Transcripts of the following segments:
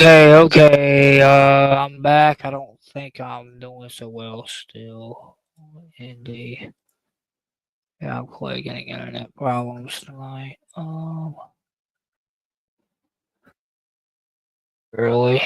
Okay. I'm back. I don't think I'm doing so well still. In the Yeah, I'm quite getting internet problems tonight. Really?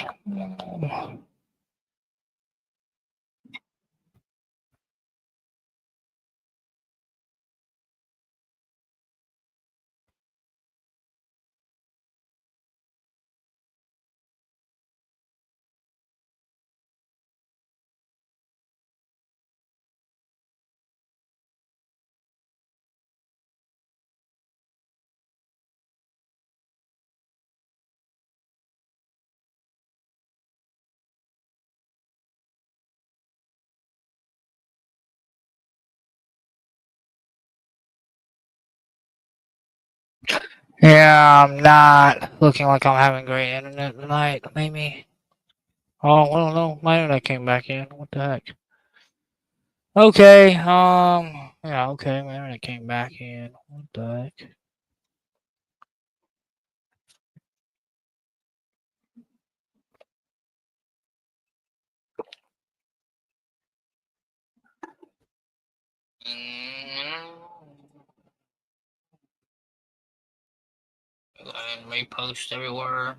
Yeah, I'm not looking like I'm having great internet tonight. Maybe. Oh, I don't know. My internet came back in. What the heck? Okay. Yeah. Okay. My internet came back in. What the heck? And repost everywhere.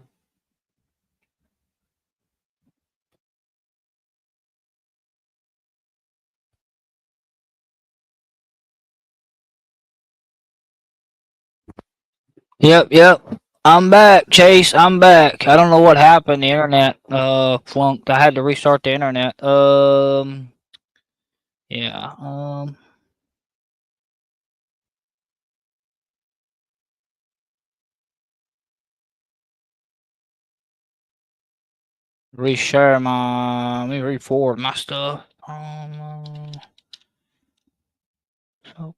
Yep. I'm back, Chase. I'm back. I don't know what happened. The internet flunked. I had to restart the internet. Yeah. Reshare my. Let me re-forward my stuff. So,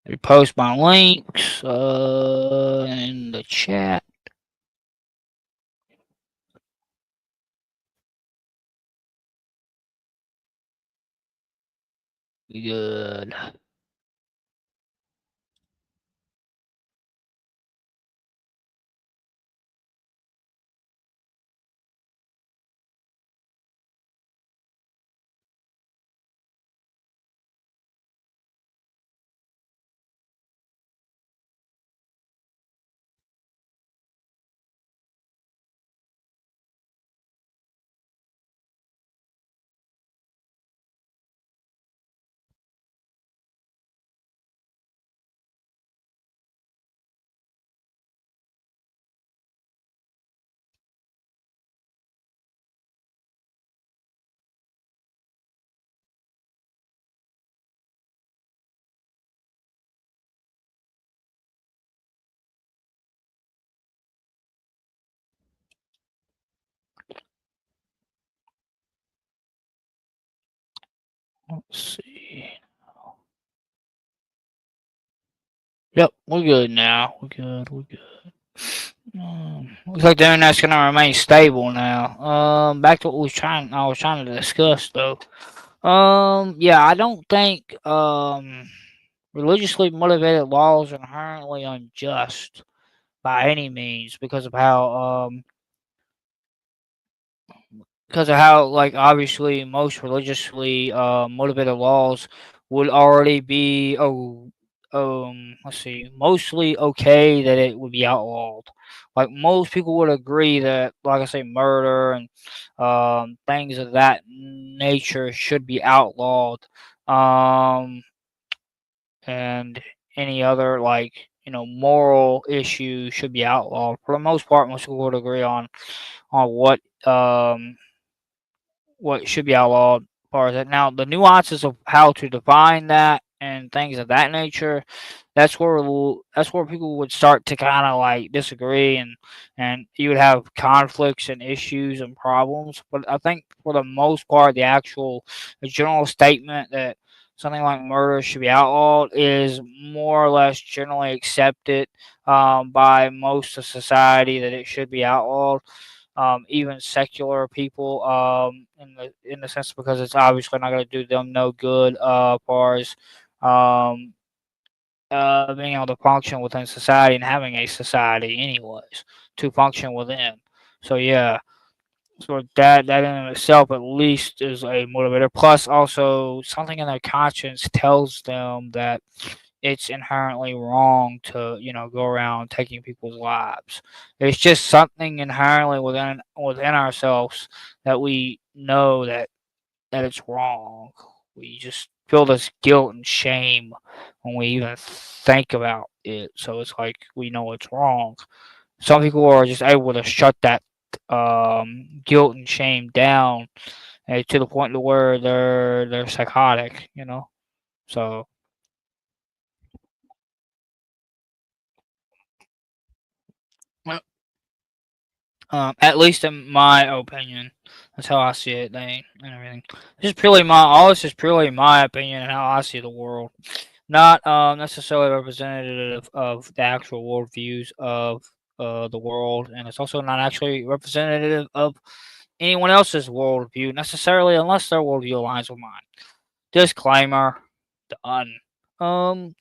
repost my links in the chat. Good. Let's see. Yep, we're good now. We're good. Looks like the internet's gonna remain stable now. Back to what I was trying to discuss though. Yeah, I don't think religiously motivated laws are inherently unjust by any means because of how like obviously most religiously motivated laws would already be let's see, mostly okay that it would be outlawed. Like most people would agree that, like I say, murder and things of that nature should be outlawed. Um, and any other like moral issue should be outlawed. For the most part, most people would agree on what should be outlawed as far as that. Now, the nuances of how to define that and things of that nature, that's where people would start to kind of like disagree, and you would have conflicts and issues and problems. But I think for the most part, the general statement that something like murder should be outlawed is more or less generally accepted by most of society, that it should be outlawed. Even secular people, in the sense, because it's obviously not going to do them no good, as far as um, being able to function within society and having a society, anyways, to function within. So yeah, so that in itself at least is a motivator. Plus, also something in their conscience tells them that it's inherently wrong to, go around taking people's lives. It's just something inherently within ourselves that we know that it's wrong. We just feel this guilt and shame when we even think about it. So it's like we know it's wrong. Some people are just able to shut that guilt and shame down, to the point to where they're psychotic. So at least in my opinion, that's how I see it. They and everything. All this is purely my opinion and how I see the world, not necessarily representative of the actual worldviews of the world, and it's also not actually representative of anyone else's worldview necessarily, unless their worldview aligns with mine. Disclaimer. Done. Um,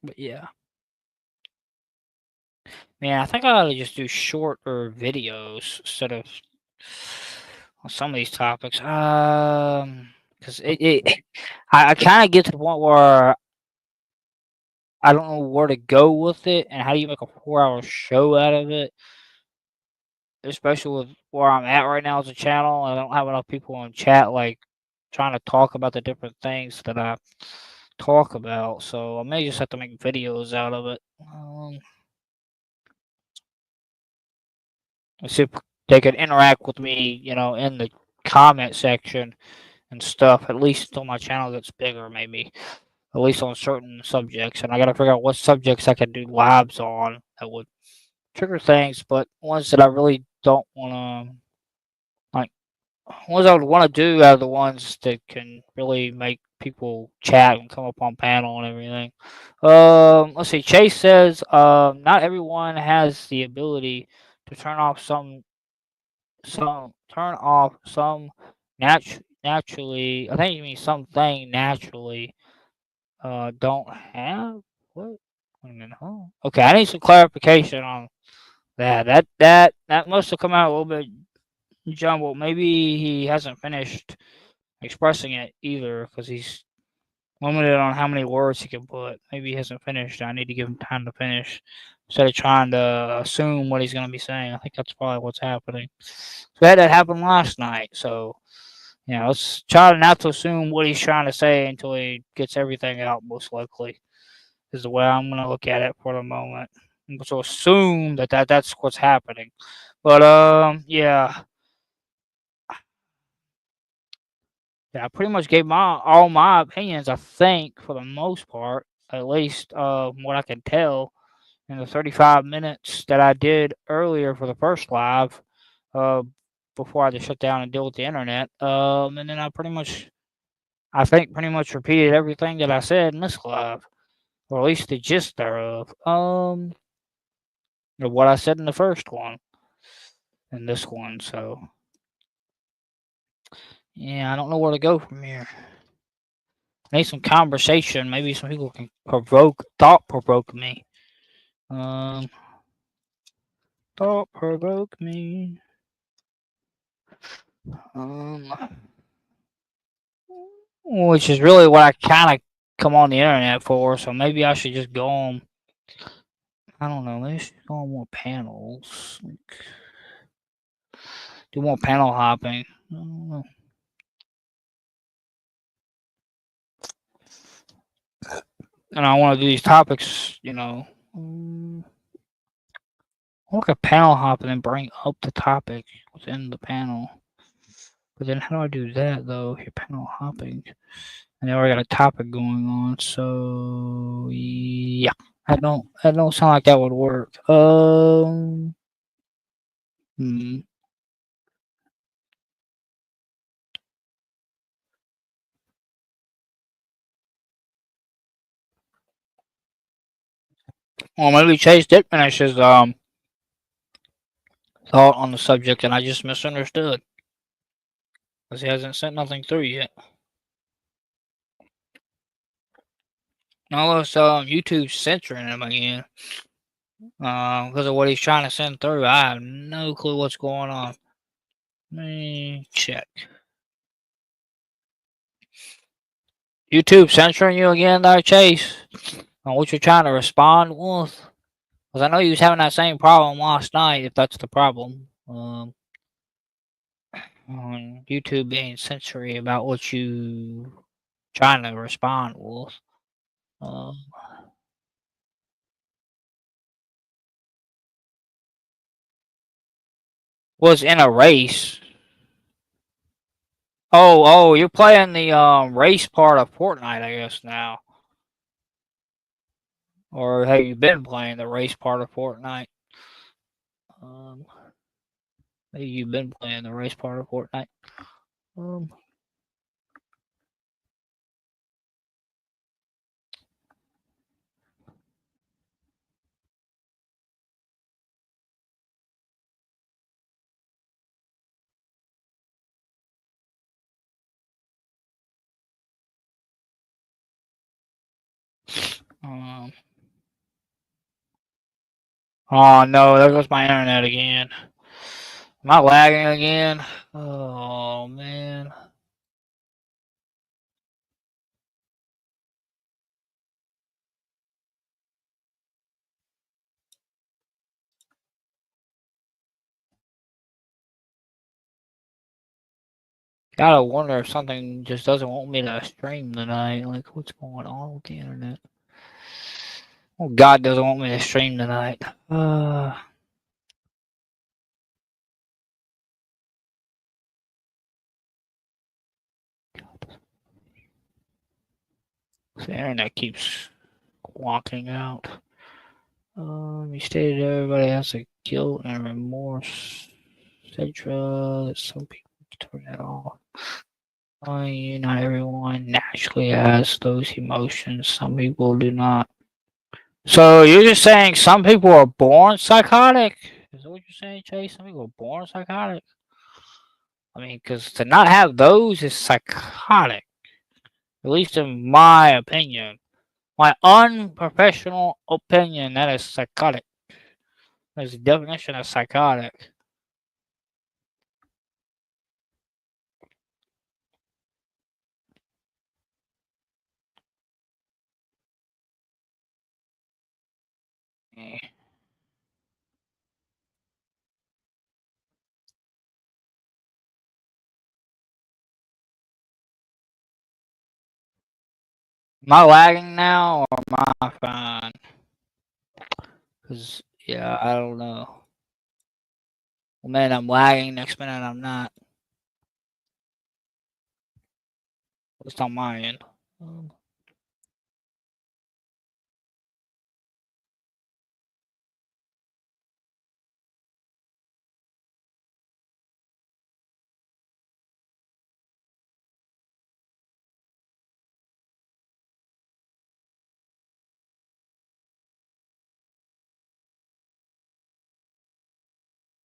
but yeah, man, I think I ought to just do shorter videos instead of on some of these topics. Because I kind of get to the point where I don't know where to go with it, and how do you make a 4 hour show out of it, especially with where I'm at right now as a channel. I don't have enough people in chat like trying to talk about the different things that I talk about, so I may just have to make videos out of it. See if they could interact with me, in the comment section and stuff. At least on my channel gets bigger, maybe. At least on certain subjects, and I gotta figure out what subjects I can do lives on that would trigger things, but ones that I really don't wanna like. Ones I would want to do are the ones that can really make people chat and come up on panel and everything. Let's see. Chase says, not everyone has the ability to turn off some naturally. I think you mean something naturally. Don't have what? Wait a minute. Huh? Okay, I need some clarification on that. That must have come out a little bit jumbled. Maybe he hasn't finished expressing it either, because he's limited on how many words he can put. Maybe he hasn't finished. I need to give him time to finish instead of trying to assume what he's going to be saying. I think that's probably what's happening. So that happened last night. So let's try not to assume what he's trying to say until he gets everything out. Most likely is the way I'm going to look at it for the moment. So assume that's what's happening. But yeah. Yeah, I pretty much gave my all my opinions, I think, for the most part, at least from what I can tell in the 35 minutes that I did earlier for the first live, uh, before I had to shut down and deal with the internet. And then I think, pretty much repeated everything that I said in this live, or at least the gist thereof. Of what I said in the first one, and this one. So yeah, I don't know where to go from here. Need some conversation. Maybe some people can thought provoke me. Um, thought provoke me. Um, which is really what I kind of come on the internet for. So maybe I should just go on. I don't know. Maybe I should go on more panels. Like, do more panel hopping. I don't know. And I want to do these topics. I want to panel hop and then bring up the topic within the panel. But then how do I do that though? Your panel hopping. And they already got a topic going on, so yeah. I don't sound like that would work. Hmm. Well, maybe Chase did finish his thought on the subject, and I just misunderstood because he hasn't sent nothing through yet. Unless YouTube's censoring him again because of what he's trying to send through. I have no clue what's going on. Let me check. YouTube censoring you again, there, Chase? On what you're trying to respond with? Because I know you was having that same problem last night. If that's the problem, on YouTube being censory about what you trying to respond with. Um, was in a race. Oh, you're playing the race part of Fortnite, I guess now, or have you been playing the race part of Fortnite? Um, maybe you've been playing the race part of Fortnite. Um, um, oh no, there goes my internet again. Am I lagging again? Oh man. Gotta wonder if something just doesn't want me to stream tonight. Like, what's going on with the internet? Oh, God doesn't want me to stream tonight. The internet keeps walking out. You stated everybody has a guilt and remorse, etc. That some people turn it off. Not everyone naturally has those emotions. Some people do not. So you're just saying some people are born psychotic? Is that what you're saying, Chase? Some people are born psychotic? I mean, because to not have those is psychotic, at least in my opinion. My unprofessional opinion, that is psychotic. There's a definition of psychotic. Eh. Am I lagging now or am I fine? Because, yeah, I don't know. Well, man, I'm lagging. Next minute, I'm not. At least on my end. Um,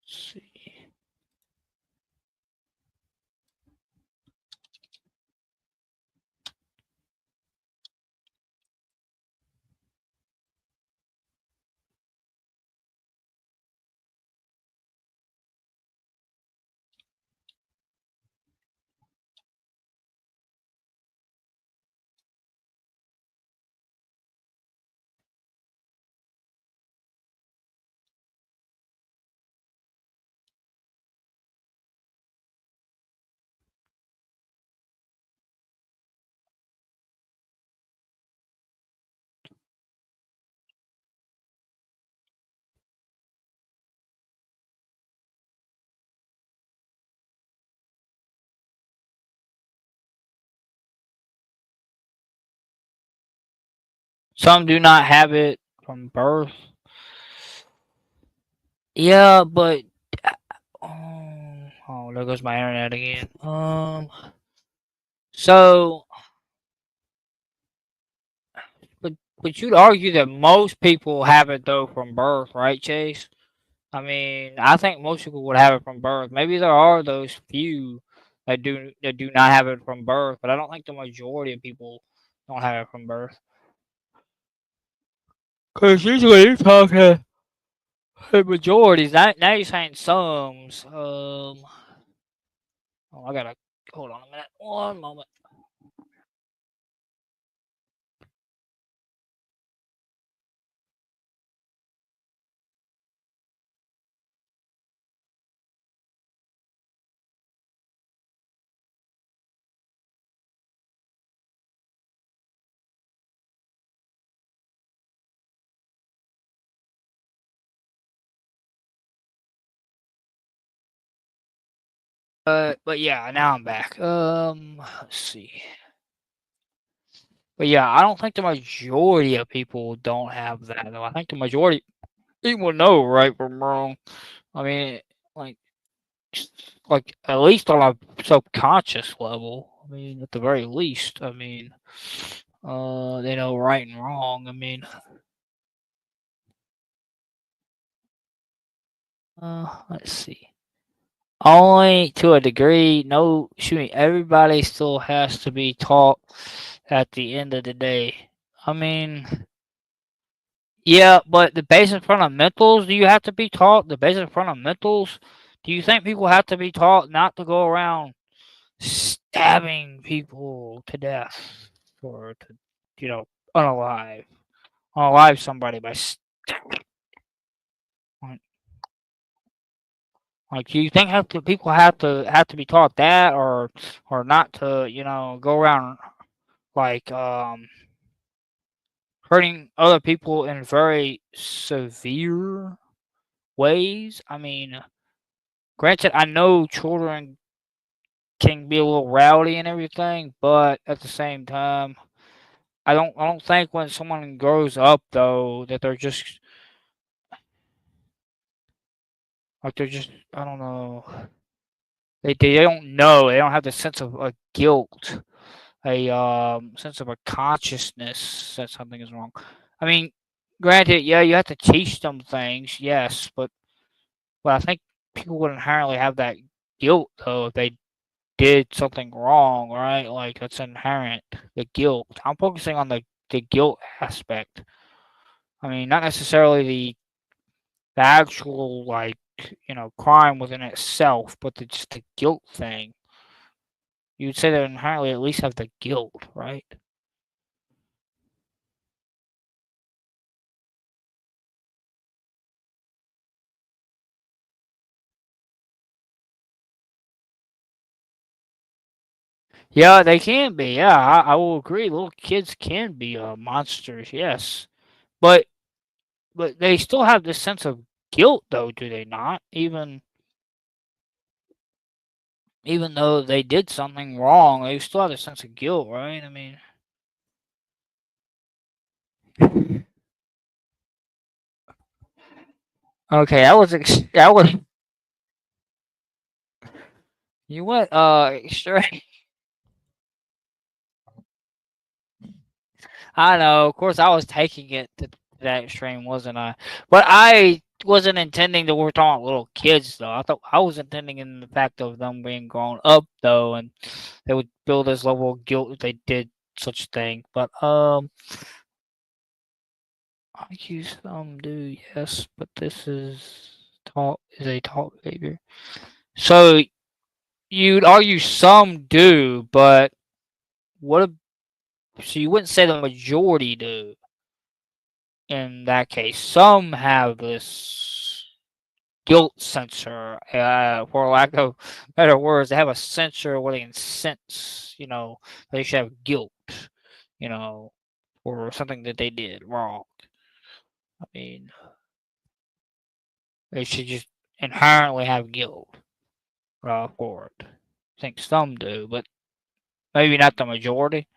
let's see. Some do not have it from birth. Yeah, but oh, there goes my internet again. So, but you'd argue that most people have it though from birth, right, Chase? I mean, I think most people would have it from birth. Maybe there are those few that do not have it from birth, but I don't think the majority of people don't have it from birth. Because usually you're talking the majorities. Now you're saying sums. Oh, I gotta hold on a minute. One moment. But yeah, now I'm back. Let's see. But yeah, I don't think the majority of people don't have that though. I think the majority people know right from wrong. I mean, like, at least on a subconscious level. I mean, at the very least. I mean, they know right and wrong. I mean, let's see. Only to a degree. No, excuse me. Everybody still has to be taught at the end of the day. I mean, yeah, but the basic fundamentals, do you have to be taught? The basic fundamentals? Do you think people have to be taught not to go around stabbing people to death or to, you know, unalive, unalive somebody by like, do you think people have to be taught that or not to, go around like hurting other people in very severe ways? I mean, granted, I know children can be a little rowdy and everything, but at the same time, I don't think when someone grows up though that they're just they're just I don't know. They don't know. They don't have the sense of guilt, a sense of a consciousness that something is wrong. I mean, granted, yeah, you have to teach them things, yes, but I think people would inherently have that guilt though if they did something wrong, right? Like that's inherent, the guilt. I'm focusing on the guilt aspect. I mean, not necessarily the actual like crime within itself, but just the guilt thing. You'd say they inherently at least have the guilt, right? Yeah, they can be. Yeah, I will agree. Little kids can be monsters. Yes, but they still have this sense of guilt, though, do they not? Even though they did something wrong, they still have a sense of guilt, right? I mean, okay, that was you went straight. I know, of course, I was taking it to that extreme, wasn't I? But I wasn't intending that we were talking about little kids, though. I thought I was intending in the fact of them being grown up, though, and they would feel this level of guilt if they did such thing. But I use some do yes, but this is a taught behavior. So you'd argue some do, but what? So you wouldn't say the majority do in that case. Some have this guilt sensor, for lack of better words. They have a sensor where they can sense, they should have guilt, you know, for something that they did wrong. I mean, they should just inherently have guilt for it. I think some do, but maybe not the majority.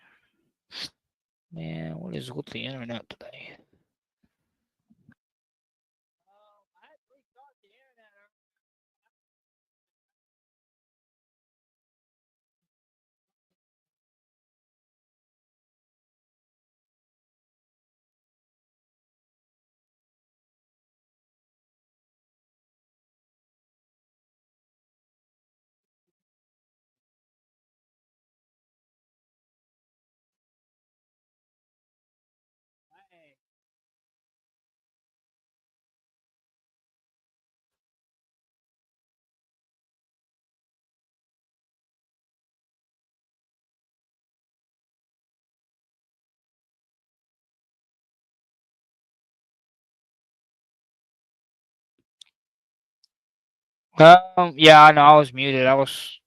Man, what is with the internet today? Yeah, I know I was muted. I was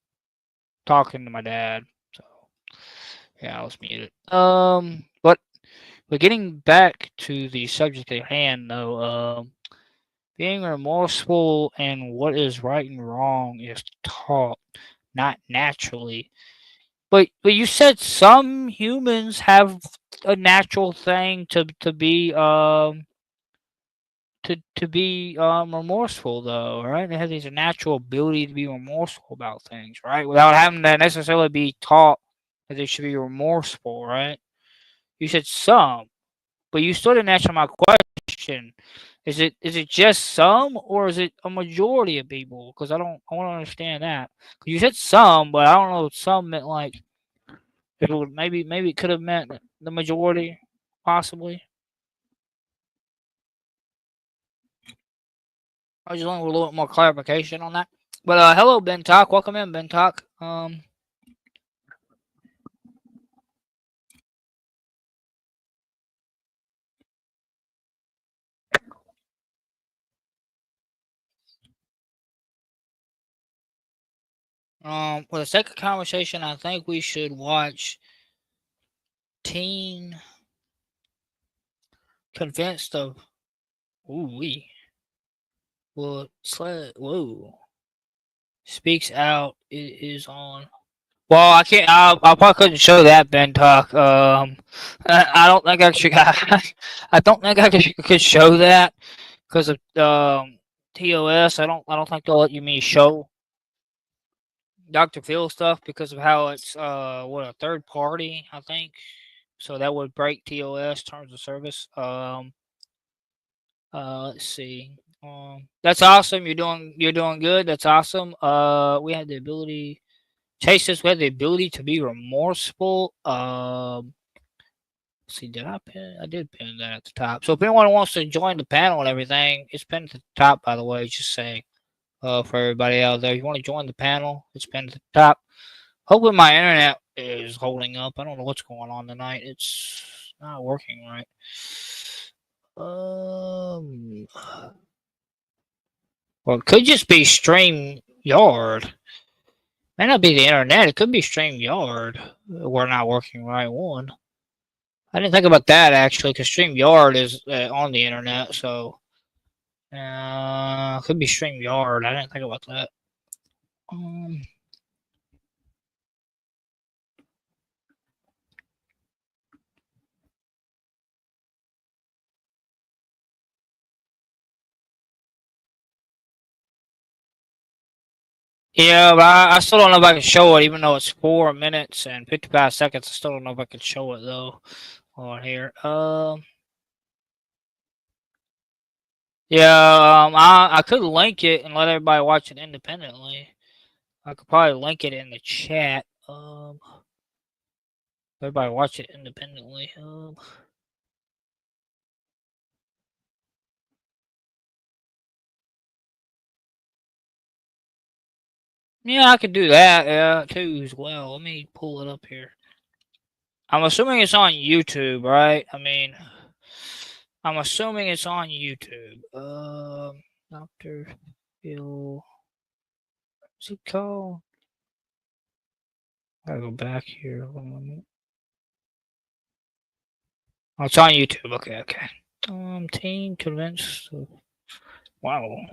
talking to my dad, so yeah, I was muted. But getting back to the subject at hand, though, being remorseful and what is right and wrong is taught, not naturally. But you said some humans have a natural thing to be remorseful, though, right? They have this natural ability to be remorseful about things, right? Without having to necessarily be taught that they should be remorseful, right? You said some, but you still didn't answer my question. Is it just some, or is it a majority of people? Because I want to understand that. 'Cause you said some, but I don't know if some meant like it would maybe it could have meant the majority, possibly. I was just looking for a little bit more clarification on that. But hello, Ben Talk. Welcome in, Ben Talk. For the sake of conversation, I think we should watch Teen Convinced of. Ooh wee. Well, whoa. Speaks out is on. Well, I can't. I probably couldn't show that, Ben Talk. I don't think I should. I don't think I could show that because of TOS. I don't think they'll let you me show Dr. Phil stuff because of how it's what, a third party, I think. So that would break TOS, terms of service. Let's see. That's awesome. You're doing good. That's awesome. We had the ability. Chase says we had the ability to be remorseful. Let's see, did I pin? I did pin that at the top. So if anyone wants to join the panel and everything, it's pinned at the top. By the way, just saying. For everybody out there, if you want to join the panel, it's pinned at the top. Hopefully my internet is holding up. I don't know what's going on tonight. It's not working right. Um, well, it could just be StreamYard. May not be the internet. It could be StreamYard. We're not working right one. I didn't think about that actually, because StreamYard is on the internet, so could be StreamYard. I didn't think about that. Um, Yeah, but I still don't know if I can show it, even though it's 4 minutes and 55 seconds. I still don't know if I can show it though on here. Yeah, I could link it and let everybody watch it independently. I could probably link it in the chat. Everybody watch it independently. Yeah, I could do that. Yeah, too as well. Let me pull it up here. I'm assuming it's on YouTube, right? I mean, I'm assuming it's on YouTube. Doctor Phil. What's it called? I gotta go back here. Oh, it's on YouTube. Okay, okay. Teen convinced. Wow.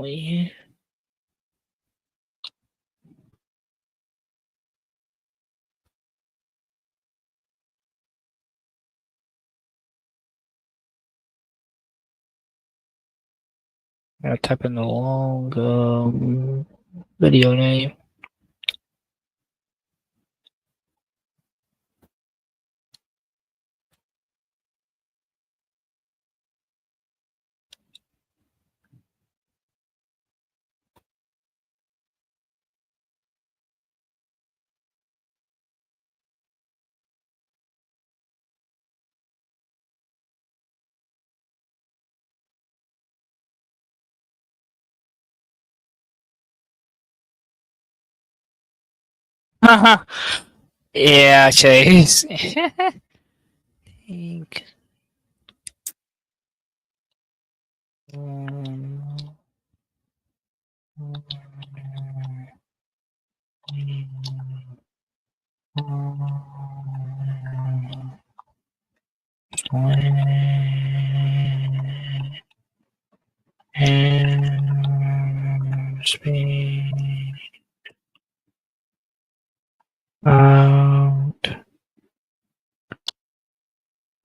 I type in the long video name. Yeah, Chase. Ink. Speak out,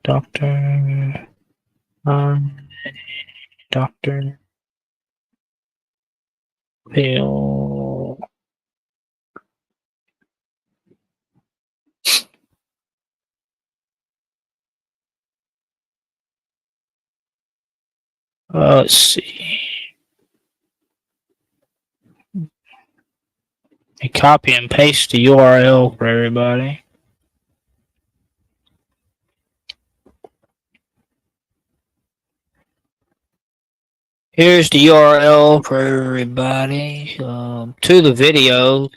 doctor. Doctor Phil. Let's see. I copy and paste the URL for everybody. Here's the URL for everybody to the video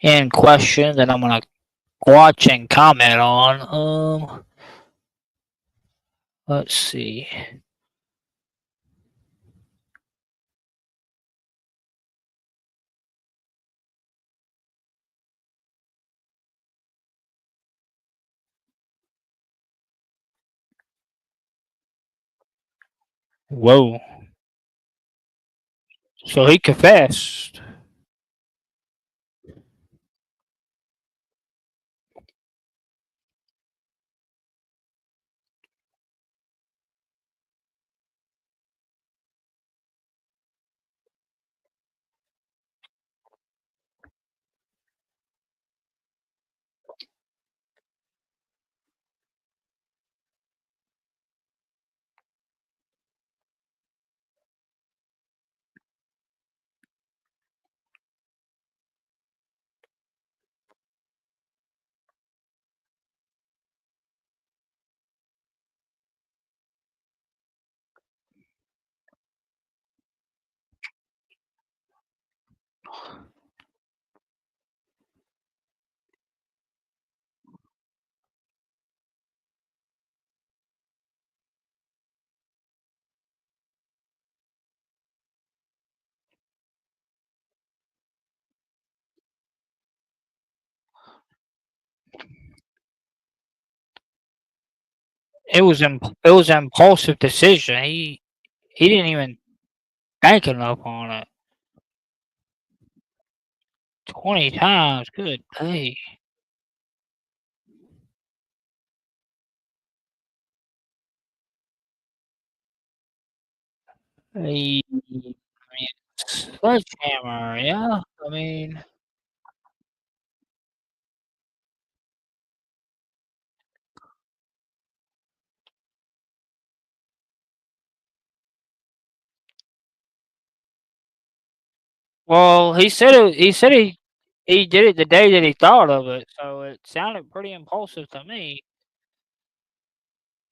in question that I'm gonna watch and comment on. Let's see. Whoa. So he confessed. It was an impulsive decision. He didn't even think enough on it. 20 times. Good day. I mean, sledgehammer, yeah. I mean, well, he said he did it the day that he thought of it, so it sounded pretty impulsive to me.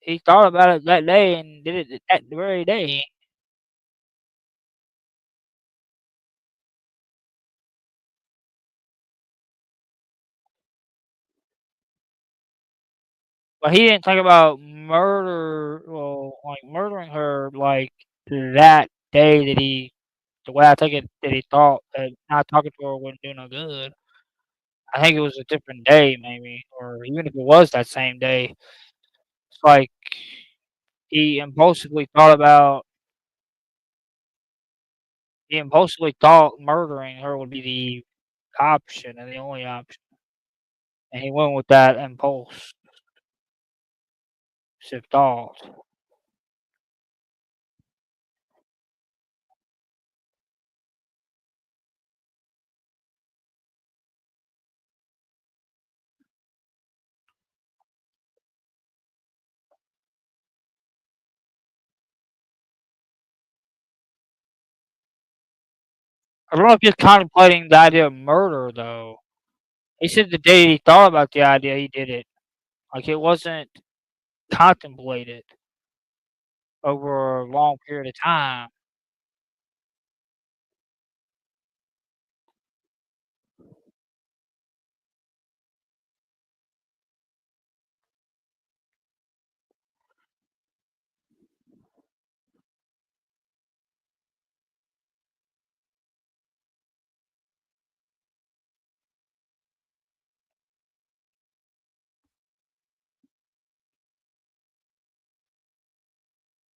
He thought about it that day and did it that very day. But he didn't think about murdering her like that day that he. The way I take it, that he thought that not talking to her wouldn't do no good. I think it was a different day, maybe, or even if it was that same day, it's like he impulsively thought about he impulsively thought murdering her would be the option and the only option, and he went with that impulsive thought. I don't know if he's contemplating the idea of murder though. He said the day he thought about the idea, he did it. Like it wasn't contemplated over a long period of time.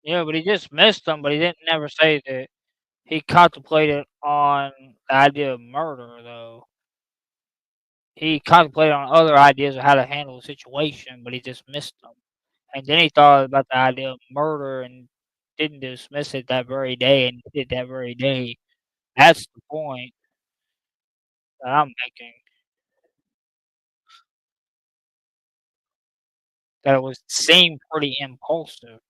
Yeah, but he just missed them, but he didn't never say that he contemplated on the idea of murder though. He contemplated on other ideas of how to handle the situation, but he just missed them. And then he thought about the idea of murder and didn't dismiss it that very day and did that very day. That's the point that I'm making. That it was seemed pretty impulsive.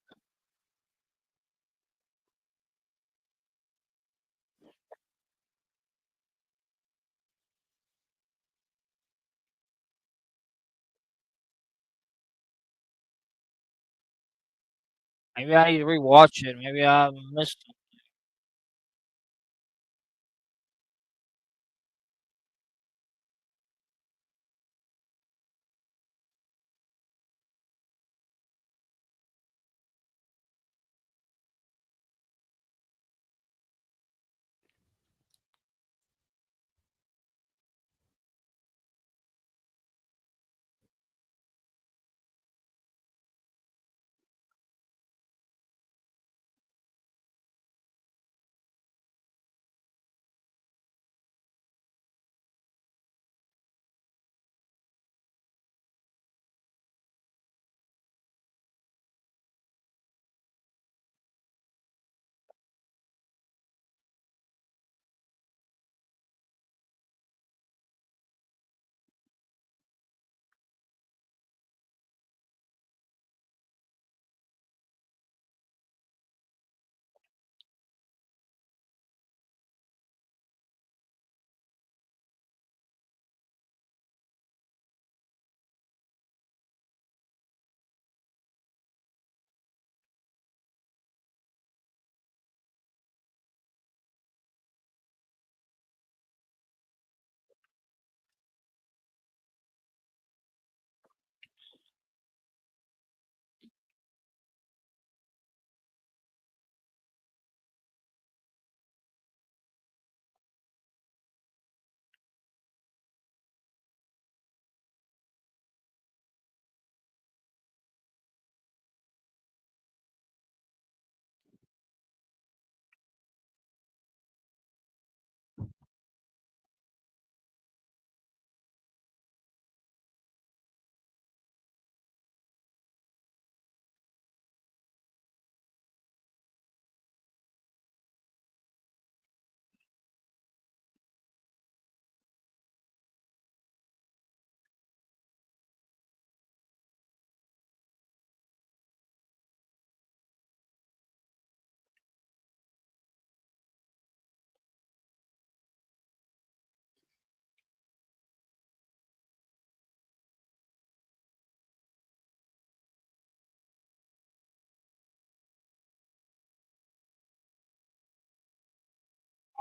Maybe I need to rewatch it. Maybe I missed it.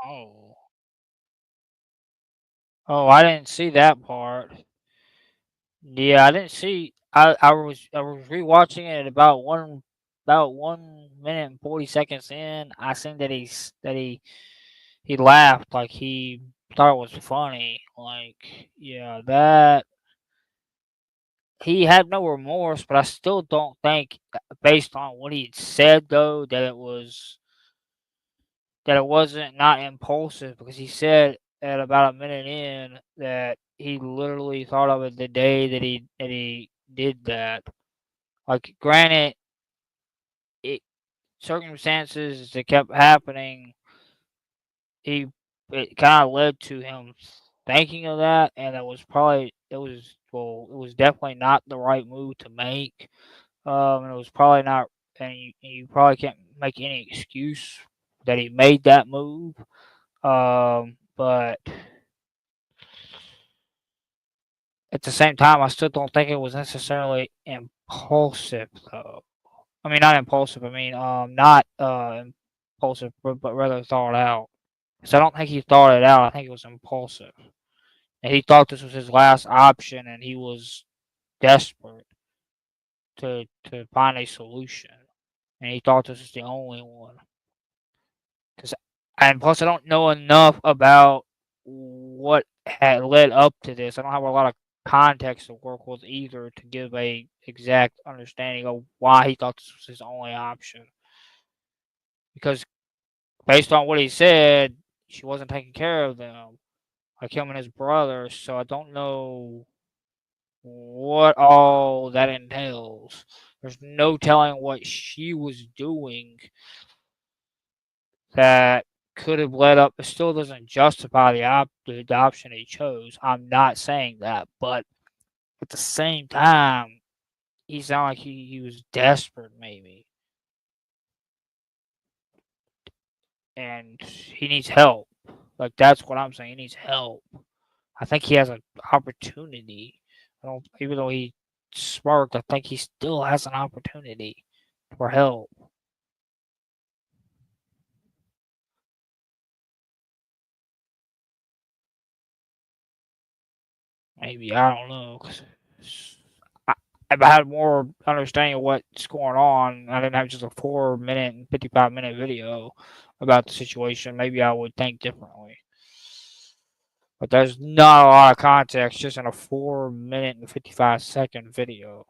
Oh. Oh, I didn't see that part. Yeah, I didn't see. I was rewatching it about 1 minute and 40 seconds in. I seen that he laughed like he thought it was funny. Like yeah, that he had no remorse, but I still don't think, based on what he said though, that it wasn't not impulsive because he said at about a minute in that he literally thought of it the day that he did that. Like, granted, it circumstances that kept happening, he it kind of led to him thinking of that, and it was definitely not the right move to make. And it was probably not, and you probably can't make any excuse that he made that move. But at the same time, I still don't think it was necessarily impulsive, though. I mean, not impulsive. I mean, not impulsive, but rather thought out. So I don't think he thought it out. I think it was impulsive, and he thought this was his last option, and he was desperate to find a solution, and he thought this was the only one. Cause, and plus, I don't know enough about what had led up to this. I don't have a lot of context to work with either to give a exact understanding of why he thought this was his only option. Because based on what he said, she wasn't taking care of them, like him and his brother. So I don't know what all that entails. There's no telling what she was doing that could have led up. It still doesn't justify the adoption he chose. I'm not saying that, but at the same time, he sounded like he was desperate, maybe, and he needs help. Like that's what I'm saying. He needs help. I think he has an opportunity. I don't, even though he smirked, I think he still has an opportunity for help. Maybe I don't know. 'Cause I, if I had more understanding of what's going on, I didn't have just a 4 minute and 55 minute video about the situation. Maybe I would think differently. But there's not a lot of context just in a 4 minute and 55 second video.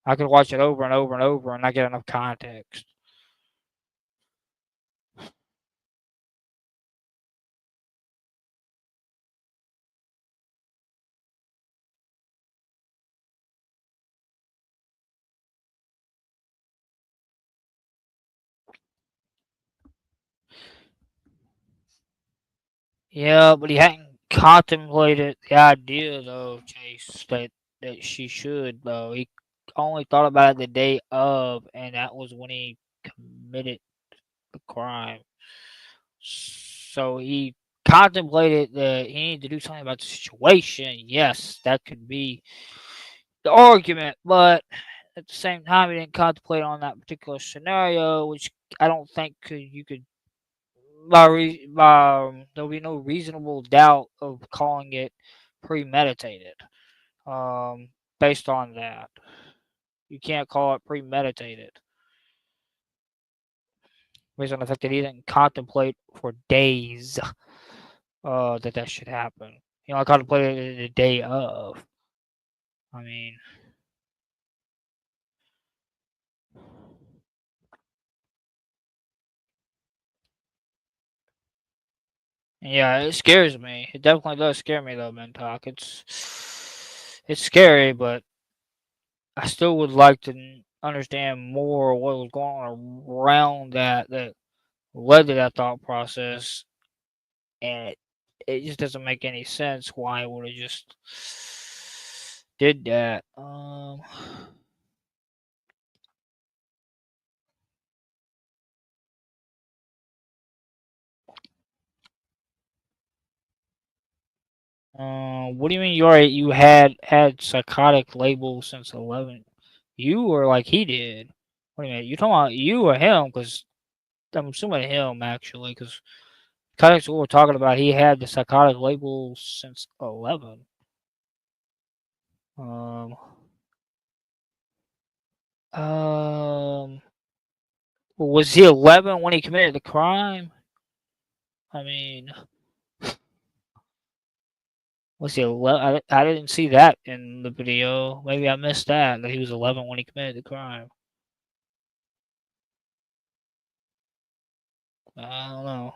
I could watch it over and over and over and not get enough context. Yeah, but he hadn't contemplated the idea though, Chase, that she should though. He only thought about it the day of, and that was when he committed the crime. So he contemplated that he needed to do something about the situation. Yes, that could be the argument, but at the same time, he didn't contemplate on that particular scenario, which I don't think you could there'll be no reasonable doubt of calling it premeditated. Um, Based on that, you can't call it premeditated based on the fact that he didn't contemplate for days that should happen. You know, I contemplated it the day of. I mean, yeah, it scares me. It definitely does scare me though, man. Talk. It's scary, but I still would like to understand more what was going on around that led to that thought process, and it just doesn't make any sense why I would have just did that. What do you mean you had psychotic labels since 11? You or like he did? What do you mean? You talking about you or him? Because I'm assuming him actually. Because psychotics we were talking about, he had the psychotic label since 11. Um, um, was he 11 when he committed the crime? I mean, was he 11? I didn't see that in the video. Maybe I missed that he was 11 when he committed the crime. I don't know.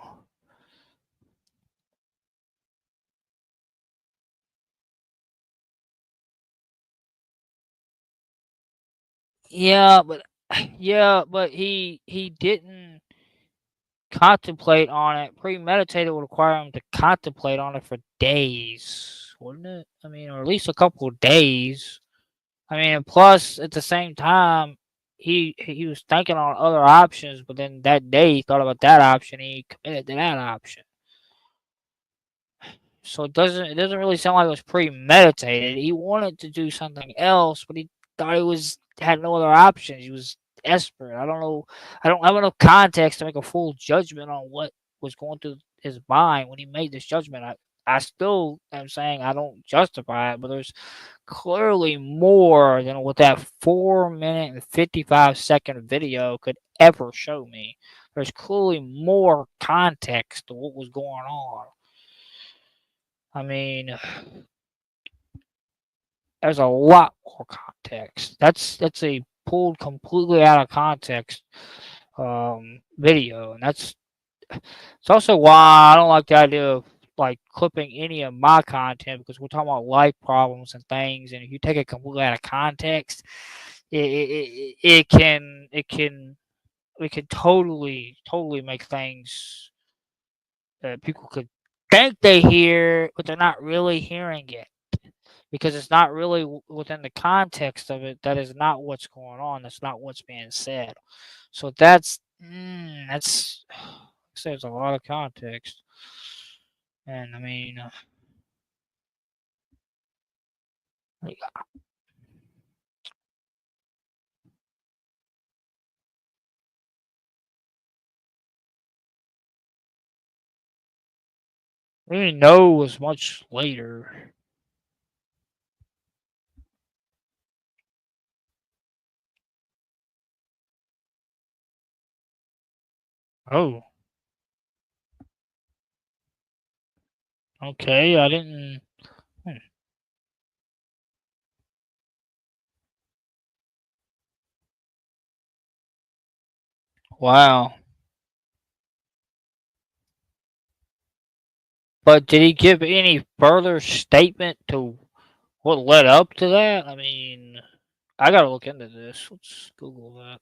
Yeah, but he didn't contemplate on it. Premeditated would require him to contemplate on it for days, wouldn't it? I mean, or at least a couple of days. I mean, and plus at the same time, he was thinking on other options, but then that day he thought about that option. He committed to that option. So it doesn't really sound like it was premeditated. He wanted to do something else, but he thought he was had no other options. He was desperate. I don't know. I don't have enough context to make a full judgment on what was going through his mind when he made this judgment. I still am saying I don't justify it, but there's clearly more than what that 4 minute and 55-second video could ever show me. There's clearly more context to what was going on. I mean, there's a lot more context. That's a pulled completely out of context video, and it's also why I don't like the idea of like clipping any of my content because we're talking about life problems and things, and if you take it completely out of context, it can totally make things that people could think they hear, but they're not really hearing it because it's not really within the context of it. That is not what's going on. That's not what's being said. So that's there's a lot of context, and I mean, like, we didn't know it was much later. Oh, okay. I didn't. Hmm, Wow. But did he give any further statement to what led up to that? I mean, I gotta look into this. Let's Google that.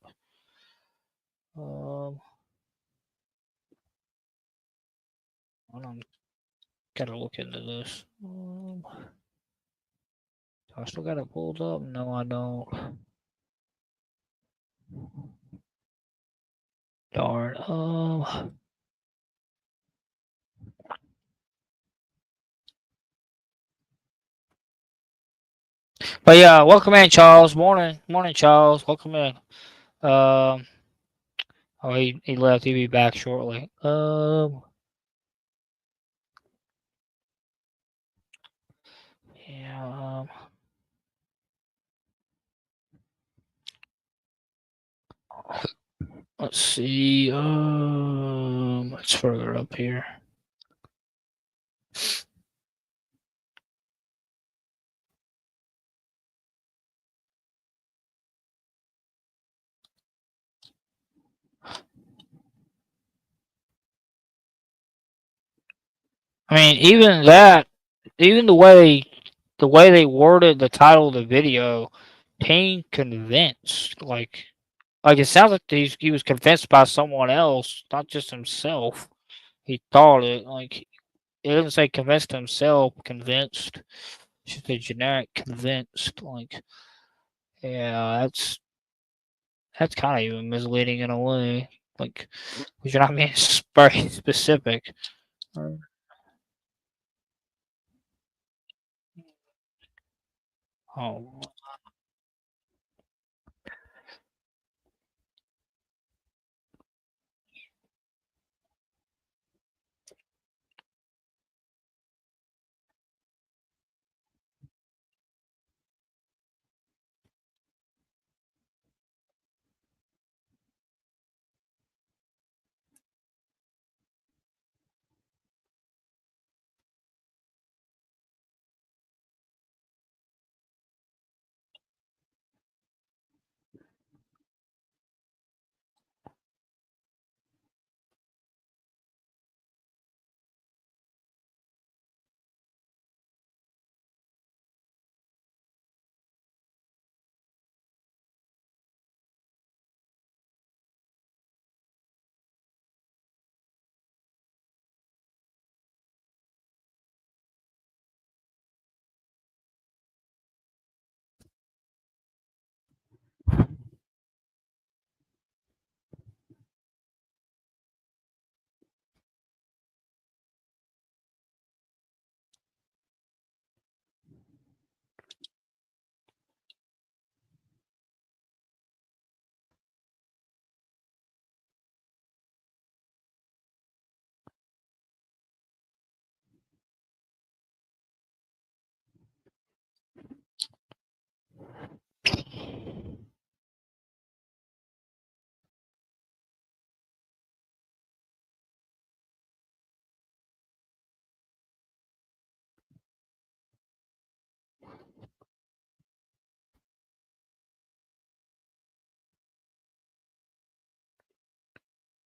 Um, hold on, gotta look into this. I still got it pulled up. No, I don't. Darn. But yeah, welcome in, Charles. Morning, Charles. Welcome in. Um, oh, he left. He'll be back shortly. Yeah. Let's see. It's further up here. I mean, even the way they worded the title of the video, "Pain Convinced," like it sounds like he was convinced by someone else, not just himself. He thought it like it doesn't say convinced himself, convinced. It's just a generic convinced. Like, yeah, that's kind of even misleading in a way. Like, 'cause you're not being very specific. Oh,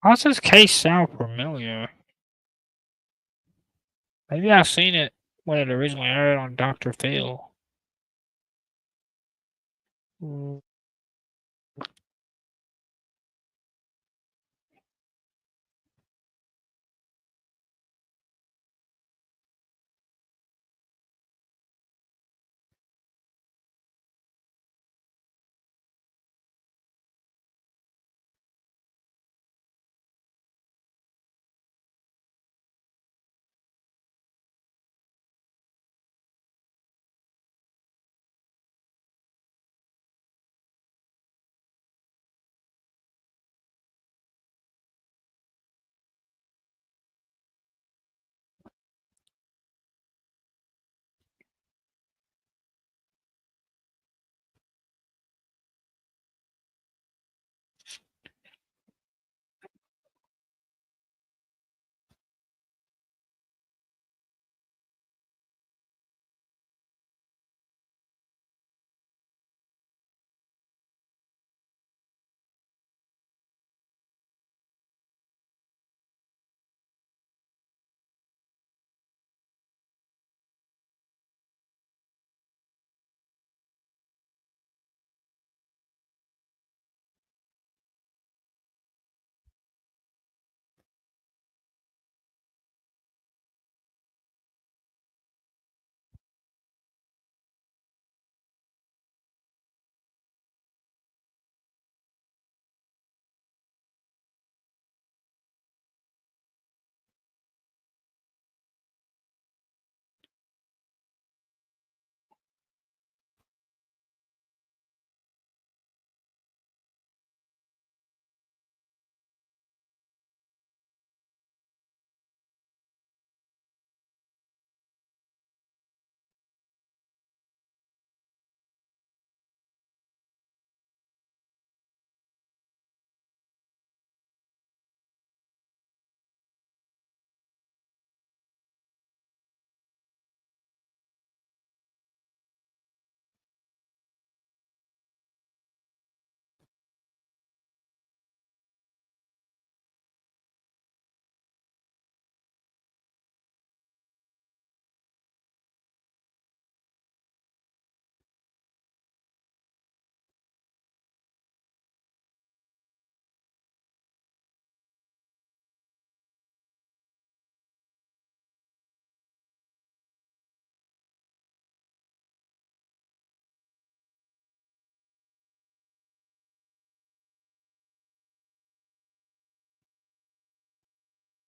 How does this case sound familiar? Maybe I've seen it when it originally aired on Dr. Phil. Mm.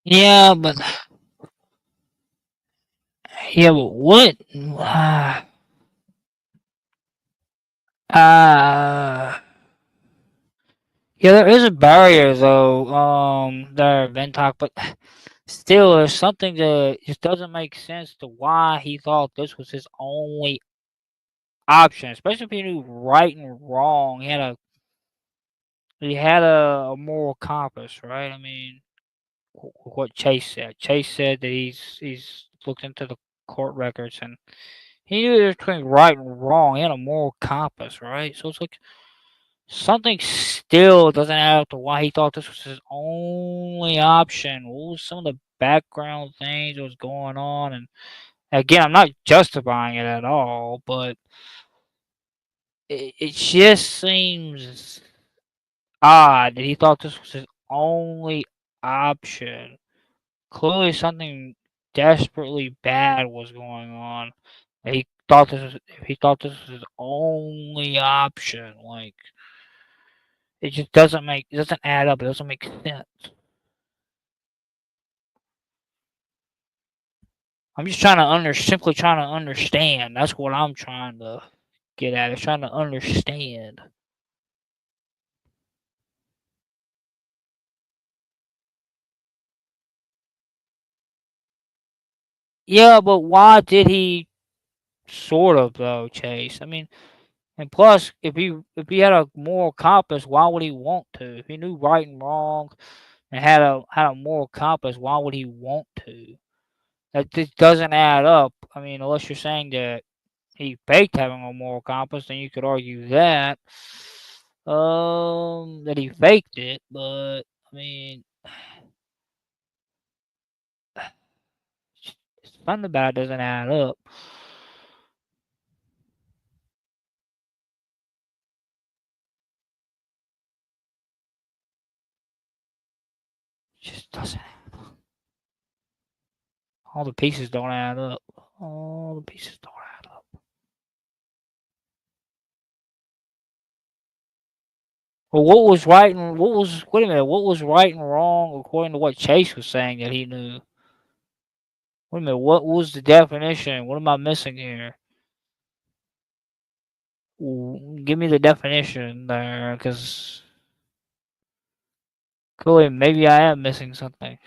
Yeah, but yeah, but what? Uh, yeah, there is a barrier though. There, Ventok, but still, there's something that just doesn't make sense to why he thought this was his only option, especially if he knew right and wrong. He had a moral compass, right? I mean, what Chase said. Chase said that he's looked into the court records and he knew there was between right and wrong. He had a moral compass, right? So it's like something still doesn't add up to why he thought this was his only option. What was some of the background things that was going on? And again, I'm not justifying it at all, but it just seems odd that he thought this was his only option. Clearly, something desperately bad was going on. He thought this was his only option. Like it just it doesn't add up. It doesn't make sense. I'm just simply trying to understand. That's what I'm trying to get at. Is trying to understand. Yeah, but why did he sort of though, Chase? I mean, and plus, if he had a moral compass, why would he want to? If he knew right and wrong and had a moral compass, why would he want to? That just doesn't add up. I mean, unless you're saying that he faked having a moral compass, then you could argue that he faked it. But I mean, Something about it doesn't add up. It just doesn't. All the pieces don't add up. All the pieces don't add up. Well, what was right and what was? Wait a minute. What was right and wrong according to what Chase was saying that he knew? Wait a minute. What was the definition? What am I missing here? Give me the definition there, because clearly maybe I am missing something.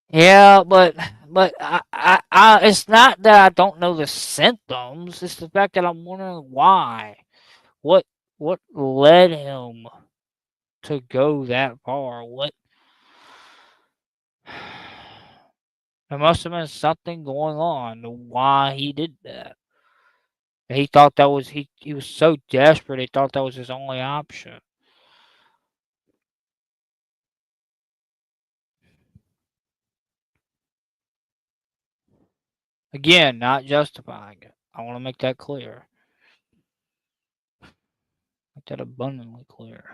Yeah, but it's not that I don't know the symptoms. It's the fact that I'm wondering why. What what led him to go that far? What there must have been something going on to why he did that. He thought that was he was so desperate he thought that was his only option. Again, not justifying it. I want to make that clear. Make that abundantly clear.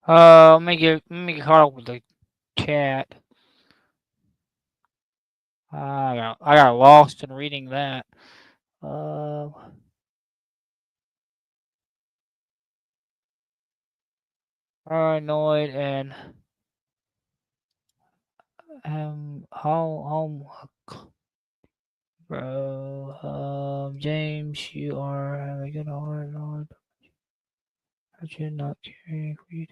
Let me get caught up with the chat. I got lost in reading that. Uh, Paranoid and how bro. James, you are having a good heart, Lord. I should not carry read.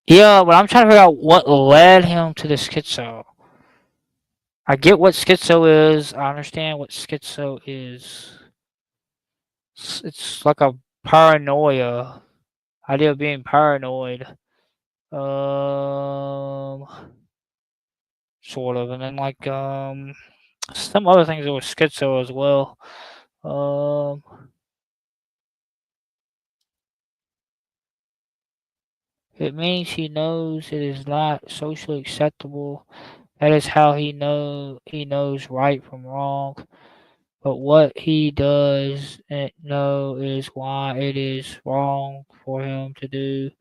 Yeah, but I'm trying to figure out what led him to the schizo. I get what schizo is. I understand what schizo is. It's like a paranoia idea of being paranoid. Um, sort of, and then like some other things that were schizo as well. Um, it means he knows it is not socially acceptable. That is how he knows right from wrong. But what he doesn't know is why it is wrong for him to do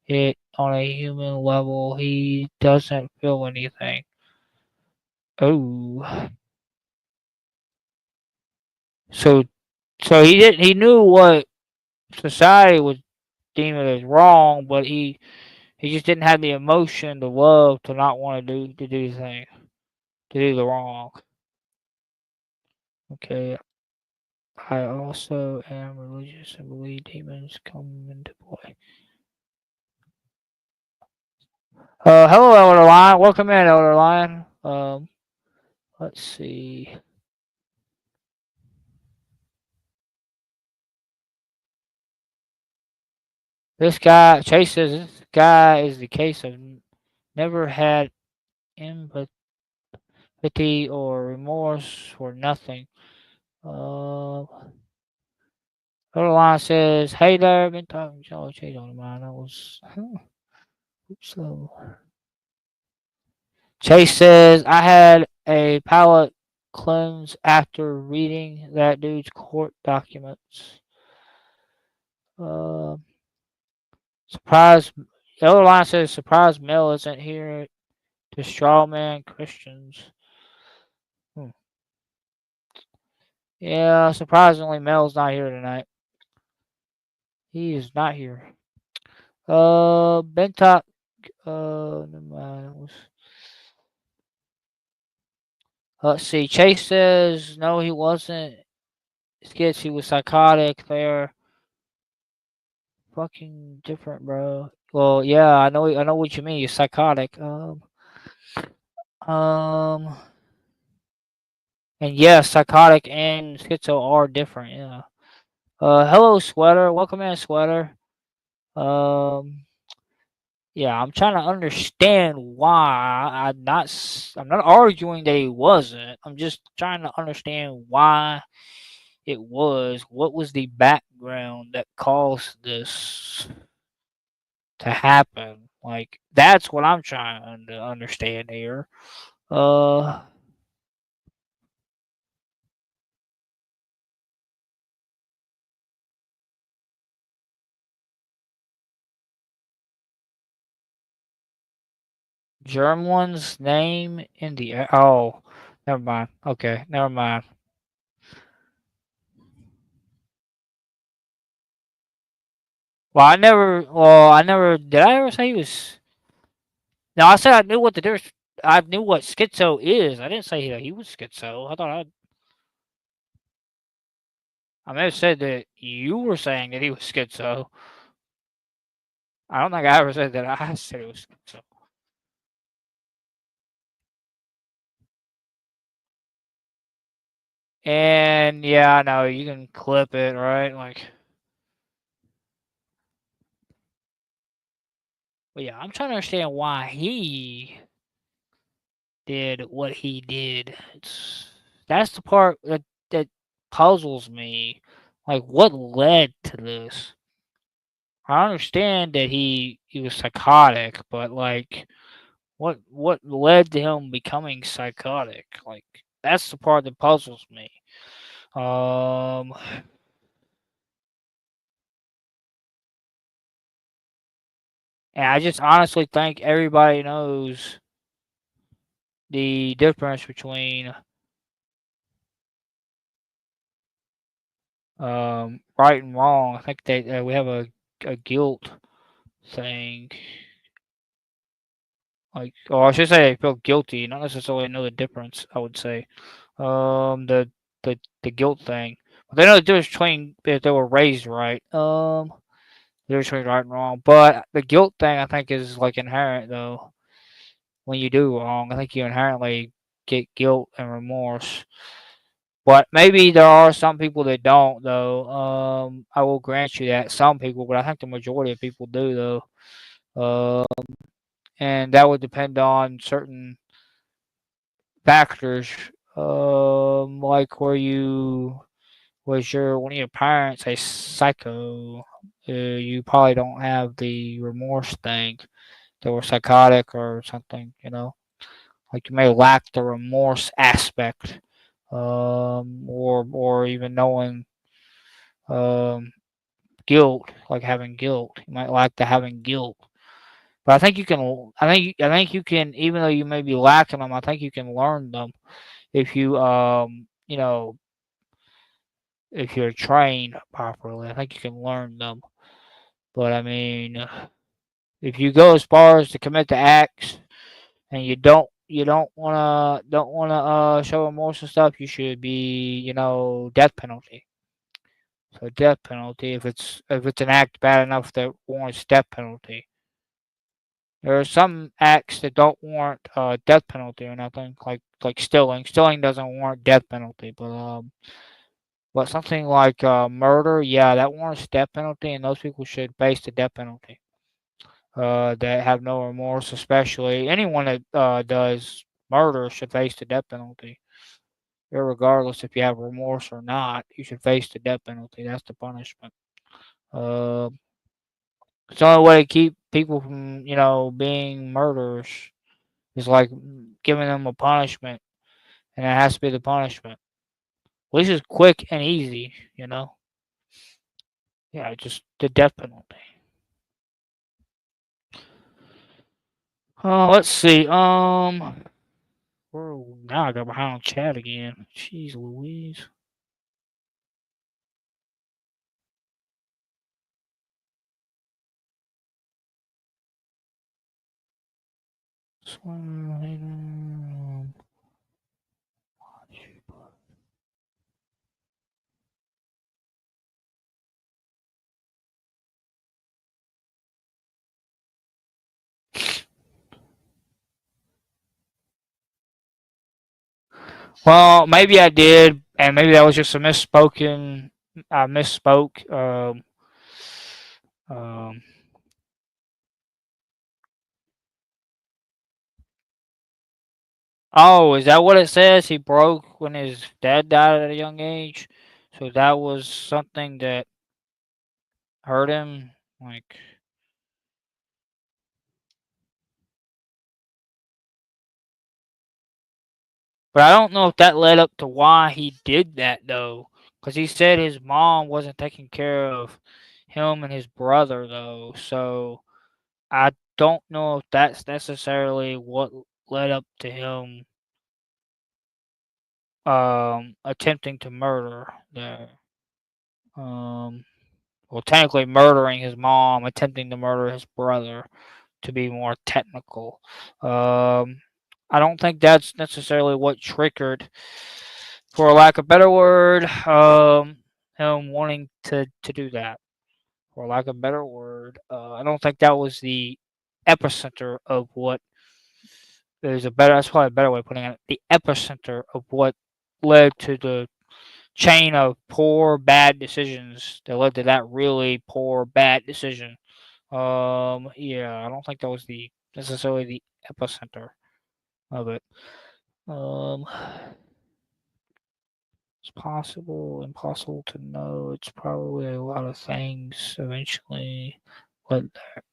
it on a human level. He doesn't feel anything. Oh, so he didn't. He knew what society would deem it as wrong, but he just didn't have the emotion, the love to not want to do the thing, to do the wrong. Okay. I also am religious and believe demons come into play. Hello, Elder Lion. Welcome in, Elder Lion. Let's see. This guy, Chase says this guy is the case of never had empathy or remorse for nothing. Uh, Elder Lion says, "Hey there, been talking to oh, Chase on the mind. I was, oops, Chase says, I had a palate cleanse after reading that dude's court documents. Uh, surprise. Elder Line says, surprise Mel isn't here to strawman Christians. Hmm. Yeah, surprisingly, Mel's not here tonight. He is not here. Bentok, never mind. Let's see. Chase says, no, he wasn't. Skits, he was psychotic there. Fucking different, bro. Well, yeah, I know what you mean. You're psychotic. Um, and yeah, psychotic and schizo are different. Yeah. Hello, sweater. Welcome in, sweater. Um, yeah, I'm trying to understand why I'm not arguing that he wasn't. I'm just trying to understand why it was. What was the background that caused this to happen? Like that's what I'm trying to understand here. Uh, Germlin's name in the oh, never mind. Okay, never mind. I never did. I ever say he was? No, I said I knew what the difference. I knew what schizo is. I didn't say that he was schizo. I may have said that you were saying that he was schizo. I don't think I ever said that I said it was schizo. And yeah, I know you can clip it, right? Like, but yeah, I'm trying to understand why he did what he did. That's the part that puzzles me. Like, what led to this? I understand that he was psychotic, but like, what led to him becoming psychotic? Like, that's the part that puzzles me. Um, and I just honestly think everybody knows the difference between right and wrong. I think that we have a guilt thing. Like, or I should say, I feel guilty, not necessarily know the difference. I would say, the the guilt thing. But they know the difference between if they were raised right. There's between right and wrong. But the guilt thing, I think, is like inherent though. When you do wrong, I think you inherently get guilt and remorse. But maybe there are some people that don't, though. I will grant you that some people, but I think the majority of people do, though. And that would depend on certain factors, like where you was your one of your parents a psycho. You probably don't have the remorse thing. They were psychotic or something, like you may lack the remorse aspect, or even knowing um, guilt, like having guilt. You might lack the having guilt. But I think you can. I think you can. Even though you may be lacking them, I think you can learn them if you if you're trained properly. I think you can learn them. But I mean, if you go as far as to commit the acts and you don't wanna show remorse and stuff, you should be death penalty. So death penalty if it's an act bad enough that warrants death penalty. There are some acts that don't warrant death penalty or nothing, like stealing. Stealing doesn't warrant death penalty, but something like murder, yeah, that warrants death penalty, and those people should face the death penalty. That have no remorse, especially anyone that does murder should face the death penalty. Regardless if you have remorse or not, you should face the death penalty. That's the punishment. Uh, it's the only way to keep people from, being murderers is like giving them a punishment, and it has to be the punishment. At least it's quick and easy. Yeah, just the death penalty. Let's see. Whoa, now I got behind on chat again. Jeez Louise. Well, maybe I did, and maybe that was just a misspoken. I misspoke. Um, oh, is that what it says? He broke when his dad died at a young age, so that was something that hurt him. Like, but I don't know if that led up to why he did that though, because he said his mom wasn't taking care of him and his brother though. So I don't know if that's necessarily what led up to him attempting to murder there. Um, well, technically murdering his mom, attempting to murder his brother, to be more technical. Um, I don't think that's necessarily what triggered, for lack of a better word, him wanting to do that. For lack of a better word, I don't think that was the epicenter of what is a better. That's probably a better way of putting it. The epicenter of what led to the chain of poor bad decisions that led to that really poor bad decision. Yeah, I don't think that was the necessarily the epicenter of it. Um, it's possible, impossible to know. It's probably a lot of things eventually. But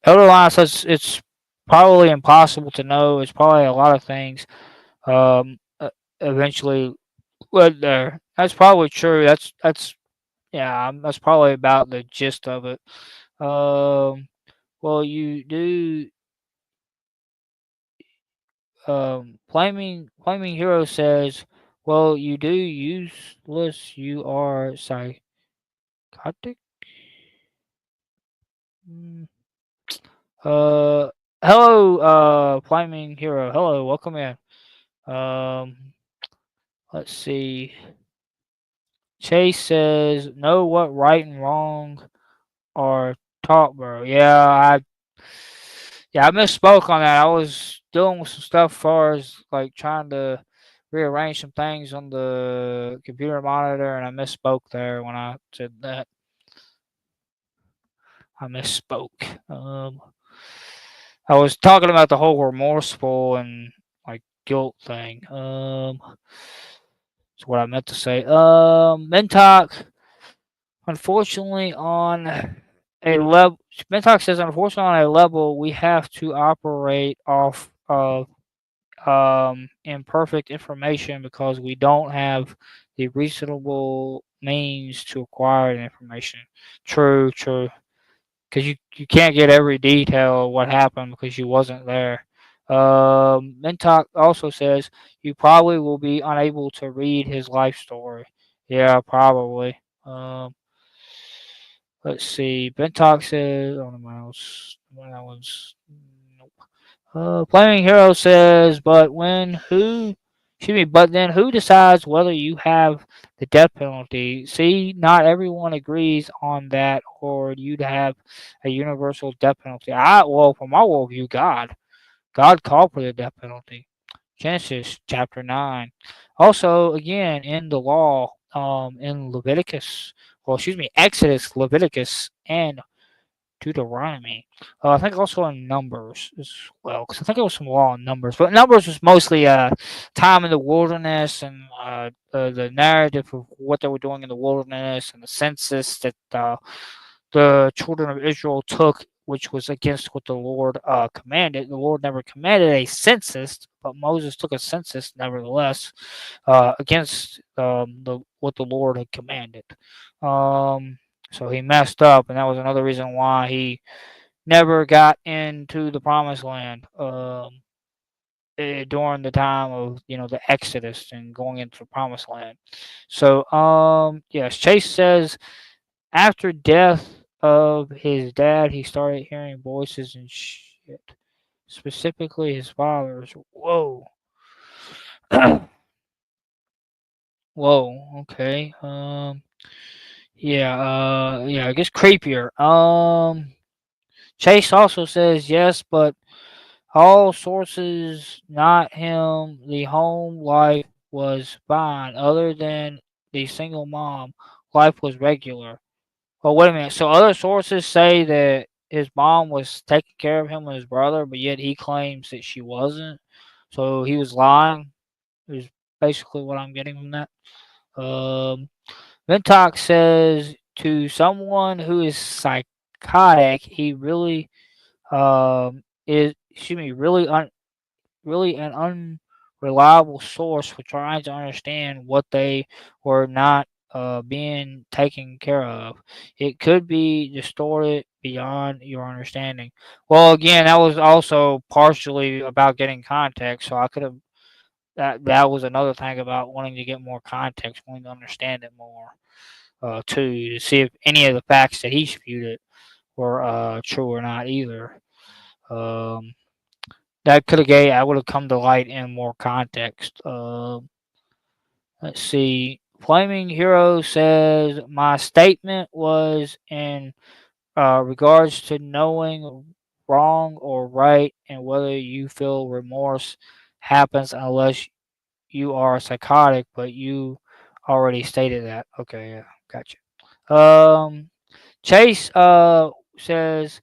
otherwise, it's probably impossible to know. It's probably a lot of things. Eventually, led there. That's probably true. That's yeah. That's probably about the gist of it. Um, well, you do. Flaming Hero says, "Well, you do useless. You are psychotic." Mm. Uh, hello, Flaming Hero. Hello, welcome in. Um, let's see. Chase says, "Know what right and wrong are talk, bro. Yeah, I misspoke on that. I was dealing with some stuff as far as like trying to rearrange some things on the computer monitor, and I misspoke there when I said that. I misspoke. I was talking about the whole remorseful and like guilt thing. That's what I meant to say. Mentalk, unfortunately, on a level, Mentalk says, unfortunately, on a level, we have to operate off of imperfect information because we don't have the reasonable means to acquire the information. True, true. Because you can't get every detail of what happened because you wasn't there. Mintok also says you probably will be unable to read his life story. Yeah, probably. Let's see. Bentok says, oh, no, that one's, nope. Flaming Hero says, but then who decides whether you have the death penalty? See, not everyone agrees on that, or you'd have a universal death penalty. Well, from my worldview, God called for the death penalty. Genesis chapter 9. Also, again, in the law, in Leviticus, well, excuse me, Exodus, Leviticus, and Deuteronomy. I think also in Numbers as well, because I think it was some law in Numbers, but Numbers was mostly time in the wilderness and the narrative of what they were doing in the wilderness and the census that the children of Israel took, which was against what the Lord commanded. The Lord never commanded a census, but Moses took a census nevertheless against the what the Lord had commanded. So he messed up, and that was another reason why he never got into the promised land during the time of the Exodus and going into the promised land. So yes, Chase says after death of his dad, he started hearing voices and shit. Specifically, his father's. Whoa. Whoa. Okay. Yeah. Yeah. I guess creepier. Chase also says yes, but all sources, not him. The home life was fine, other than the single mom. Life was regular. Oh, wait a minute. So other sources say that his mom was taking care of him and his brother, but yet he claims that she wasn't. So he was lying. Is basically what I'm getting from that. Ventok says to someone who is psychotic, he really is. Excuse me, really an unreliable source for trying to understand what they were not being taken care of. It could be distorted beyond your understanding. Well, again, that was also partially about getting context, so I could have. That was another thing about wanting to get more context, wanting to understand it more, too, to see if any of the facts that he spewed were true or not either. Um, that could have gave I would have come to light in more context. Let's see. Flaming Hero says my statement was in regards to knowing wrong or right and whether you feel remorse happens unless you are psychotic, but you already stated that. Okay, yeah, gotcha. Chase says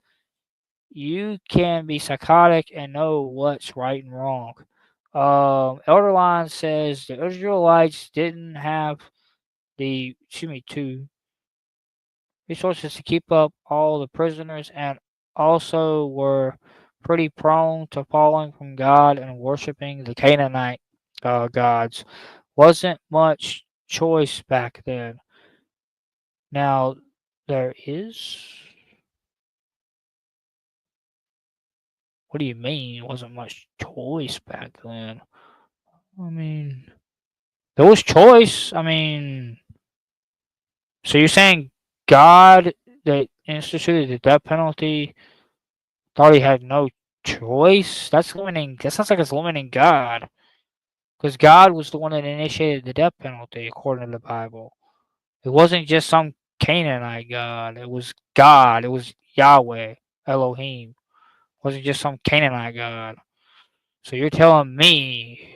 you can be psychotic and know what's right and wrong. Elderline says the Israelites didn't have two resources to keep up all the prisoners and also were pretty prone to falling from God and worshiping the Canaanite gods. Wasn't much choice back then. Now, there is. What do you mean? Wasn't much choice back then? I mean, there was choice. I mean, so you're saying God that instituted the death penalty thought he had no choice? That's limiting. That sounds like it's limiting God, because God was the one that initiated the death penalty according to the Bible. It wasn't just some Canaanite god. It was God. It was Yahweh, Elohim. It wasn't just some Canaanite god. So you're telling me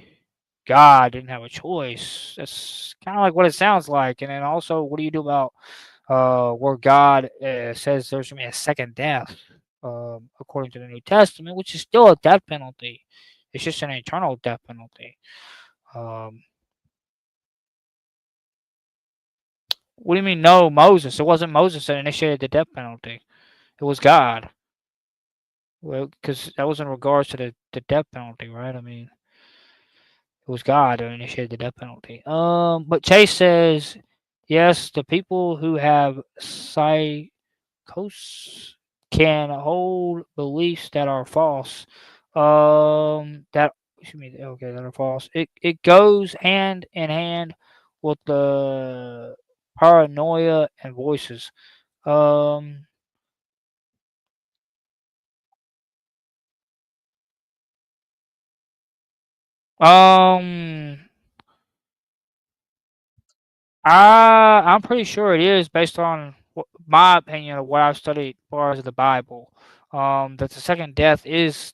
God didn't have a choice? That's kind of like what it sounds like. And then also, what do you do about where God says there's going to be a second death, according to the New Testament, which is still a death penalty. It's just an eternal death penalty. Um, what do you mean, no, Moses? It wasn't Moses that initiated the death penalty. It was God. Well, because that was in regards to the death penalty, right? I mean, it was God who initiated the death penalty. But Chase says, yes, the people who have psychos can hold beliefs that are false. That excuse me, okay, that are false. It goes hand in hand with the paranoia and voices. Um, um, I'm pretty sure it is based on my opinion of what I've studied as far as the Bible. That the second death is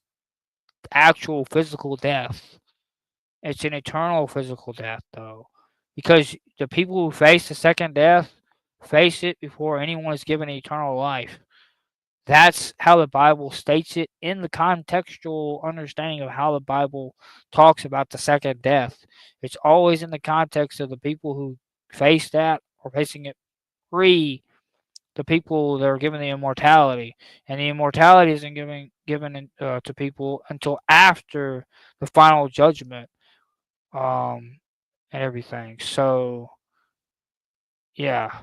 actual physical death. It's an eternal physical death, though, because the people who face the second death face it before anyone is given eternal life. That's how the Bible states it in the contextual understanding of how the Bible talks about the second death. It's always in the context of the people who face that or facing it pre the people that are given the immortality, and the immortality isn't given to people until after the final judgment, um, and everything. So yeah,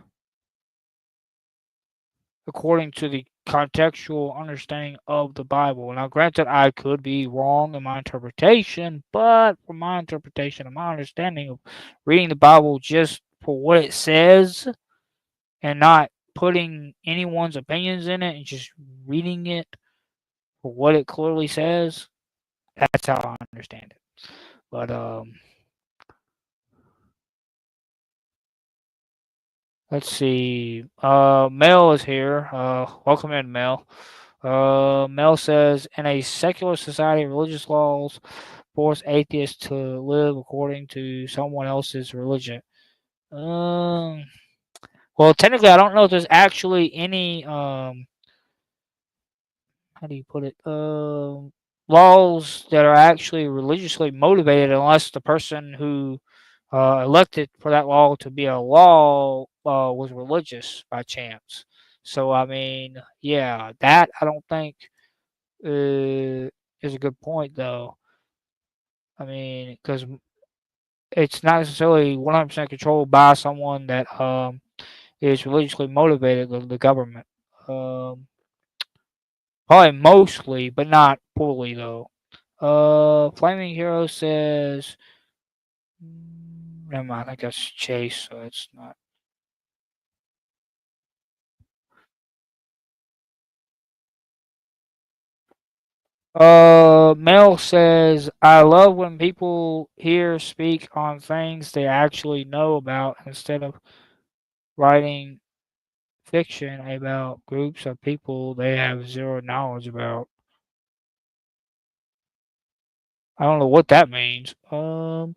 according to the contextual understanding of the Bible. Now, granted, I could be wrong in my interpretation, but from my interpretation and my understanding of reading the Bible just for what it says and not putting anyone's opinions in it and just reading it for what it clearly says, that's how I understand it. But let's see. Mel is here. Welcome in, Mel. Mel says, in a secular society, religious laws force atheists to live according to someone else's religion. Um, well, technically, I don't know if there's actually any how do you put it? Laws that are actually religiously motivated, unless the person who elected for that law to be a law was religious by chance. So I mean, yeah, that I don't think is a good point, though. I mean, because it's not necessarily 100% controlled by someone that is religiously motivated, the government. Um, Probably mostly, but not fully, though. Flaming Hero says, never mind, I guess Chase, so it's not. Mel says, I love when people here speak on things they actually know about instead of writing fiction about groups of people they have zero knowledge about. I don't know what that means. I don't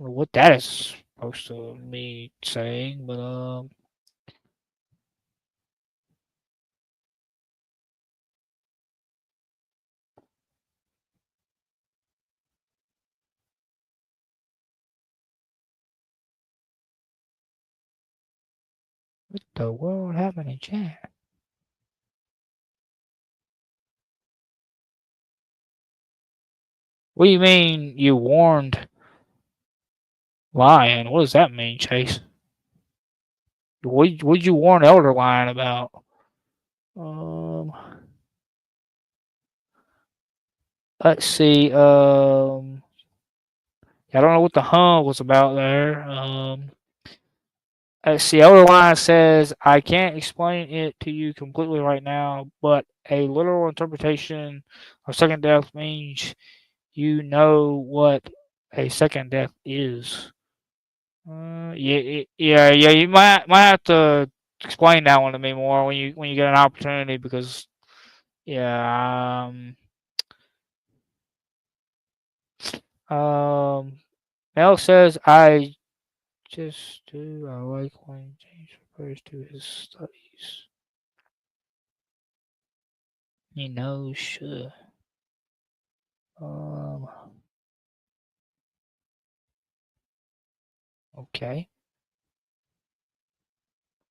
know what that is supposed to mean saying, but what the world happened in chat? What do you mean you warned Lion? What does that mean, Chase? What'd you warn Elder Lion about? Um, let's see. I don't know what the hum was about there. Let's see. Elder Lion says I can't explain it to you completely right now, but a literal interpretation of second death means you know what a second death is. Yeah, yeah, yeah. You might have to explain that one to me more when you get an opportunity because yeah um Mel says I just do I like when James refers to his studies. He knows um okay.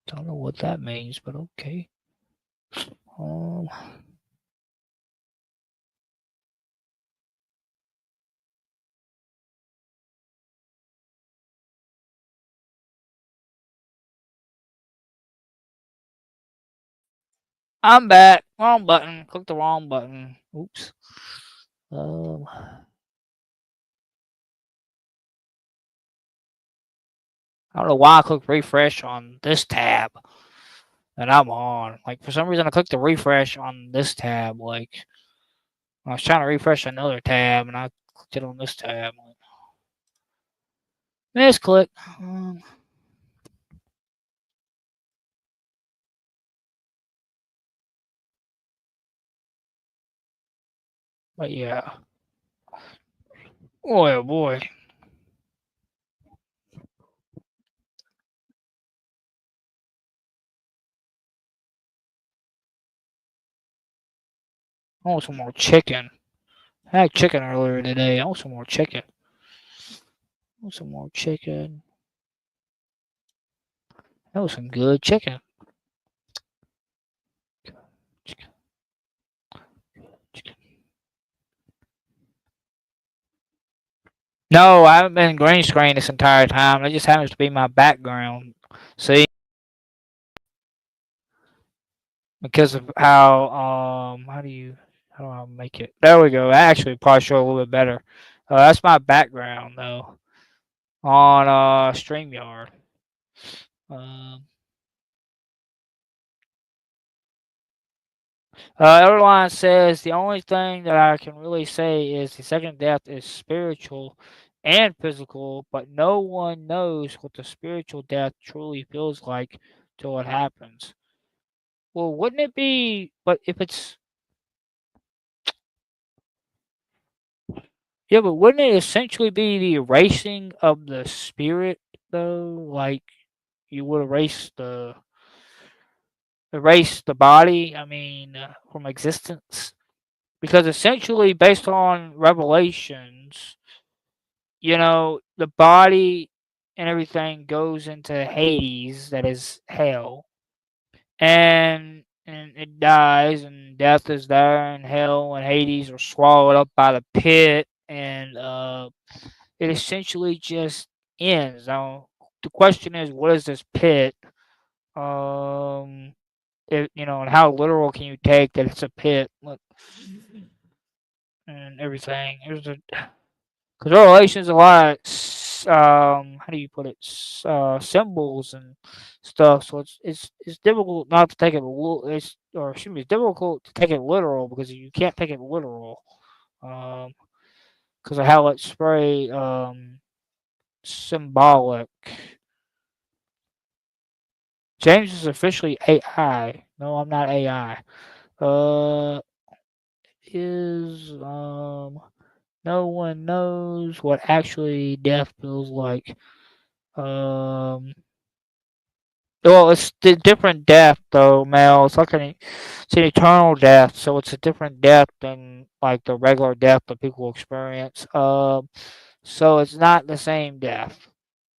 Don't know what that means, but okay. Um I'm back. Wrong button. Click the wrong button. Oops. I don't know why I clicked refresh on this tab that I'm on. Like for some reason I clicked the refresh on this tab. Like I was trying to refresh another tab and I clicked it on this tab. Like, misclick. Um, but yeah. Boy, oh boy. I want some more chicken. I had chicken earlier today. I want some more chicken. I want some more chicken. That was some good chicken. Chicken, chicken. No, I haven't been green screen this entire time. It just happens to be my background. See, because of how do I make it? There we go. I actually probably show a little bit better. That's my background though on StreamYard. Um, Everline says the only thing that I can really say is the second death is spiritual and physical, but no one knows what the spiritual death truly feels like till it happens. Well, wouldn't it be? But if it's yeah, but wouldn't it essentially be the erasing of the spirit though? Like you would erase the body. I mean, from existence, because essentially, based on revelations, the body and everything goes into Hades, that is hell, and it dies, and death is there, and hell and Hades are swallowed up by the pit, and it essentially just ends. Now, the question is, what is this pit? Um, and how literal can you take that it's a pit? Look, and everything. There's a because Revelation's a lot of how do you put it? Symbols and stuff. So it's difficult not to take it it's or excuse me, it's difficult to take it literal because you can't take it literal. Um, because of how it's very symbolic. James is officially AI. No, I'm not AI. Uh, is no one knows what actually death feels like. Um, well, it's the different death though, Mel. It's an eternal death, so it's a different death than like the regular death that people experience. So it's not the same death.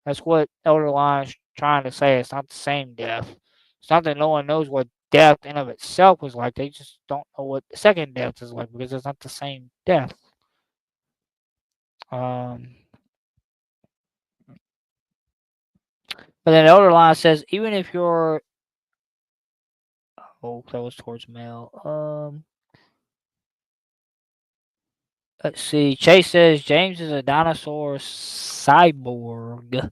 That's what Elder Lion's trying to say. It's not the same death. It's not that no one knows what death in of itself is like. They just don't know what the second death is like because it's not the same death. Um, but then Elder Lion says even if you're that was towards male. Let's see. Chase says James is a dinosaur cyborg.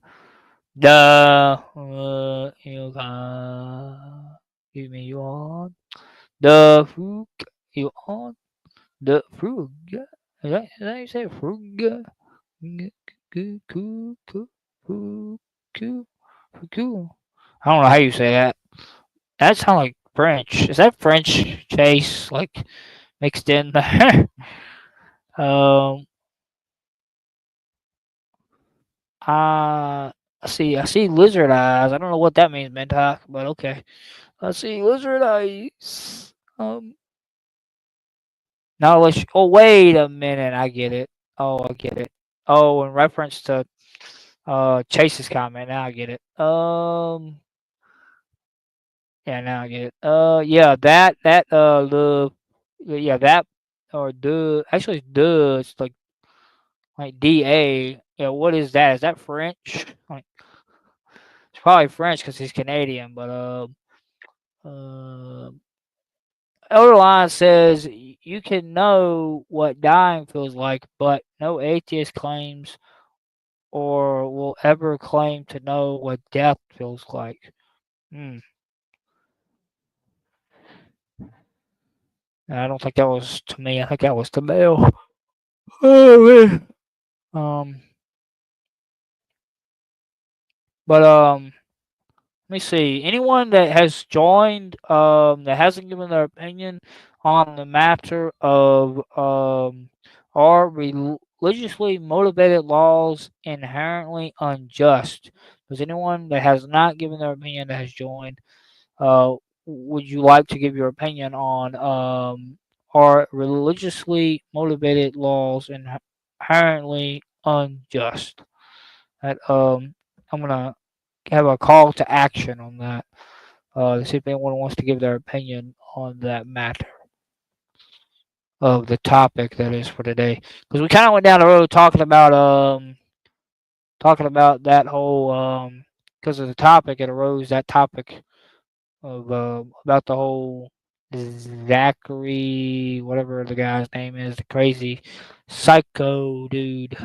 Duh. Give me you on. The frug. You on? The frug. Is that how you say frug? Cool. I don't know how you say that. That sounds like French. Is that French, Chase? Like mixed in there? um, uh, I see lizard eyes. I don't know what that means, Mentok, but okay. I see lizard eyes. Now let's. Oh, wait a minute. I get it. Oh, I get it. Oh, in reference to Chase's comment. Now I get it. Yeah, now I get it. Yeah, the yeah, that or the actually it's the it's like DA. Yeah, what is that? Is that French? Like, it's probably French because he's Canadian. But uh, Elder Line says you can know what dying feels like, but no atheist claims or will ever claim to know what death feels like. Hmm. I don't think that was to me. I think that was to Mel. Oh man. Um, but let me see. Anyone that has joined, that hasn't given their opinion on the matter of are religiously motivated laws inherently unjust? Does anyone that has not given their opinion that has joined, uh, would you like to give your opinion on are religiously motivated laws inherently unjust? That I'm gonna have a call to action on that. To see if anyone wants to give their opinion on that matter of the topic that is for today. Because we kind of went down the road talking about that whole because of the topic it arose that topic of about the whole Zachary whatever the guy's name is, the crazy psycho dude.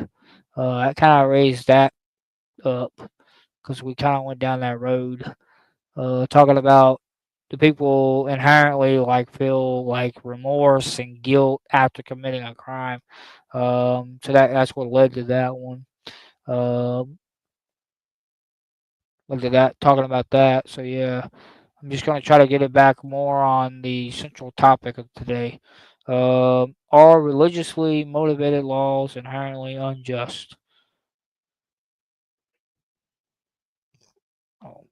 I kind of raised that up because we kind of went down that road talking about the people inherently like feel like remorse and guilt after committing a crime. So that's what led to that one. Led to that talking about that. So yeah, I'm just gonna try to get it back more on the central topic of today. Are religiously motivated laws inherently unjust? Oh.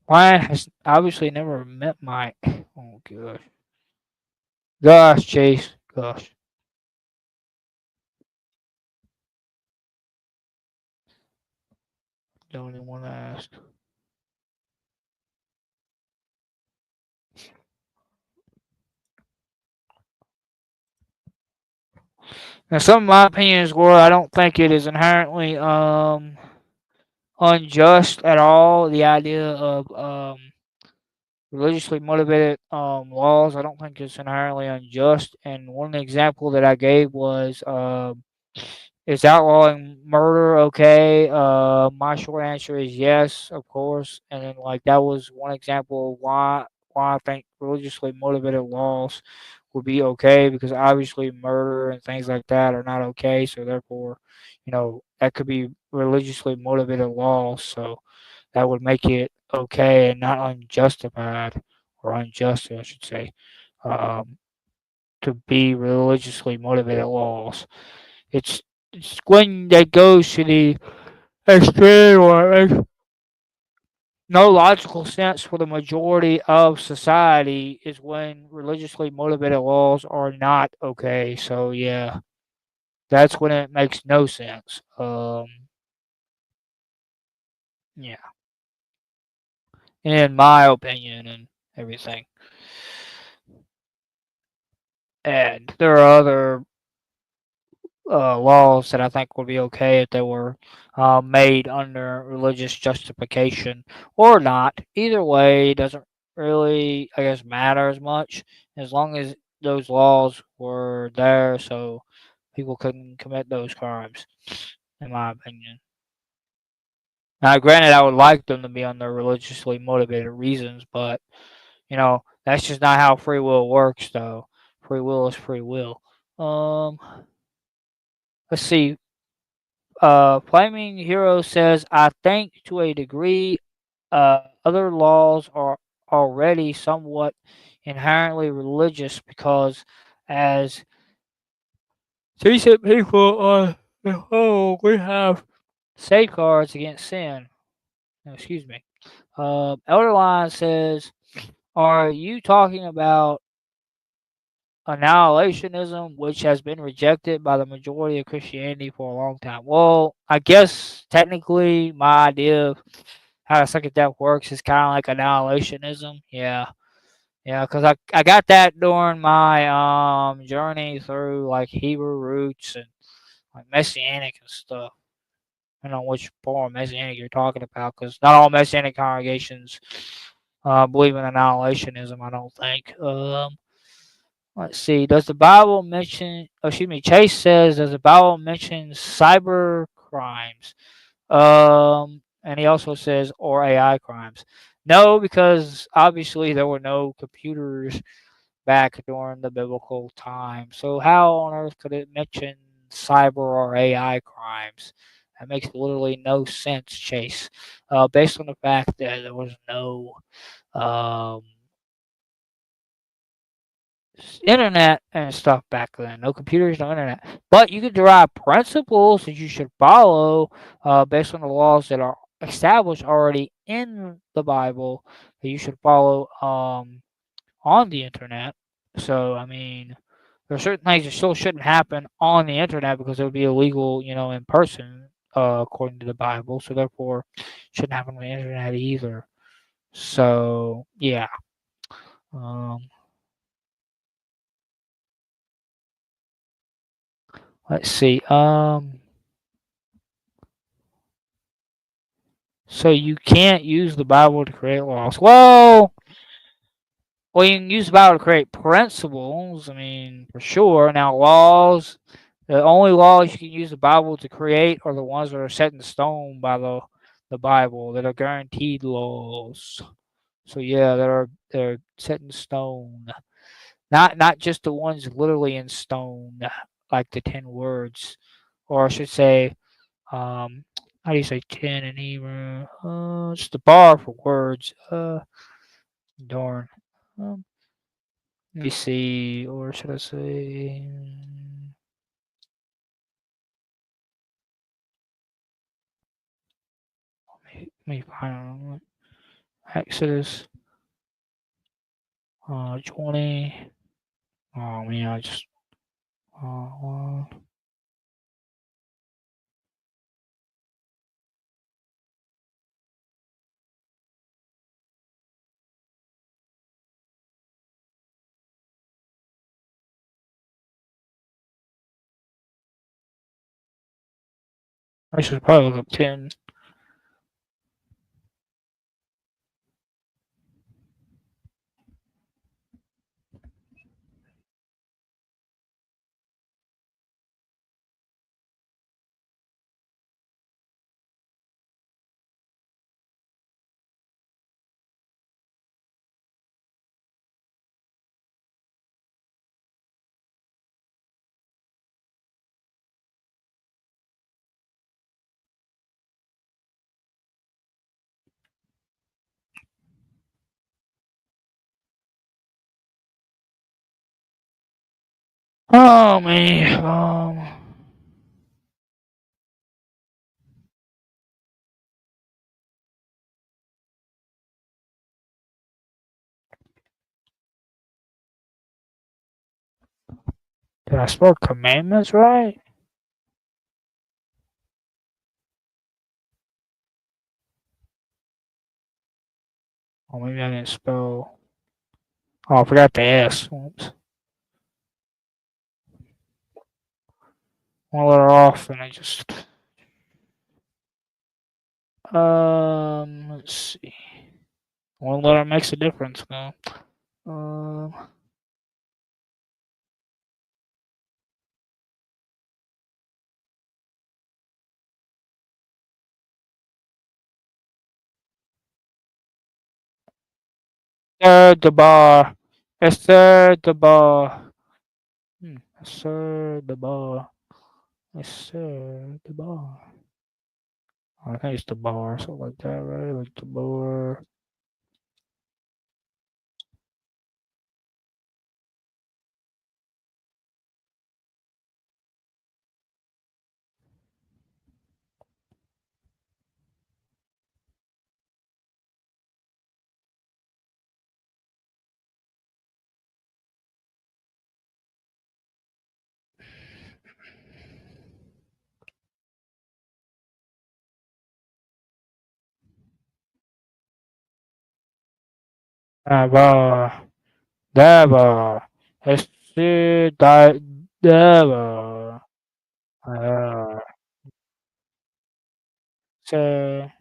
Ryan has obviously never met Mike. Oh gosh, gosh, Chase, gosh, don't even want to ask. Now, some of my opinions were I don't think it is inherently unjust at all. The idea of religiously motivated laws, I don't think it's inherently unjust. And one example that I gave was is outlawing murder okay? My short answer is yes, of course. And then like that was one example of why I think religiously motivated laws would be okay because obviously murder and things like that are not okay. So therefore, that could be religiously motivated laws. So that would make it okay and not unjustified or unjust, I should say, um, to be religiously motivated laws. It's it's when that goes to the extreme or makes no logical sense for the majority of society is when religiously motivated laws are not okay. So yeah, that's when it makes no sense. Yeah, in my opinion and everything. And there are other laws that I think would be okay if they were made under religious justification or not. Either way, it doesn't really, I guess, matter as much as long as those laws were there so people couldn't commit those crimes, in my opinion. Now, granted, I would like them to be under religiously motivated reasons, but, That's just not how free will works, though. Free will is free will. Um, let's see. Flaming Hero says, I think to a degree, other laws are already somewhat inherently religious because, as decent people on the whole, we have safeguards against sin. No, excuse me. Elderline says, are you talking about annihilationism, which has been rejected by the majority of Christianity for a long time? Well, I guess technically my idea of how the second death works is kind of like annihilationism. Yeah. Yeah, because I got that during my journey through like Hebrew roots and like Messianic and stuff. I don't know which form of Messianic you're talking about, because not all Messianic congregations believe in annihilationism. I don't think. Let's see. Does the Bible mention? Oh, excuse me. Chase says, does the Bible mention cyber crimes? And he also says, or AI crimes. No, because obviously there were no computers back during the biblical time. So how on earth could it mention cyber or AI crimes? That makes literally no sense, Chase. Based on the fact that there was no um, internet and stuff back then, no computers, no internet. But you could derive principles that you should follow based on the laws that are established already in the Bible that you should follow on the internet. So, I mean, there are certain things that still shouldn't happen on the internet because it would be illegal, in person, according to the Bible. So, therefore, shouldn't happen on the internet either. So, yeah. Um, let's see. So you can't use the Bible to create laws. Well, you can use the Bible to create principles. I mean, for sure. Now, laws, the only laws you can use the Bible to create are the ones that are set in stone by the Bible, that are guaranteed laws. So yeah, they're set in stone. Not just the ones literally in stone, like the 10 words, or I should say, um, how do you say 10 in Hebrew? It's the bar for words. Darn. Um, Let me see, or should I say? Let me find Exodus 20. Oh man, I just uh, I should probably look up 10. Oh man, did I spell commandments right? Or maybe I didn't spell. Oh, I forgot the S. Oops. One letter off, and I just. Let's see. One letter makes a difference, though. Um, The bar. Esther the bar. Esther the bar. Esther the bar. I think it's the bar, something like that, right? Like the bar. Bar. The bar. Esther the bar. So,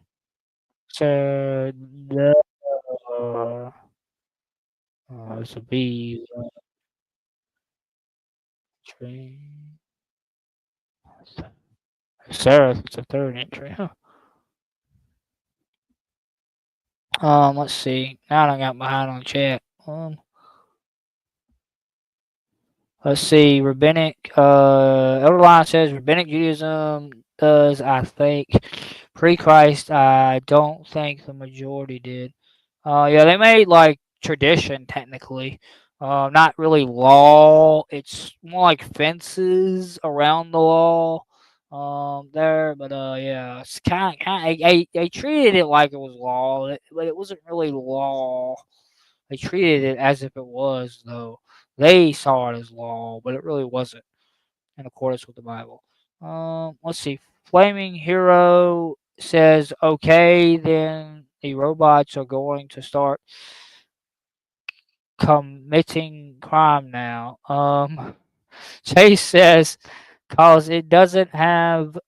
the it's a B train. Sarah, it's a third entry, huh? Let's see. Now I got behind on chat. Let's see. Rabbinic. Elder Line says Rabbinic Judaism does. I think pre-Christ. I don't think the majority did. Yeah, they made like tradition technically. Not really law. It's more like fences around the law. There, but yeah, it's kind. They treated it like it was law, but it wasn't really law. They treated it as if it was, though. They saw it as law, but it really wasn't in accordance with the Bible. Let's see. Flaming Hero says, okay, then the robots are going to start committing crime now. Chase says, cause it doesn't have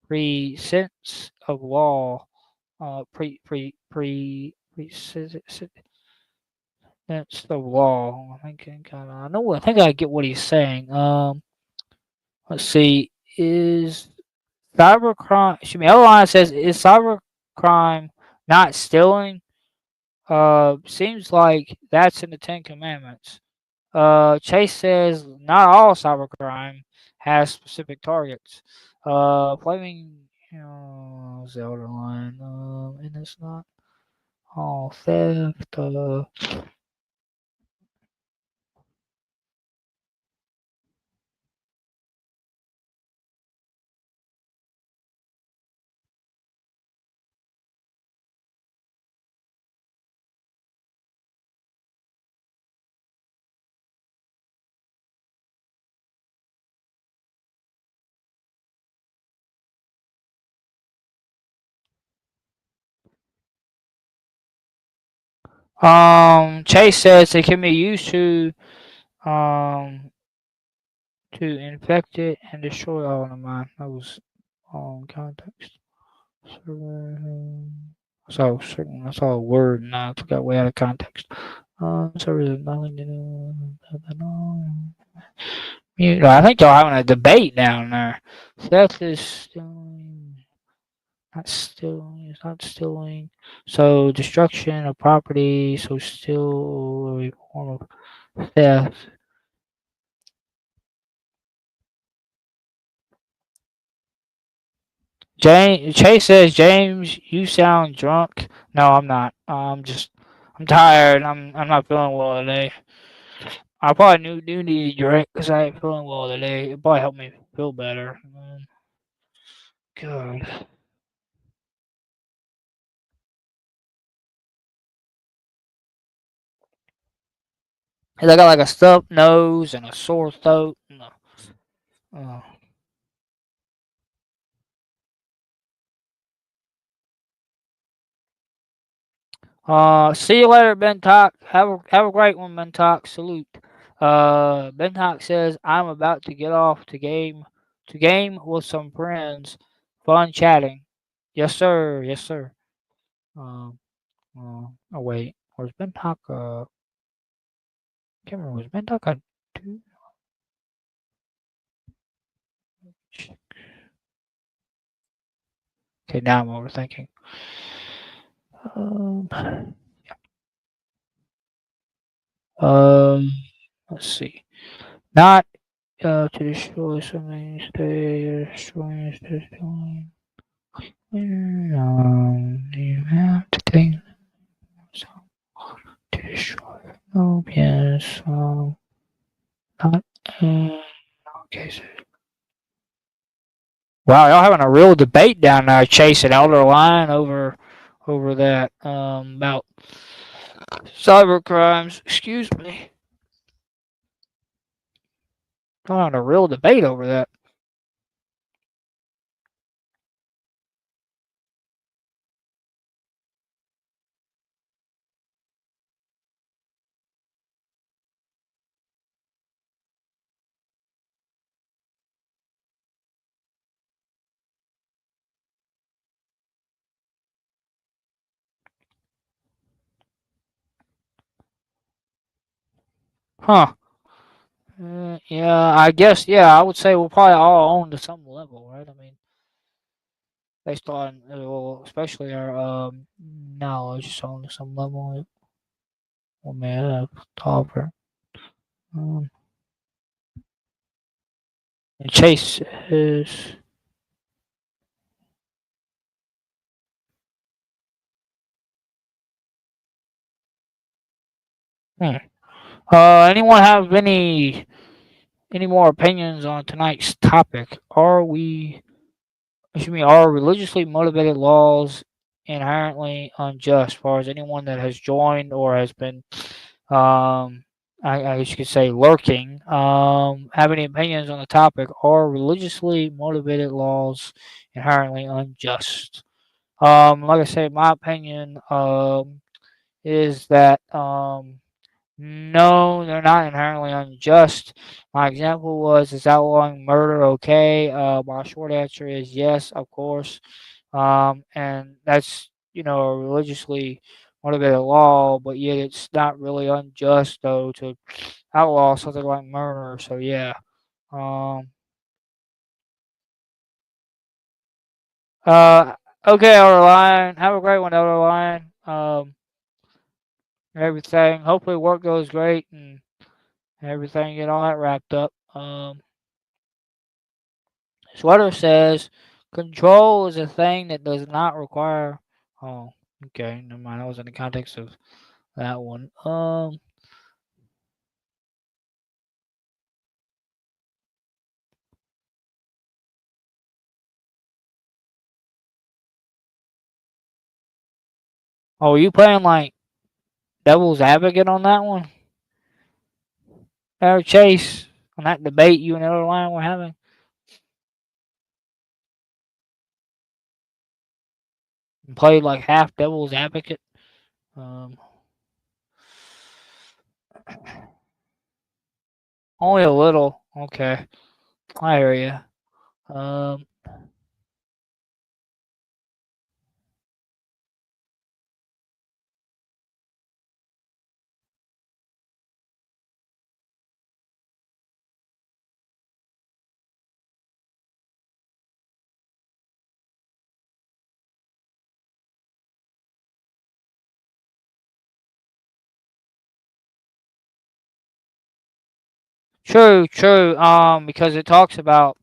pre-sense of law. That's the law. I think I know. I think I get what he's saying. Let's see. Is cybercrime? Excuse me. Line says, is cybercrime not stealing? Seems like that's in the Ten Commandments. Chase says not all cybercrime has specific targets. Flaming, Zelda line. And it's not all theft. Chase says it can be used um to infect it and destroy all of mine. That was context. So certain that's all a word and I forgot way out of context. So there's nothing to do. I think y'all having a debate down there. Theft is stealing, not stealing. It's not stealing. So destruction of property. So still a form of theft. Chase says, James, you sound drunk. No, I'm not. I'm tired. I'm not feeling well today. I probably do need a drink because I ain't feeling well today. It probably helped me feel better. God. 'Cause I got like a stuffed nose and a sore throat. Uh, See you later, Ben Talk. Have a great one, Ben Talk. Salute. Ben Talk says I'm about to get off to game with some friends. Fun chatting. Yes, sir. Yes, sir. Um. Oh wait. Where's Ben Talk? Can't remember. Was Ben Talk on two? Okay, now I'm overthinking. Um. Um, let's see. Not to destroy something, stay destroying, destroying. You have to take some to destroy. Oh, yes. Not. Okay. Wow, y'all having a real debate down there, chasing elder line over that about cyber crimes. Excuse me. Y'all having a real debate over that. Huh. Yeah, I guess, yeah, I would say we're probably all own to some level, right? I mean, based on, well, especially our knowledge, is on to some level, we may have Topper. Um, and Chase is. Hmm. Anyone have any more opinions on tonight's topic? Are religiously motivated laws inherently unjust? As far as anyone that has joined or has been, I guess you could say, lurking, have any opinions on the topic? Are religiously motivated laws inherently unjust? Like I said, my opinion is that no, they're not inherently unjust. My example was, is outlawing murder okay? My short answer is yes, of course. And that's, a religiously motivated law, but yet it's not really unjust though to outlaw something like murder. So yeah. Um. Uh. Okay, Elder Lion. Have a great one, Elder Lion. Everything. Hopefully, work goes great and everything get all that wrapped up. Sweater says control is a thing that does not require. Oh, okay. Never mind. That was in the context of that one. Oh, you playing like devil's advocate on that one? Or Chase on that debate you and the other line were having? And played like half devil's advocate. Um, only a little. Okay, I hear you. True, true. Because it talks about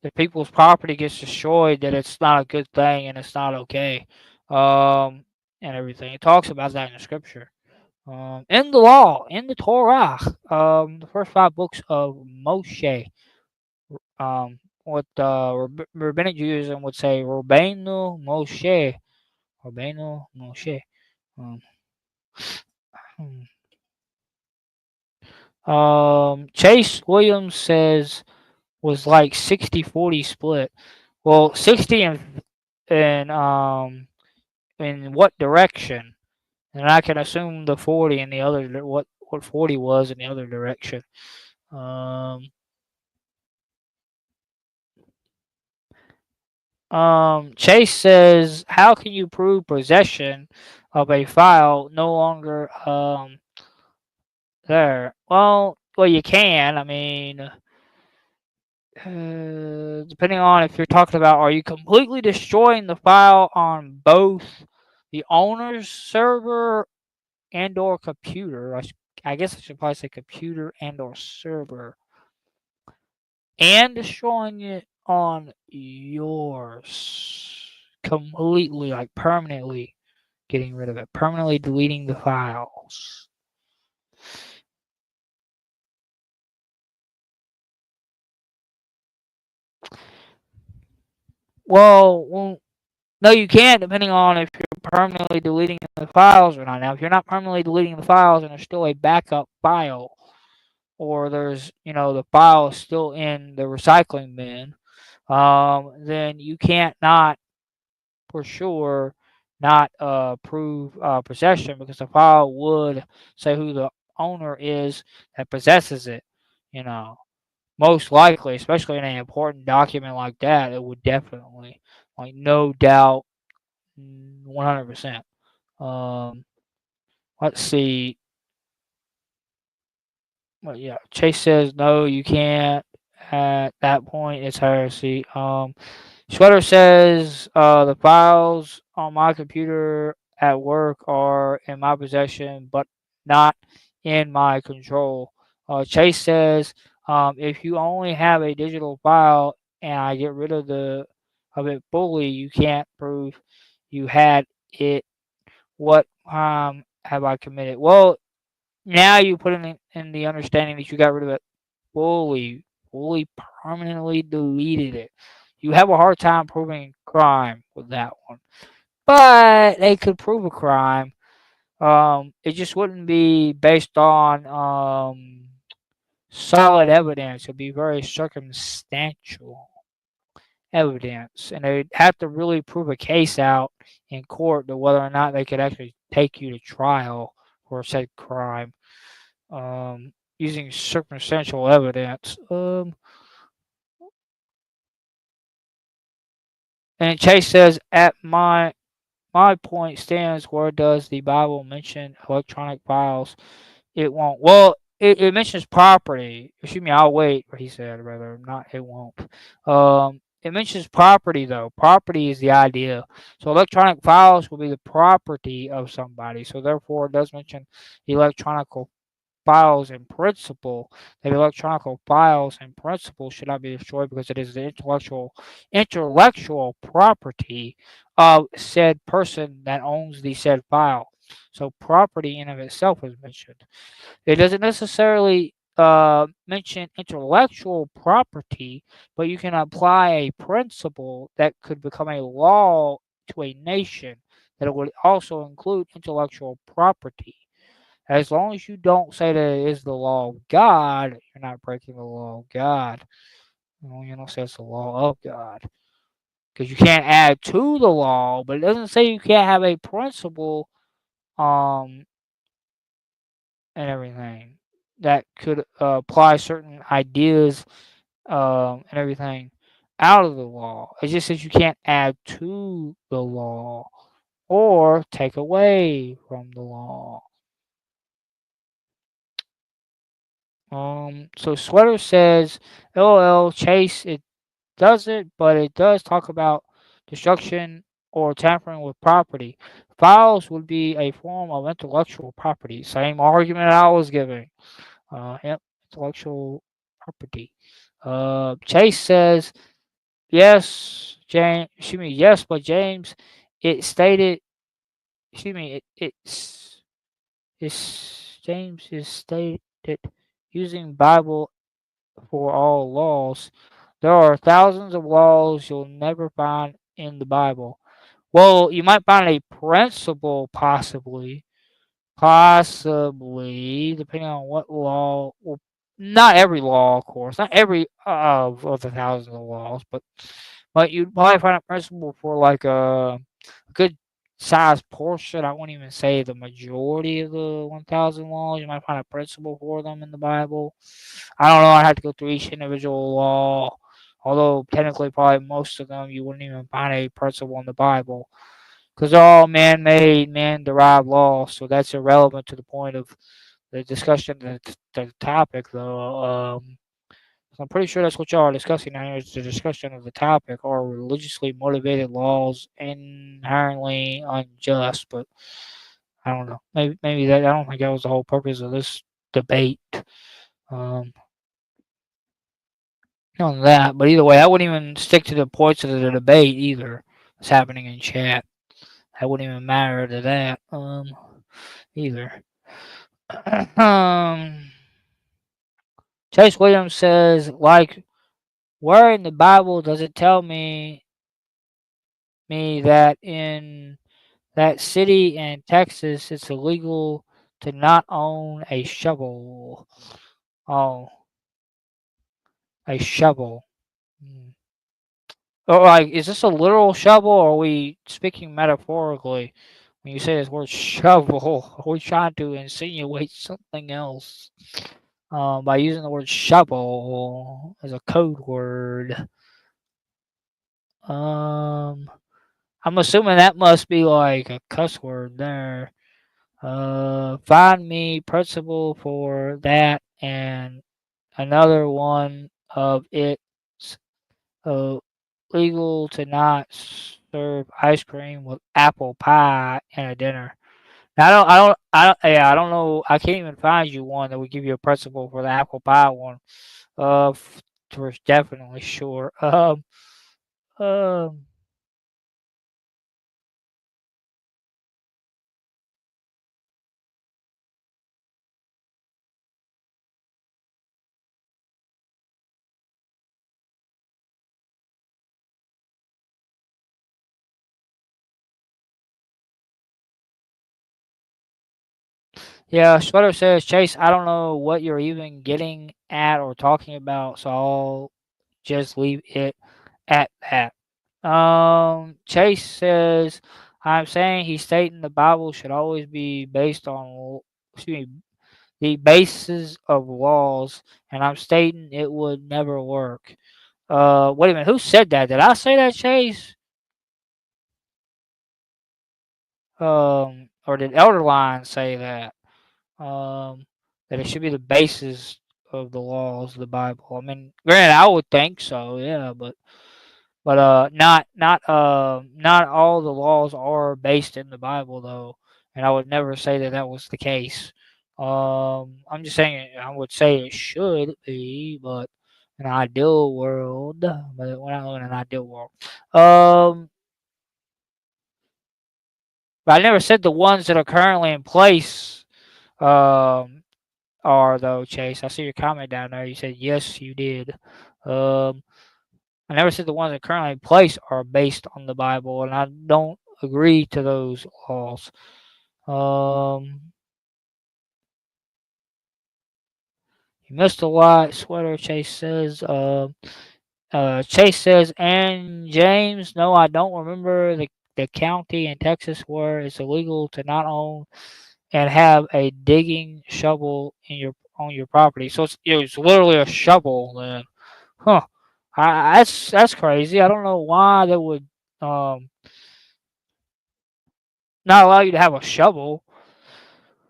if people's property gets destroyed, that it's not a good thing and it's not okay. Um, and everything. It talks about that in the scripture. In the law, in the Torah, the first five books of Moshe. What rabbinic Judaism would say, Rabbeinu Moshe, Rabbeinu Moshe. Um, hmm. Chase Williams says was like 60-40 split. Well, 60 in what direction? And I can assume the 40 in the other what 40 was in the other direction. Um, Chase says, how can you prove possession of a file no longer there? Well, you can. I mean, depending on if you're talking about, are you completely destroying the file on both the owner's server and or computer? I guess I should probably say computer and or server, and destroying it on yours completely, like permanently getting rid of it, permanently deleting the files. Well, no, you can, depending on if you're permanently deleting the files or not. Now, if you're not permanently deleting the files and there's still a backup file, or there's, the file is still in the recycling bin, then you can't not, for sure, not prove possession, because the file would say who the owner is that possesses it. You know, most likely, especially in an important document like that, it would definitely, like, no doubt, 100%. Um, let's see. Well, yeah, Chase says no, you can't. At that point, it's heresy. Sweater says the files on my computer at work are in my possession, but not in my control. Chase says if you only have a digital file and I get rid of it fully, you can't prove you had it. What crime have I committed? Well, now you put in the understanding that you got rid of it fully, fully permanently deleted it. You have a hard time proving crime with that one. But they could prove a crime. It just wouldn't be based on solid evidence. It'd be very circumstantial evidence. And they'd have to really prove a case out in court to whether or not they could actually take you to trial for said crime. Using circumstantial evidence. And Chase says, at my point stands, where does the Bible mention electronic files? It won't. Well, it mentions property. Excuse me, I'll wait. He said, rather, not it won't. It mentions property, though. Property is the idea. So electronic files will be the property of somebody. So therefore, it does mention electronic files in principle, that electronic files in principle should not be destroyed because it is the intellectual property of said person that owns the said file. So property in of itself is mentioned. It doesn't necessarily mention intellectual property, but you can apply a principle that could become a law to a nation that it would also include intellectual property. As long as you don't say that it is the law of God, you're not breaking the law of God. You don't say it's the law of God. Because you can't add to the law, but it doesn't say you can't have a principle um, and everything that could apply certain ideas and everything out of the law. It just says you can't add to the law or take away from the law. So Sweater says, LOL, Chase, it doesn't, but it does talk about destruction or tampering with property. Files would be a form of intellectual property. Same argument I was giving. Intellectual property. Chase says, yes, James, excuse me, yes, but James, it stated, excuse me, James is stated using Bible for all laws. There are thousands of laws you'll never find in the Bible. Well, you might find a principle, possibly, depending on what law. Well, not every law, of course, not every of the thousands of laws, but you'd probably find a principle for like a good sized portion. I wouldn't even say the majority of the 1,000 laws. You might find a principle for them in the Bible. I don't know. I had to go through each individual law. Although technically, probably most of them you wouldn't even find a principle in the Bible, because they're all man-made, man-derived laws. So that's irrelevant to the point of the discussion, the topic, though. So I'm pretty sure that's what y'all are discussing now. Is the discussion of the topic: are religiously motivated laws inherently unjust? But I don't know. Maybe that I don't think that was the whole purpose of this debate um, on that. But either way, I wouldn't even stick to the points of the debate either. That's happening in chat. That wouldn't even matter to that either. um, Chase Williams says, like, where in the Bible does it tell me that in that city in Texas it's illegal to not own a shovel? Oh, a shovel. Hmm. Oh, like, is this a literal shovel, or are we speaking metaphorically? When you say this word shovel, are we trying to insinuate something else by using the word shovel as a code word? Um, I'm assuming that must be like a cuss word there. Find me principle for that and another one of it's uh, legal to not serve ice cream with apple pie in a dinner. Now, yeah, I don't know. I can't even find you one that would give you a principle for the apple pie one. For definitely sure. Um, yeah, Sweater says, Chase, I don't know what you're even getting at or talking about, so I'll just leave it at that. Chase says, I'm saying he's stating the Bible should always be based on, excuse me, the basis of laws, and I'm stating it would never work. Wait a minute, who said that? Did I say that, Chase? Or did Elderline say that? That it should be the basis of the laws of the Bible. I mean, granted, I would think so, yeah, but not all the laws are based in the Bible though, and I would never say that that was the case. I'm just saying I would say it should be, but in an ideal world, but we're not living in an ideal world. Um, but I never said the ones that are currently in place. Um, are though, Chase. I see your comment down there. You said yes, you did. Um, I never said the ones that currently in place are based on the Bible, and I don't agree to those laws. Um, you missed a lot. Sweater Chase says. Chase says, and James, no, I don't remember the county in Texas where it's illegal to not own and have a digging shovel in your on your property. So it's literally a shovel then. Huh. That's crazy. I don't know why they would um not allow you to have a shovel.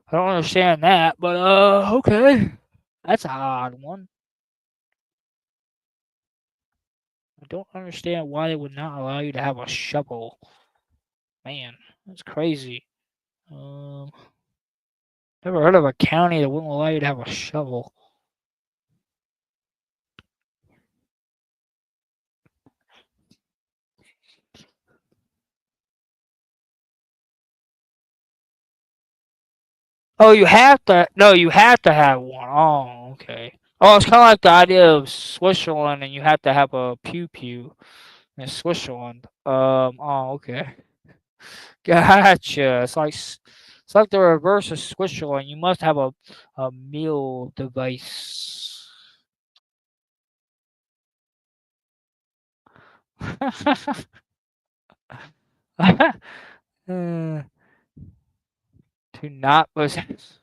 I don't understand that, but okay. That's an odd one. I don't understand why they would not allow you to have a shovel. Man, that's crazy. Um Never heard of a county that wouldn't allow you to have a shovel. Oh, you have to. No, you have to have one. Oh, okay. Oh, it's kind of like the idea of Switzerland, and you have to have a pew pew in Switzerland. Oh, okay. Gotcha. It's like the reverse of Switzerland. You must have a meal device. Uh, to not possess.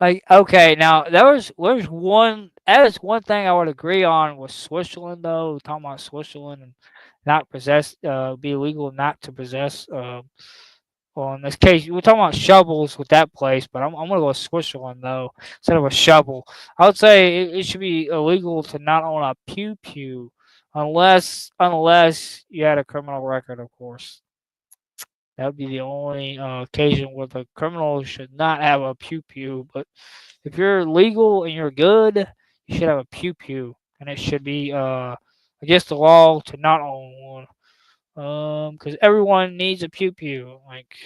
Like, okay, now there's one that is one thing I would agree on with Switzerland though. Talking about Switzerland and not possess, be illegal not to possess. Well, in this case, we're talking about shovels with that place, but I'm gonna go with Switzerland though instead of a shovel. I would say it should be illegal to not own a pew pew unless you had a criminal record, of course. That would be the only occasion where the criminal should not have a pew pew. But if you're legal and you're good, you should have a pew pew, and it should be against the law to not own one. Because everyone needs a pew pew, like,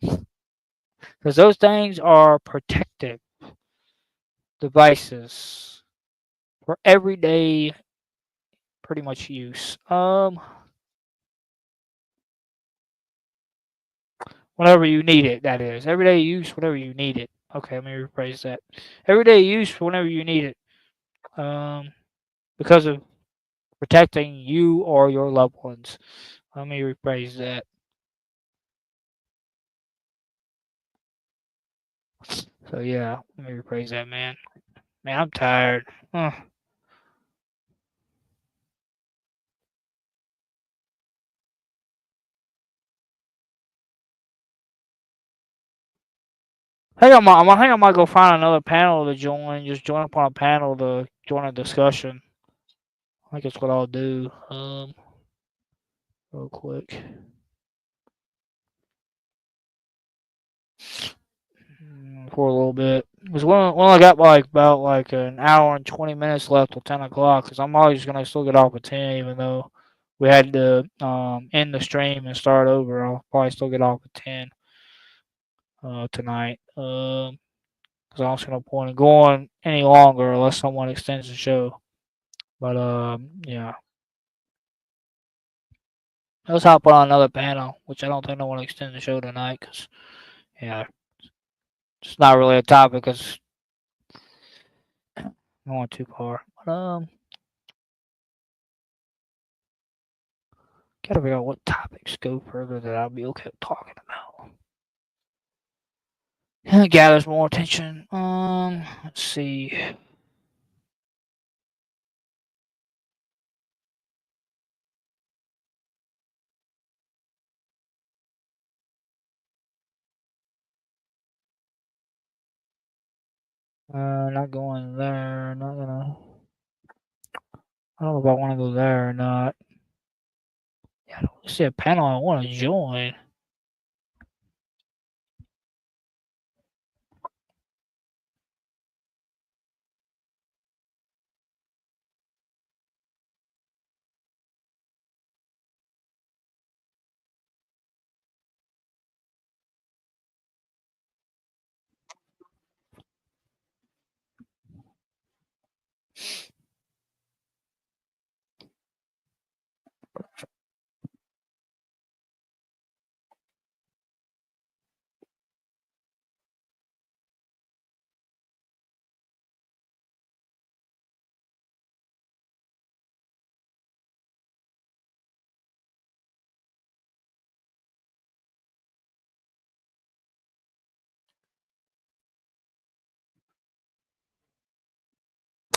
because those things are protective devices for everyday, pretty much use. Whenever you need it, that is. Everyday use whenever you need it. Okay, let me rephrase that. Everyday use whenever you need it. Because of protecting you or your loved ones. Let me rephrase that. So yeah, let me rephrase that, man. Man, I'm tired. Ugh. I think I might go find another panel to join. Just join up on a panel to join a discussion. I think that's what I'll do. Real quick. For a little bit. Because when I got like about like an hour and 20 minutes left till 10 o'clock. Because I'm always gonna still get off at 10, even though we had to end the stream and start over. I'll probably still get off at 10 tonight. Because I don't see no point in going any longer unless someone extends the show. But yeah, let's hop on another panel, which I don't think no one extend the show tonight. Because yeah, it's not really a topic. Cause I'm going too far. But gotta figure out what topics go further that I'll be okay with talking about. It gathers more attention. Let's see. Not going there. Not gonna. I don't know if I want to go there or not. Yeah, I don't see a panel I want to join.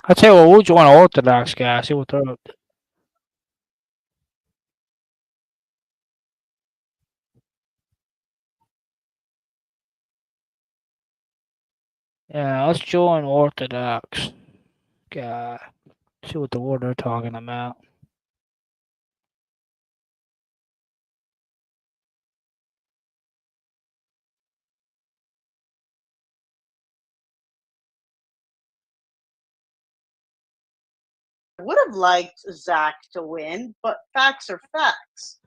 I tell you what, we'll join Orthodox guys. See what they're up to. Yeah, let's join Orthodox guy. See what the word they're talking about. Would have liked Zach to win, but facts are facts.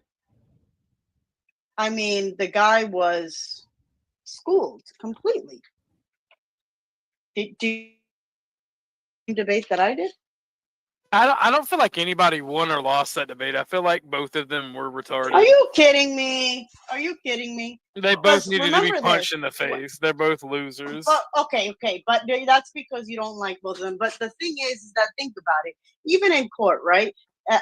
I mean, the guy was schooled completely. Do you debate that I did? I don't feel like anybody won or lost that debate. I feel like both of them were Are retarded. you kidding me? Are you kidding me? They both Because needed to be remember punched this. in the face. They're both losers. But okay, but that's because you don't like both of them. But the thing is that think about it. Even in court, right?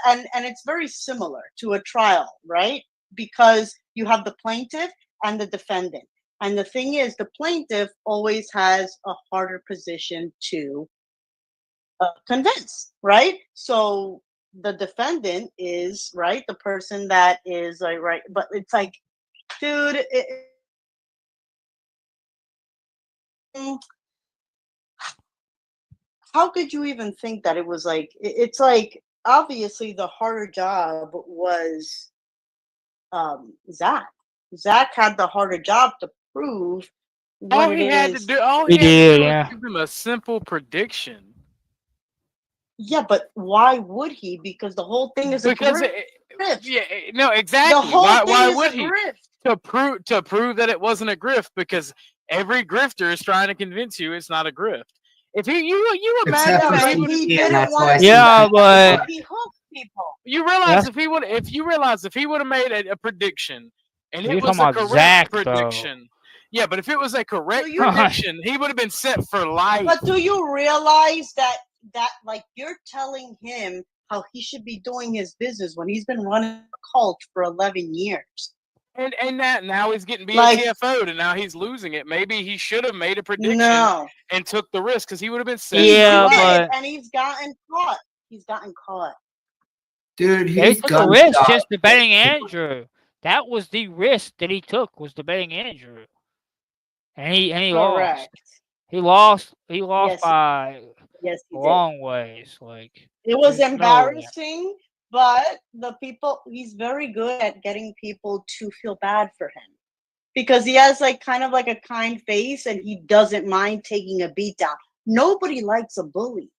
And it's very similar to a trial, right? Because you have the plaintiff and the defendant. And the thing is, the plaintiff always has a harder position to convince, right? So the defendant is right, the person that is like right, but it's like, dude, mm, how could you even think that it was like? It's like obviously the harder job was Zach. Zach had the harder job to prove what All it he had to is. do, all He he had to did, do was yeah. give him a simple prediction. Yeah, but why would he? Because the whole thing is a Because grift. yeah, no, The exactly. whole thing Why is would a he? grift. To prove that it wasn't a grift, because every grifter is trying to convince you it's not a grift. If you imagine Except Yeah, for that he but would, he CT, and didn't that's want why to do Yeah, that. CT. That's but why he hooked people. you realize that's if he would have made a prediction and it you're talking was a about correct Zach though. prediction, yeah, but if it was a Do correct you? prediction, he would have been set for life. But do you realize that like you're telling him how he should be doing his business when he's been running a cult for 11 years? And that now he's getting Like, BATFO'd and now he's losing it. Maybe he should have made a prediction no, and took the risk because he would have been set he for Yeah, life. did, but and he's gotten caught. He's gotten caught. Dude, they he's took a risk gunshot. just debating Andrew. That was the risk that he took, was debating Andrew, and he lost. Correct. He lost Yes, by yes, a he did. long ways. Like It was there's no way. embarrassing, but he's very good at getting people to feel bad for him because he has like kind of like a kind face and he doesn't mind taking a beat down. Nobody likes a bully.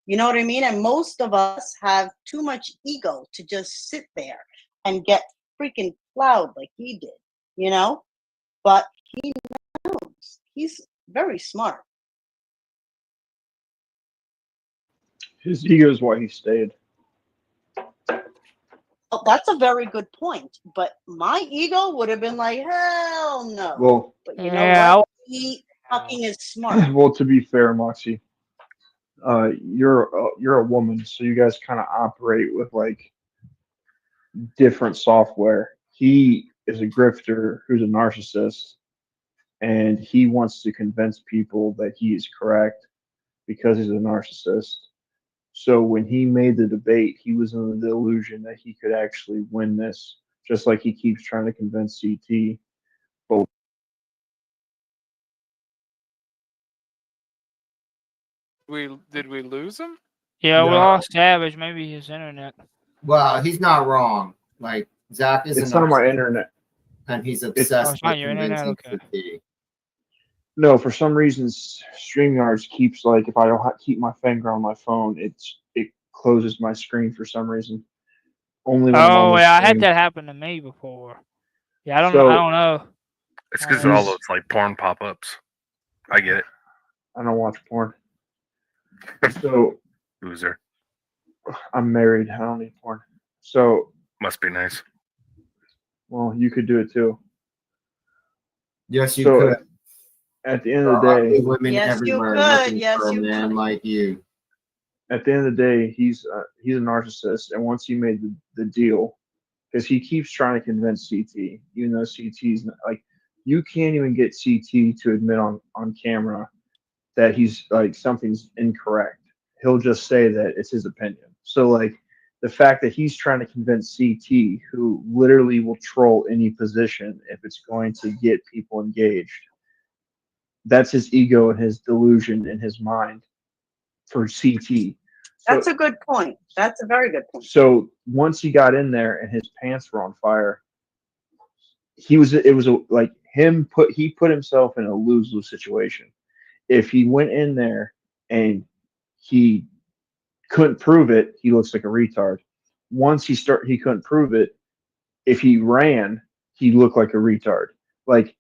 You know what I mean? And most of us have too much ego to just sit there and get freaking plowed like he did, you know? But he knows. He's very smart. His ego is why he stayed. Well, that's a very good point. But my ego would have been like, hell no. Well, But you know Yeah, what? He fucking is smart. well, to be fair, Moxie, you're a woman, so you guys kind of operate with like different software. He is a grifter who's a narcissist, and he wants to convince people that he is correct because he's a narcissist. So when he made the debate, he was in the delusion that he could actually win this, just like he keeps trying to convince CT. But Did we lose him? yeah, we No. lost Savage. Maybe his internet. Well, he's not wrong. Like, Zach is it's a not my narcissist, internet. and he's Oh, obsessed it's not with your internet. convincing Okay. CT. No, for some reason, StreamYards keeps like if I don't keep my finger on my phone, it closes my screen for some reason. Only when I'm on Oh the yeah, I had stream. that happen to me before. Yeah, I don't So know. It's because Uh, all those like porn pop-ups. I get it. I don't watch porn. So Loser. I'm married. I don't need porn. So Must be nice. well, you could do it too. Yes, you So could. at the end There of the are day, ugly women Yes, you everywhere could. looking Yes, for a you man could. like you. at the end of the day, he's a narcissist, and once he made the deal, because he keeps trying to convince CT, even though CT's not, like, you can't even get CT to admit on camera that he's like something's incorrect. He'll just say that it's his opinion. So like the fact that he's trying to convince CT, who literally will troll any position if it's going to get people engaged, that's his ego and his delusion in his mind for CT. That's a good point. That's a very good point. So once he got in there and his pants were on fire, it was like he put himself in a lose-lose situation. If he went in there and he couldn't prove it, he looks like a retard. Once he couldn't prove it. If he ran, he looked like a retard. Like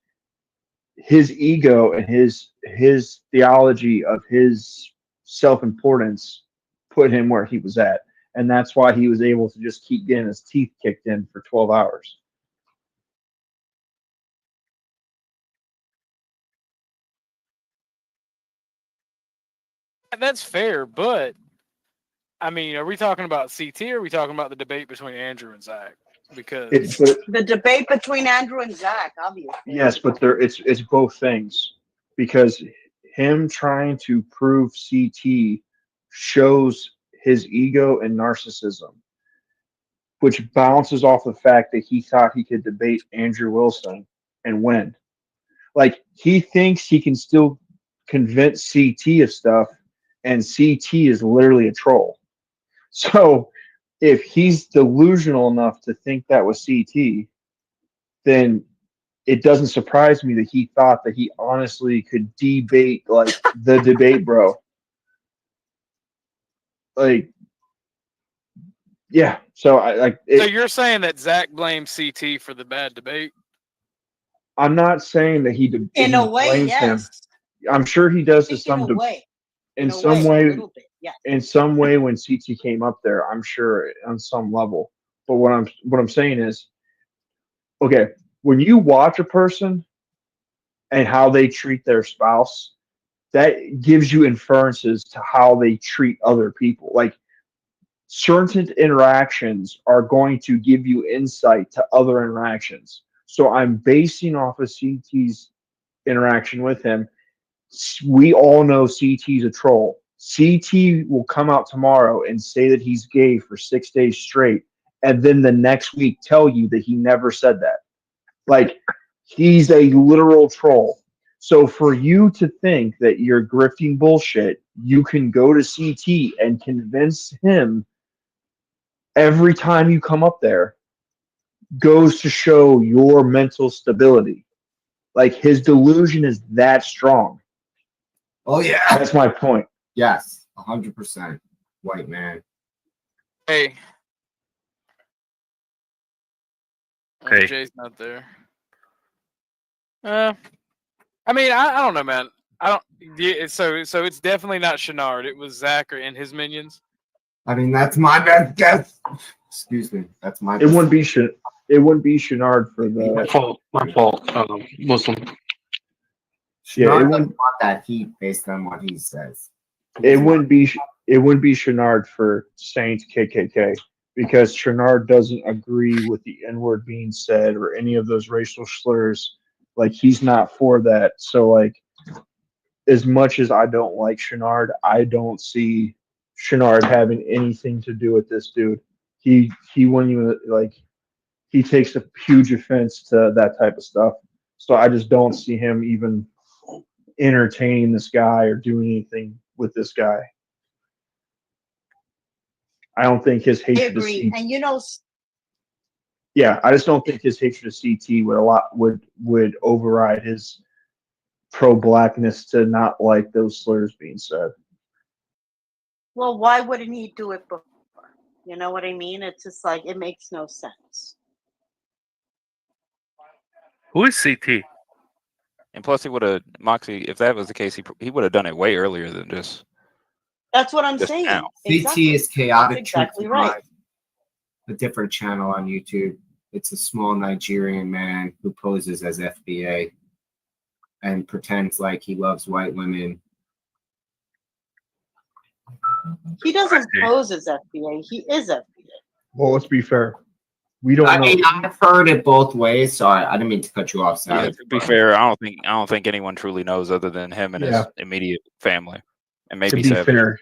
his ego and his theology of his self-importance put him where he was at, and that's why he was able to just keep getting his teeth kicked in for 12 hours. That's fair, but I mean, are we talking about CT or are we talking about the debate between Andrew and Zach? Because The debate between Andrew and Zach, obviously. yes, but it's both things, because him trying to prove CT shows his ego and narcissism, which bounces off the fact that he thought he could debate Andrew Wilson and win. Like he thinks he can still convince CT of stuff, and CT is literally a troll. So if he's delusional enough to think that was CT, then it doesn't surprise me that he thought that he honestly could debate like the debate bro. Like, yeah. So I like So it. you're saying that Zach blames CT for the bad debate? I'm not saying that In he a way, blames him. yes. I'm sure he I does to think in a some way. in some A way. little bit, yeah. In some way, when CT came up there, I'm sure on some level. But what I'm saying is, okay, when you watch a person and how they treat their spouse, that gives you inferences to how they treat other people. Like certain interactions are going to give you insight to other interactions. So I'm basing off of CT's interaction with him. We all know CT's a troll. CT will come out tomorrow and say that he's gay for 6 days straight, and then the next week tell you that he never said that. Like, he's a literal troll. So for you to think that you're grifting bullshit, you can go to CT and convince him every time you come up there, goes to show your mental stability. Like, his delusion is that strong. Oh yeah. That's my point. Yes, 100%. White man. Hey. Hey. Jay's not there. I mean, I don't know, man. I don't. Yeah, so it's definitely not Shenard. It was Zach and his minions. I mean, that's my best guess. Excuse me. That's my. It wouldn't be it wouldn't be Shenard for the. My fault. Muslim. Yeah, Shenard it doesn't wouldn't. want that heat based on what he says. It wouldn't be. It wouldn't be Shenard for Saints KKK because Shenard doesn't agree with the N word being said or any of those racial slurs. Like, he's not for that. So like, as much as I don't like Shenard, I don't see Shenard having anything to do with this dude. He wouldn't even like. He takes a huge offense to that type of stuff. So I just don't see him even entertaining this guy or doing anything with this guy. I don't think his I hatred agree. of CT. And you know, Yeah, I just don't think his hatred of CT would override his pro-blackness to not like those slurs being said. well, why wouldn't he do it before? You know what I mean? It's just like, it makes no sense. Who is CT? And plus, he would have Moxie. If that was the case, he would have done it way earlier than just. That's what I'm Just saying. now. Exactly. CT is chaotic. That's exactly Truth right. Live, a different channel on YouTube. It's a small Nigerian man who poses as FBA and pretends like he loves white women. He doesn't I see. pose as FBA. He is FBA. Well, let's be fair. We don't I know. mean, I've heard it both ways, so I didn't mean to cut you off, Yeah, Sally. to be fair, I don't think anyone truly knows other than him and Yeah. his immediate family, and To maybe be Savage. fair,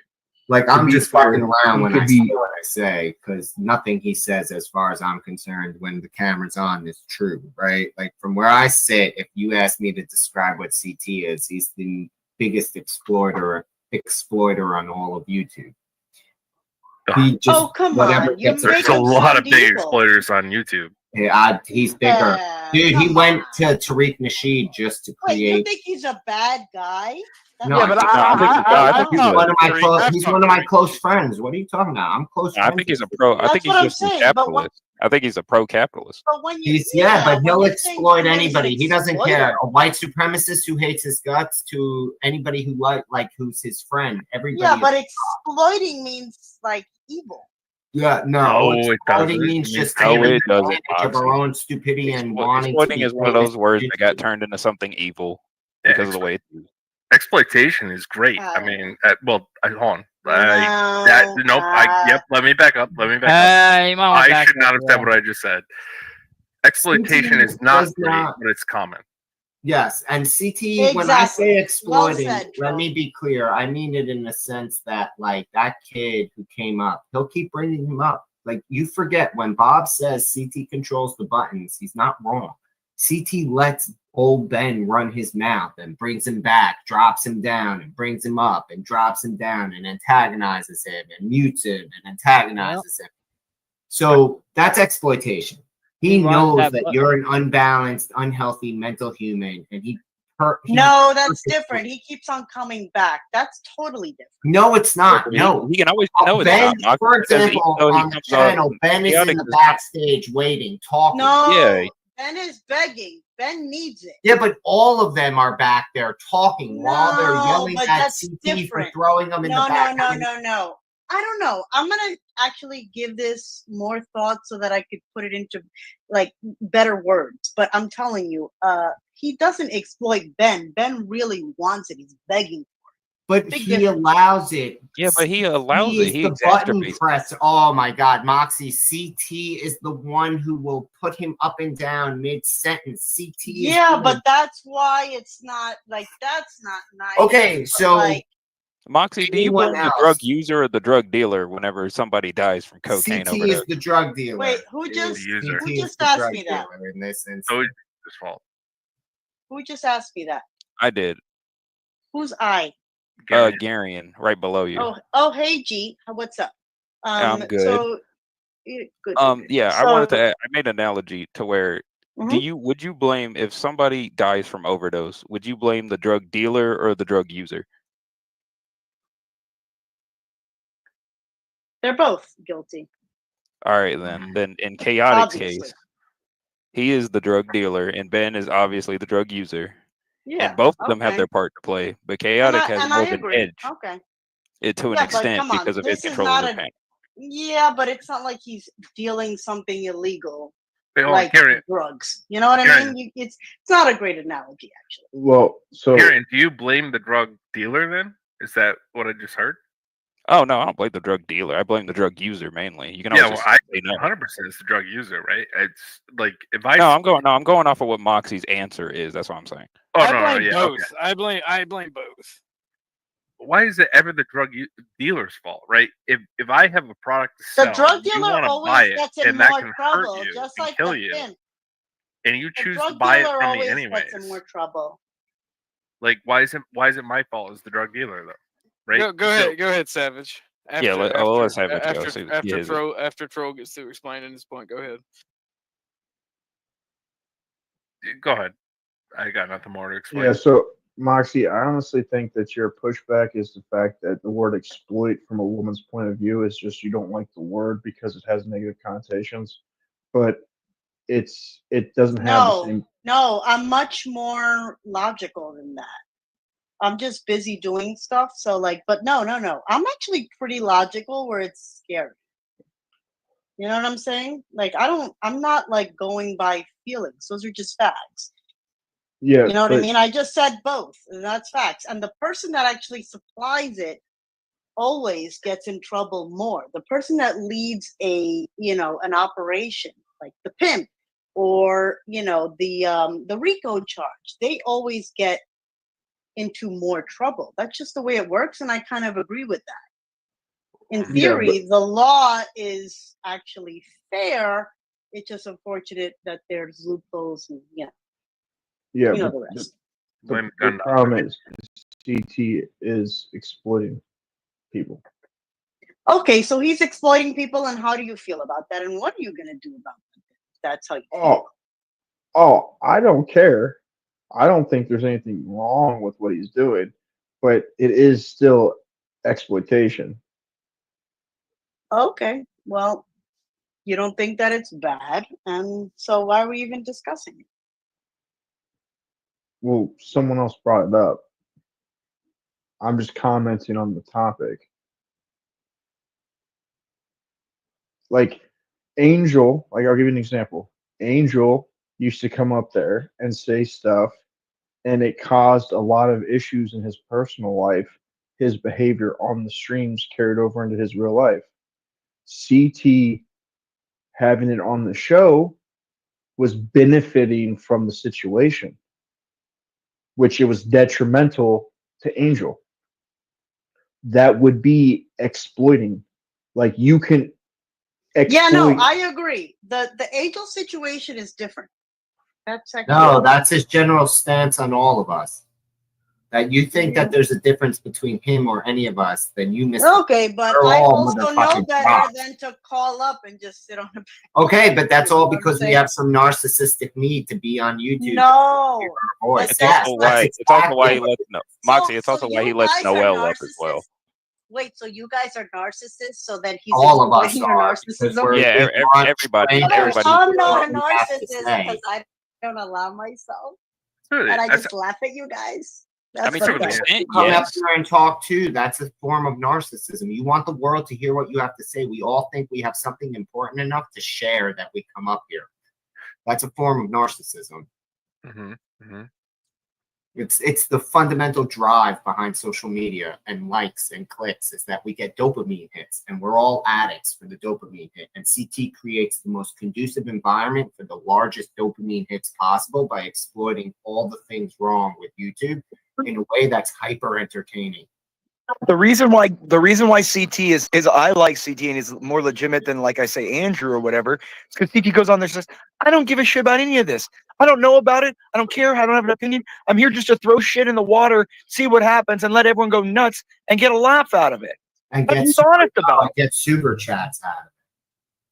Like, To I'm be just fair, fucking around he when could I be- say what I say, because nothing he says, as far as I'm concerned, when the camera's on, is true, right? Like, from where I sit, if you ask me to describe what CT is, he's the biggest exploiter on all of YouTube. He just, Oh, come whatever on. You're gets There's making a him lot sound of big evil. exploiters on YouTube. he's bigger. Dude, he come went on. to Tariq Nasheed just to Wait, you create. think he's a bad guy? No, Yeah, but I think he's he's one of my Tariq. close. I've He's talked one of to my Tariq. close friends. What are you talking about? I'm close. I friends think he's a with pro. I That's think he's what I'm just a saying, but what- capitalist. I think he's a pro-capitalist. But when you, He's but he'll when you're saying exploit somebody's an anybody. He doesn't care. exploiter- A white supremacist who hates his guts to anybody who like who's his friend. Everybody. Yeah, but exploiting means like evil. yeah, No, it exploiting doesn't. means It just No, taking it doesn't, advantage of our Moxie. own stupidity and wanting to Exploiting be is one of great those words that got institutions. turned into something evil Yeah, because of the way it's used. exploitation is great. I mean, hold on. No, Let me back up. You might want to I back should not up, have yeah. said what I just said. Exploitation is not does great, not- but it's common. Yes, and CT, when I Exactly. say Well exploiting, said, let Joe. me be clear. I mean it in the sense that, like, that kid who came up, he'll keep bringing him up. Like, you forget when Bob says CT controls the buttons, he's not wrong. CT lets old Ben run his mouth and brings him back, drops him down, and brings him up and drops him down and antagonizes him and mutes him and antagonizes him. So that's exploitation. He runs knows that that button. you're an unbalanced, unhealthy mental human, and he No, that's different. He keeps on coming back. That's totally different. No, it's not. No. He can always no, it's Ben, not. for Because even example, though he on the comes out channel, Ben is in chaotic, the it's not- backstage waiting, talking. No, Yeah. Ben is begging. Ben needs it. Yeah, but all of them are back there talking while they're No, yelling but at that's CT different. for throwing them in No, the back. no. I don't know. I'm gonna actually give this more thought so that I could put it into like better words. But I'm telling you, he doesn't exploit Ben. Ben really wants it. He's begging. But Big he difference. allows it. Yeah, but he allows He it. is He the button exacerbates. press. Oh my God, Moxie. CT is the one who will put him up and down mid sentence. CT. Yeah, but that's why it's not like that's not nice. Okay, But, so like, Moxie, do you anyone blame the else? drug user or the drug dealer whenever somebody dies from cocaine CT overdose? is the drug dealer. wait, who just user. who CT is just the asked drug me that? dealer in this instance. So it's his fault. Who just asked me that? I did. Who's I? Gary. Garion, right below you. Oh, hey G, what's up? I'm good. So good. Yeah, I wanted to. I made an analogy to where Mhm. would you blame if somebody dies from overdose? Would you blame the drug dealer or the drug user? They're both guilty. All right, then in Chaotic's Obviously. case, he is the drug dealer, and Ben is obviously the drug user. Yeah. And both of them have okay. their part to play, but Chaotic has and more I of an agree. edge Okay. to an Yeah, but extent come on, because of his this is control of not the a pen. yeah, but it's not like he's dealing something illegal Wait, hold on, like Karen. drugs. You know what I Karen. mean? It's not a great analogy, actually. Well, so Karen, do you blame the drug dealer then? Is that what I just heard? Oh no, I don't blame the drug dealer. I blame the drug user mainly. You can Yeah, always well, just I say no. 100% it's the drug user, right? It's like if I No, I'm going off of what Moxie's answer is. That's what I'm saying. oh I no, blame yeah, both. okay. I blame both. Why is it ever the drug dealer's fault, right? If I have a product to sell, The drug you dealer want to always buy it, gets in and that more can hurt trouble, you just and like kill the you, pimp. and you The choose to drug buy it dealer from me always anyways. gets in more trouble. Like, why is it my fault as the drug dealer though? Right? Go ahead, Savage. Yeah, let's have it go. So, After Troll gets through explaining his point, go ahead. Go ahead. I got nothing more to explain. yeah, so Moxie, I honestly think that your pushback is the fact that the word exploit from a woman's point of view is just you don't like the word because it has negative connotations. But it doesn't have the same. No, I'm much more logical than that. I'm just busy doing stuff. So like, but no. I'm actually pretty logical where it's scary. You know what I'm saying? Like, I'm not like going by feelings. Those are just facts. Yeah, You know what I mean? I just said both, and that's facts. And the person that actually supplies it always gets in trouble more. The person that leads an operation, like the pimp or, the RICO charge, they always get into more trouble. That's just the way it works, and I kind of agree with that. In theory, the law is actually fair. It's just unfortunate that there's loopholes and Yeah, you know the rest. The problem is CT is exploiting people. Okay, so he's exploiting people, and how do you feel about that? And what are you gonna do about that? That's how you feel. Oh, I don't care. I don't think there's anything wrong with what he's doing, but it is still exploitation. Okay, well, you don't think that it's bad, and so why are we even discussing it? Well, someone else brought it up. I'm just commenting on the topic. Like Angel, like I'll give you an example. Angel used to come up there and say stuff, and it caused a lot of issues in his personal life. His behavior on the streams carried over into his real life. CT having it on the show was benefiting from the situation, which it was detrimental to Angel. That would be exploiting. Like you can exploit. Yeah, no, I agree. The Angel situation is different. That's actually No, that's his general stance on all of us. that you think that there's a difference between him or any of us, then you miss. Okay, but We're I all also know motherfucking better props. than to call up and just sit on the. Okay, but that's all You know what I'm because we saying? have some narcissistic need to be on YouTube. No. Voice. It's That's also like- why. It's also why he lets Moxie. It's So also why he you lets guys are Noel up as well. narcissists? Wait, so you guys are narcissists, so that he's All of us exploiting your are, because narcissism? we're- Yeah, we want everybody. strength. Well, Everybody. I'm not a what we have to narcissist say. because I don't allow myself, Really, and I I just laugh at you guys. I That's mean, what to an it is. extent, Come up yes. here and talk too. That's a form of narcissism. You want the world to hear what you have to say. We all think we have something important enough to share that we come up here. That's a form of narcissism. Mm-hmm. Mm-hmm. It's the fundamental drive behind social media and likes and clicks is that we get dopamine hits, and we're all addicts for the dopamine hit. And CT creates the most conducive environment for the largest dopamine hits possible by exploiting all the things wrong with YouTube in a way that's hyper entertaining. The reason why CT is I like CT and is more legitimate than, like I say, Andrew or whatever, is because CT goes on there and says, I don't give a shit about any of this. I don't know about it. I don't care. I don't have an opinion. I'm here just to throw shit in the water, see what happens, and let everyone go nuts and get a laugh out of it. And But get he's honest about it. get super chats out of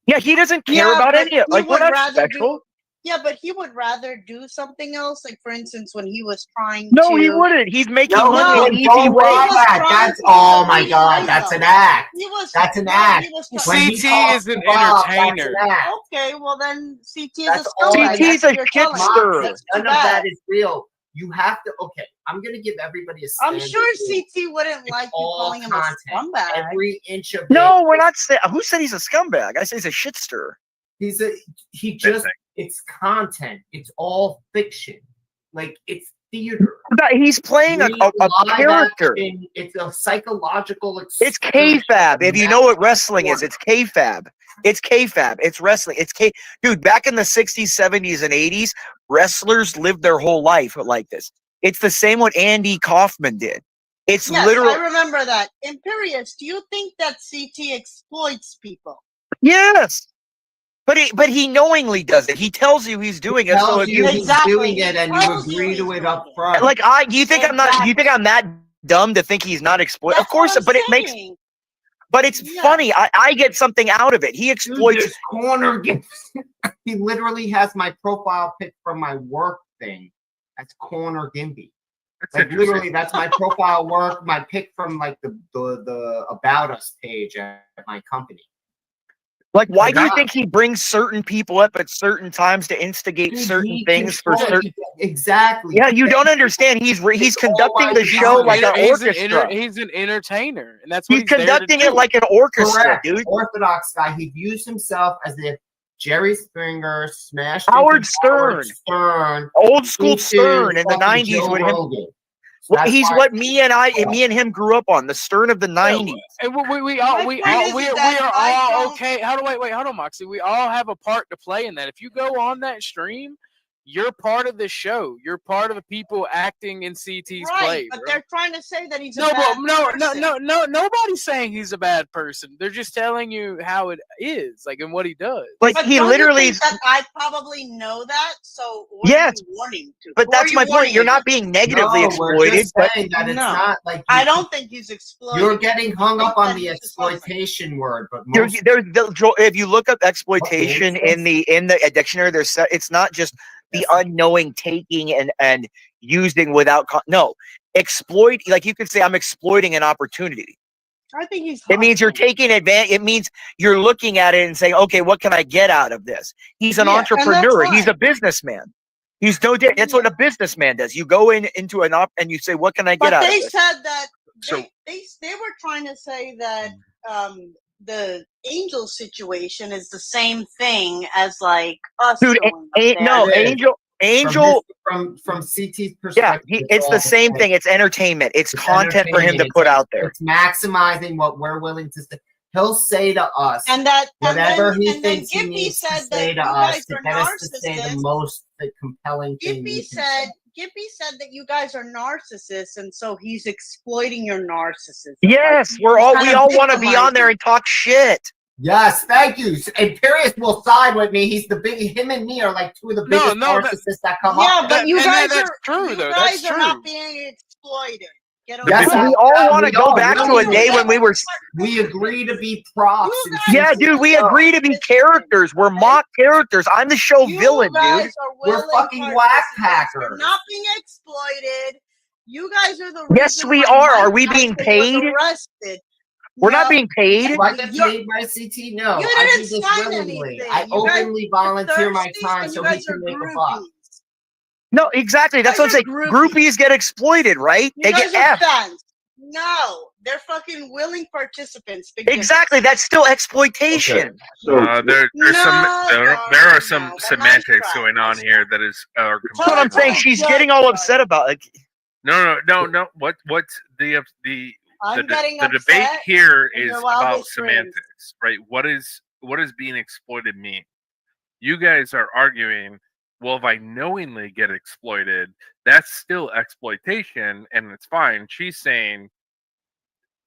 it. Yeah, he doesn't care Yeah, about but any of it. he Like, we're would not rather special. Yeah, but he would rather do something else. Like, for instance, when he was trying No, to. he wouldn't. He's making No, money in no, easy don't ways. lie was that. trying That's to oh my be god, real. that's an act. He was. That's an no, act. He was When trying. he CT talks is an to Bob, that's entertainer. an act. Okay, well then CT is That's a all scumbag. I- CT's That's what a you're telling me. shitster. That's too None of bad. that is real. You have to. Okay, I'm gonna give everybody a I'm standard sure rule. CT wouldn't It's like you all calling him content. a scumbag. Every inch of No, it we're is- not saying. Who said he's a scumbag? I say he's a shitster. He Same just. thing. It's content. It's all fiction. Like it's theater. But he's playing a Live character. action, it's a psychological It's experience. kayfabe. If you know what wrestling is, it's kayfabe. It's kayfabe. It's wrestling. Dude, back in the 60s, 70s, and 80s, wrestlers lived their whole life like this. It's the same what Andy Kaufman did. It's Yes, literally. I remember that. Imperious, do you think that CT exploits people? Yes. But he knowingly does it. He tells you he's doing it. So Tells if you you he's Exactly. doing it and you Tells you agree he's to it doing up it. front. like do you think I'm that dumb to think he's not exploiting? Of That's what course, I'm but it makes saying. but it's Yeah. funny. I get something out of it. He Dude, exploits. this corner he literally has my profile pic from my work thing. That's Corner Gimpy. That's Like interesting. literally, that's my profile work, my pic from like the About Us page at my company. Like, why do you God. think he brings certain people up at certain times to instigate Dude, certain he things for controls- certain? Exactly. Yeah, you don't understand. He's conducting the He's show an like an orchestra. He's an entertainer, and that's what He's he's there to conducting it do. like an orchestra, Correct. dude. Orthodox guy. He views himself as if Jerry Springer smashed Howard into Howard Stern. Stern. Old school into Stern in the fucking 90s Joe with him. Rogan. So Well, that's he's why- what me and him grew up on, the Stern of the 90s. And we My are point is that I all don't- okay. Wait, hold on, Moxie. We all have a part to play in that. If you go on that stream, you're part of the show. You're part of the people acting in CT's Right, play. but bro. they're trying to say that he's a No, bad but no, person. nobody's saying he's a bad person. They're just telling you how it is, like, and what he does. Like, But he don't literally. you think that I probably know that? So what Yes, are you warning to? But Who that's are my you point. warning You're not against? being negatively No, we're exploited, just but saying that it's No. not like I don't think he's exploiting. you're getting hung up on the He's exploiting. exploitation word, but there's most if you look up exploitation in the dictionary, it's not just the unknowing taking and using without no exploit. Like, you could say I'm exploiting an opportunity. I think he's. It means you're hustling. taking advantage. It means you're looking at it and saying, okay, what can I get out of this? He's an Yeah, and that's entrepreneur. He's fine. a businessman. He's no different. That's what a businessman does. You go into an and you say, what can I get But out of they this? said that So- they were trying to say that the angel situation is the same thing as like us. Dude, going up there. no, It is. Angel. from CT's Yeah, perspective, it's all the same same. thing. It's entertainment. It's It's content for him to entertaining. put out there. It's maximizing what we're willing to say. He'll say to us And that whatever and he then thinks he Gippy needs to said that say you to guys us to are get us to say the narcissists. most compelling thing. Gippy said that you guys are narcissists, and so he's exploiting your narcissism. Yes, Like, we he's all kinda want to be on there victimizing. and talk shit. Yes, thank you. Imperius will side with me. He's the big. Him and me are like two of the biggest narcissists that come Yeah, up. but you guys that's are true, you though. guys That's are not true. being exploited. Get over Yes, it. we all want to go back to a day when we were. We agree to be props. You and guys Yeah, shit. dude, we agree to be characters. We're mock characters. I'm the show You villain, guys dude. are We're willing fucking whack participants. You're hackers. not being exploited. You guys are the Yes, reason we why are. Are Mike we being Tyson was paid? arrested. We're not No, being paid. Do I get You're- paid by CT? No, You I do didn't this sign willingly. anything. I You guys openly are volunteer my thirsties time and so you he guys can are make a buck. groupies. No, exactly. That's what I'm guys saying. are Groupies get exploited, right? You They guys get are F. fans. No, they're fucking willing participants. Big Exactly. That's still exploitation. So There's there are some no, semantics going on here that is are That's what I'm completely saying. wrong. She's getting all upset about it. No. What's the I'm getting the debate upset here in is your about wildest dreams. semantics, right? What does being exploited mean? You guys are arguing, well, if I knowingly get exploited, that's still exploitation and it's fine. She's saying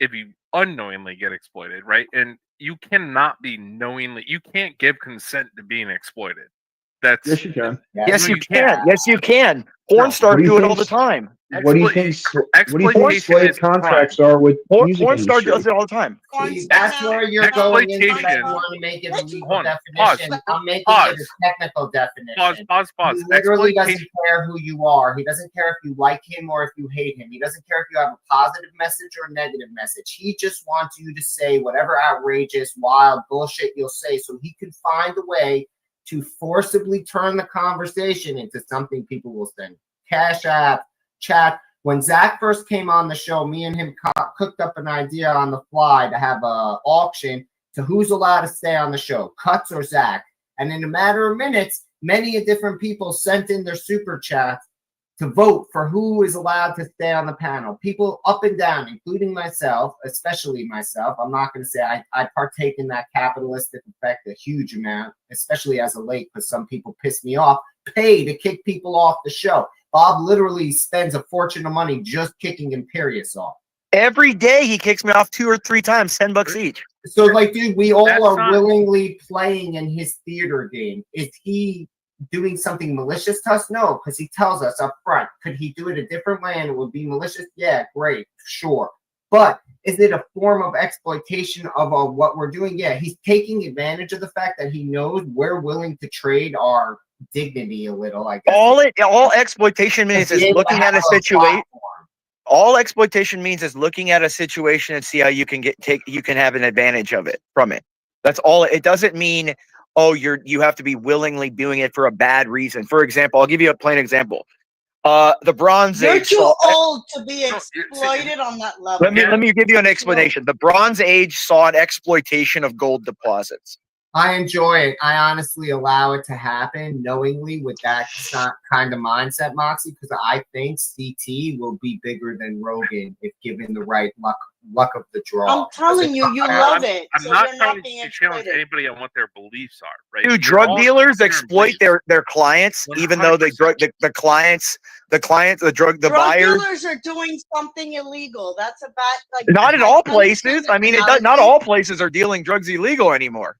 if you unknowingly get exploited, right? And you cannot be knowingly, you can't give consent to being exploited. That's yes, you can. Yes, No, you can. Yes, you can. Porn No. stars What do you do it all the think- time. What do you think? What do you think exploitation slave is contracts crime. are with music Porn star industry? does it all the time. See, that's where you're going into that. Exploitation. You want to make it a legal Hold on. Pause. definition. I'm making it Pause. a technical definition. Pause. He literally doesn't Exploitation. care who you are. He doesn't care if you like him or if you hate him. He doesn't care if you have a positive message or a negative message. He just wants you to say whatever outrageous, wild bullshit you'll say so he can find a way to forcibly turn the conversation into something people will send. Cash App, chat. When Zach first came on the show, me and him cooked up an idea on the fly to have a auction to who's allowed to stay on the show, Cuts or Zach. And in a matter of minutes, many different people sent in their super chats to vote for who is allowed to stay on the panel. People up and down, including myself, especially myself. I'm not going to say I partake in that capitalistic effect a huge amount, especially as a late, because some people piss me off, pay to kick people off the show. Bob literally spends a fortune of money just kicking Imperius off. Every day he kicks me off 2 or 3 times, $10 each. So, like, dude, we all That's are not- willingly playing in his theater game. Is he doing something malicious to us? No, because he tells us up front. Could he do it a different way and it would be malicious? Yeah, great, sure. But is it a form of exploitation of what we're doing? Yeah, he's taking advantage of the fact that he knows we're willing to trade our dignity a little, I guess. All exploitation means is looking at a situation. All exploitation means is looking at a situation and see how you can you can have an advantage of it from it. That's all. It doesn't mean, oh, you have to be willingly doing it for a bad reason. For example, I'll give you a plain example. The Bronze You're Age. too old to be No, exploited on that level. Let me give you an explanation. The Bronze Age saw an exploitation of gold deposits. I enjoy it. I honestly allow it to happen knowingly with that kind of mindset, Moxie, because I think CT will be bigger than Rogan if given the right luck of the draw. I'm telling you, you love it. I'm so not you're trying not being to challenge exploited. anybody on what their beliefs are, right? Dude, We're drug all dealers different exploit beliefs. their clients, even though the 100%. drug Drug buyers. dealers are doing something illegal. That's a bad. Like, Not in I all understand places. the I mean, not analogy. all places are dealing drugs illegal anymore.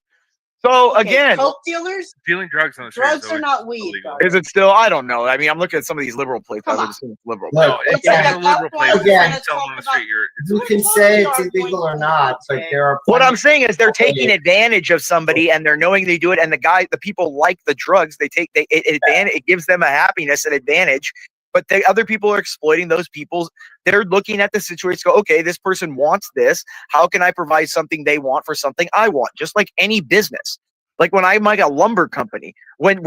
So Okay, again, coke dealers, Dealing drugs on the street drugs is are always not weed. illegal. Though. is it still? I don't know. I mean, I'm looking at some of these liberal places. I Come would on. assume it's liberal. Look, No, if It's like you're a in a liberal place, California you Again, can sell them on the talk street. You What can fuck say you it's are illegal going or to not, but say? there are What plenty I'm saying is they're taking Okay. advantage of somebody and they're knowing they do it. And the people like the drugs. It gives them a happiness, an advantage. But the other people are exploiting those people. They're looking at the situation, go, okay, this person wants this. How can I provide something they want for something I want? Just like any business. Like when I'm like a lumber company, when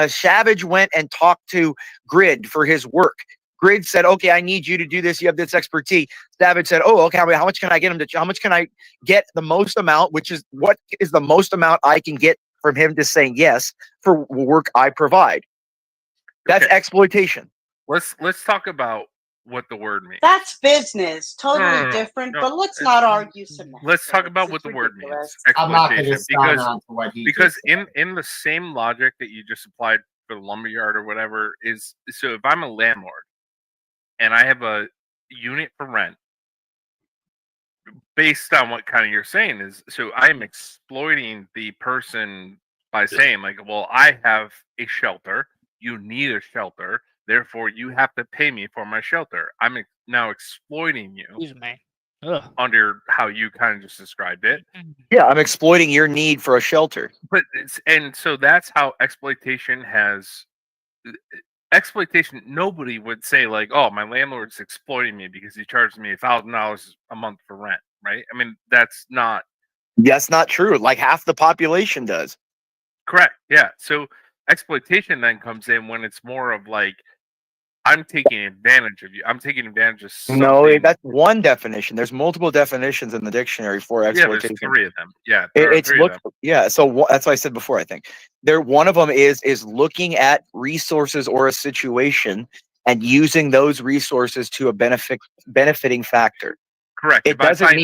Savage went and talked to Grid for his work, Grid said, okay, I need you to do this. You have this expertise. Savage said, oh, okay, how much can I get him to, how much can I get the most amount, which is what is the most amount I can get from him to saying yes for work I provide. That's Okay. exploitation. Let's talk about what the word means. That's business, totally No, different. no, but let's it's- not argue semantics. Let's talk about what It's the word means. ridiculous. I'm not going to Exploitation, sign on to what he because just said. in the same logic that you just applied for the lumberyard or whatever is, so if I'm a landlord and I have a unit for rent, based on what kind of you're saying is, so I'm exploiting the person by saying like, well, I have a shelter, you need a shelter, therefore you have to pay me for my shelter. I'm now exploiting you Excuse me. Ugh. under how you kind of just described it. Yeah, I'm exploiting your need for a shelter. But and so that's how exploitation has exploitation. Nobody would say like, oh, my landlord's exploiting me because he charges me $1,000 a month for rent, right? I mean, that's not true. Like half the population does. correct. Yeah. So exploitation then comes in when it's more of like, I'm taking advantage of you. I'm taking advantage of something. No, that's one definition. There's multiple definitions in the dictionary for exploitation. Yeah, there's 3 of them. Yeah, there are 3 of them. Yeah, so that's what I said before. I think one of them is looking at resources or a situation and using those resources to a benefiting factor. Correct. It doesn't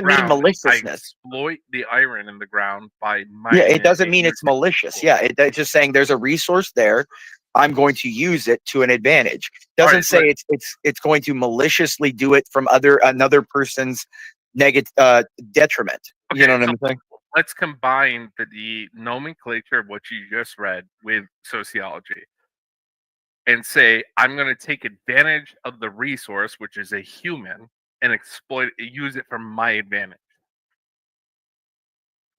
mean maliciousness. I exploit the iron in the ground by mining. Yeah, it doesn't mean it's malicious. Yeah, it's just saying there's a resource there. I'm going to use it to an advantage. Doesn't say it's going to maliciously do it from another person's negative detriment. Okay, you know what I'm saying? Let's combine the nomenclature of what you just read with sociology and say I'm going to take advantage of the resource, which is a human, and use it for my advantage.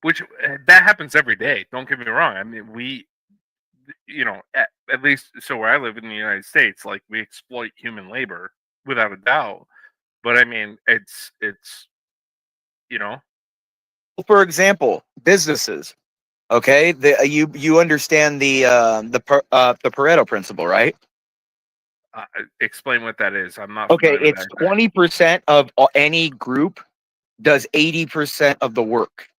Which that happens every day. Don't get me wrong. I mean, at least so where I live in the United States, like we exploit human labor without a doubt. But I mean, it's For example, businesses. Okay, you understand the Pareto principle, right? Explain what that is. I'm not. Okay, it's 20% of any group does 80% of the work.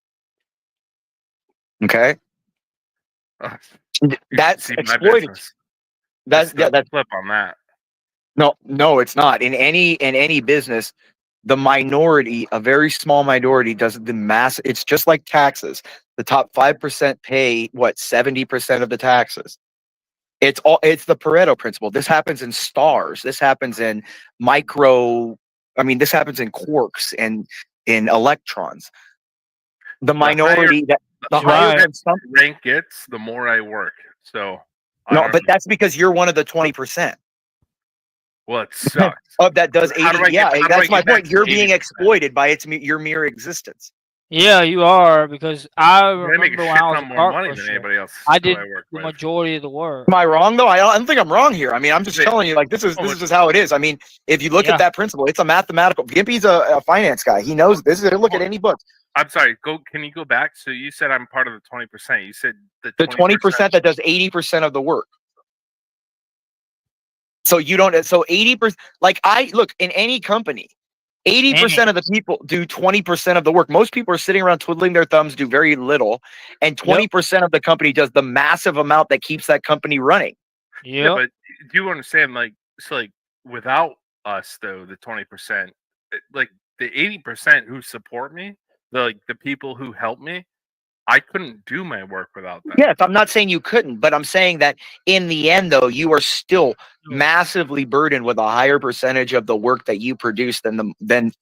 Okay. That's exploited. That's flip on that. No, it's not. In any business, the minority, a very small minority, does the mass. It's just like taxes. The top 5% pay 70% of the taxes. It's the Pareto principle. This happens in stars. This happens in this happens in quarks and in electrons. The minority the higher rank gets, the more I work. So no, but that's because you're one of the 20%. Well, it sucks. That does 80. That's my point. You're being exploited by your mere existence. Yeah, you are, because I remember when I was more money than anybody else. I did the majority of the work. Am I wrong though? I don't think I'm wrong here. I mean, I'm just telling you, like this is just how it is. I mean, if you look at that principle, it's a mathematical. Gimpy's a finance guy. He knows this. Look at any book. I'm sorry. Can you go back? So you said I'm part of the 20%. You said the 20% that does 80% of the work. So you don't. So 80%. Like look in any company. 80% of the people do 20% of the work. Most people are sitting around twiddling their thumbs, do very little, and 20% of the company does the massive amount that keeps that company running. Yeah, but do you understand? Like without us, though, the 20%, like the 80% who support me, the people who help me, I couldn't do my work without them. Yes, I'm not saying you couldn't, but I'm saying that in the end, though, you are still massively burdened with a higher percentage of the work that you produce than the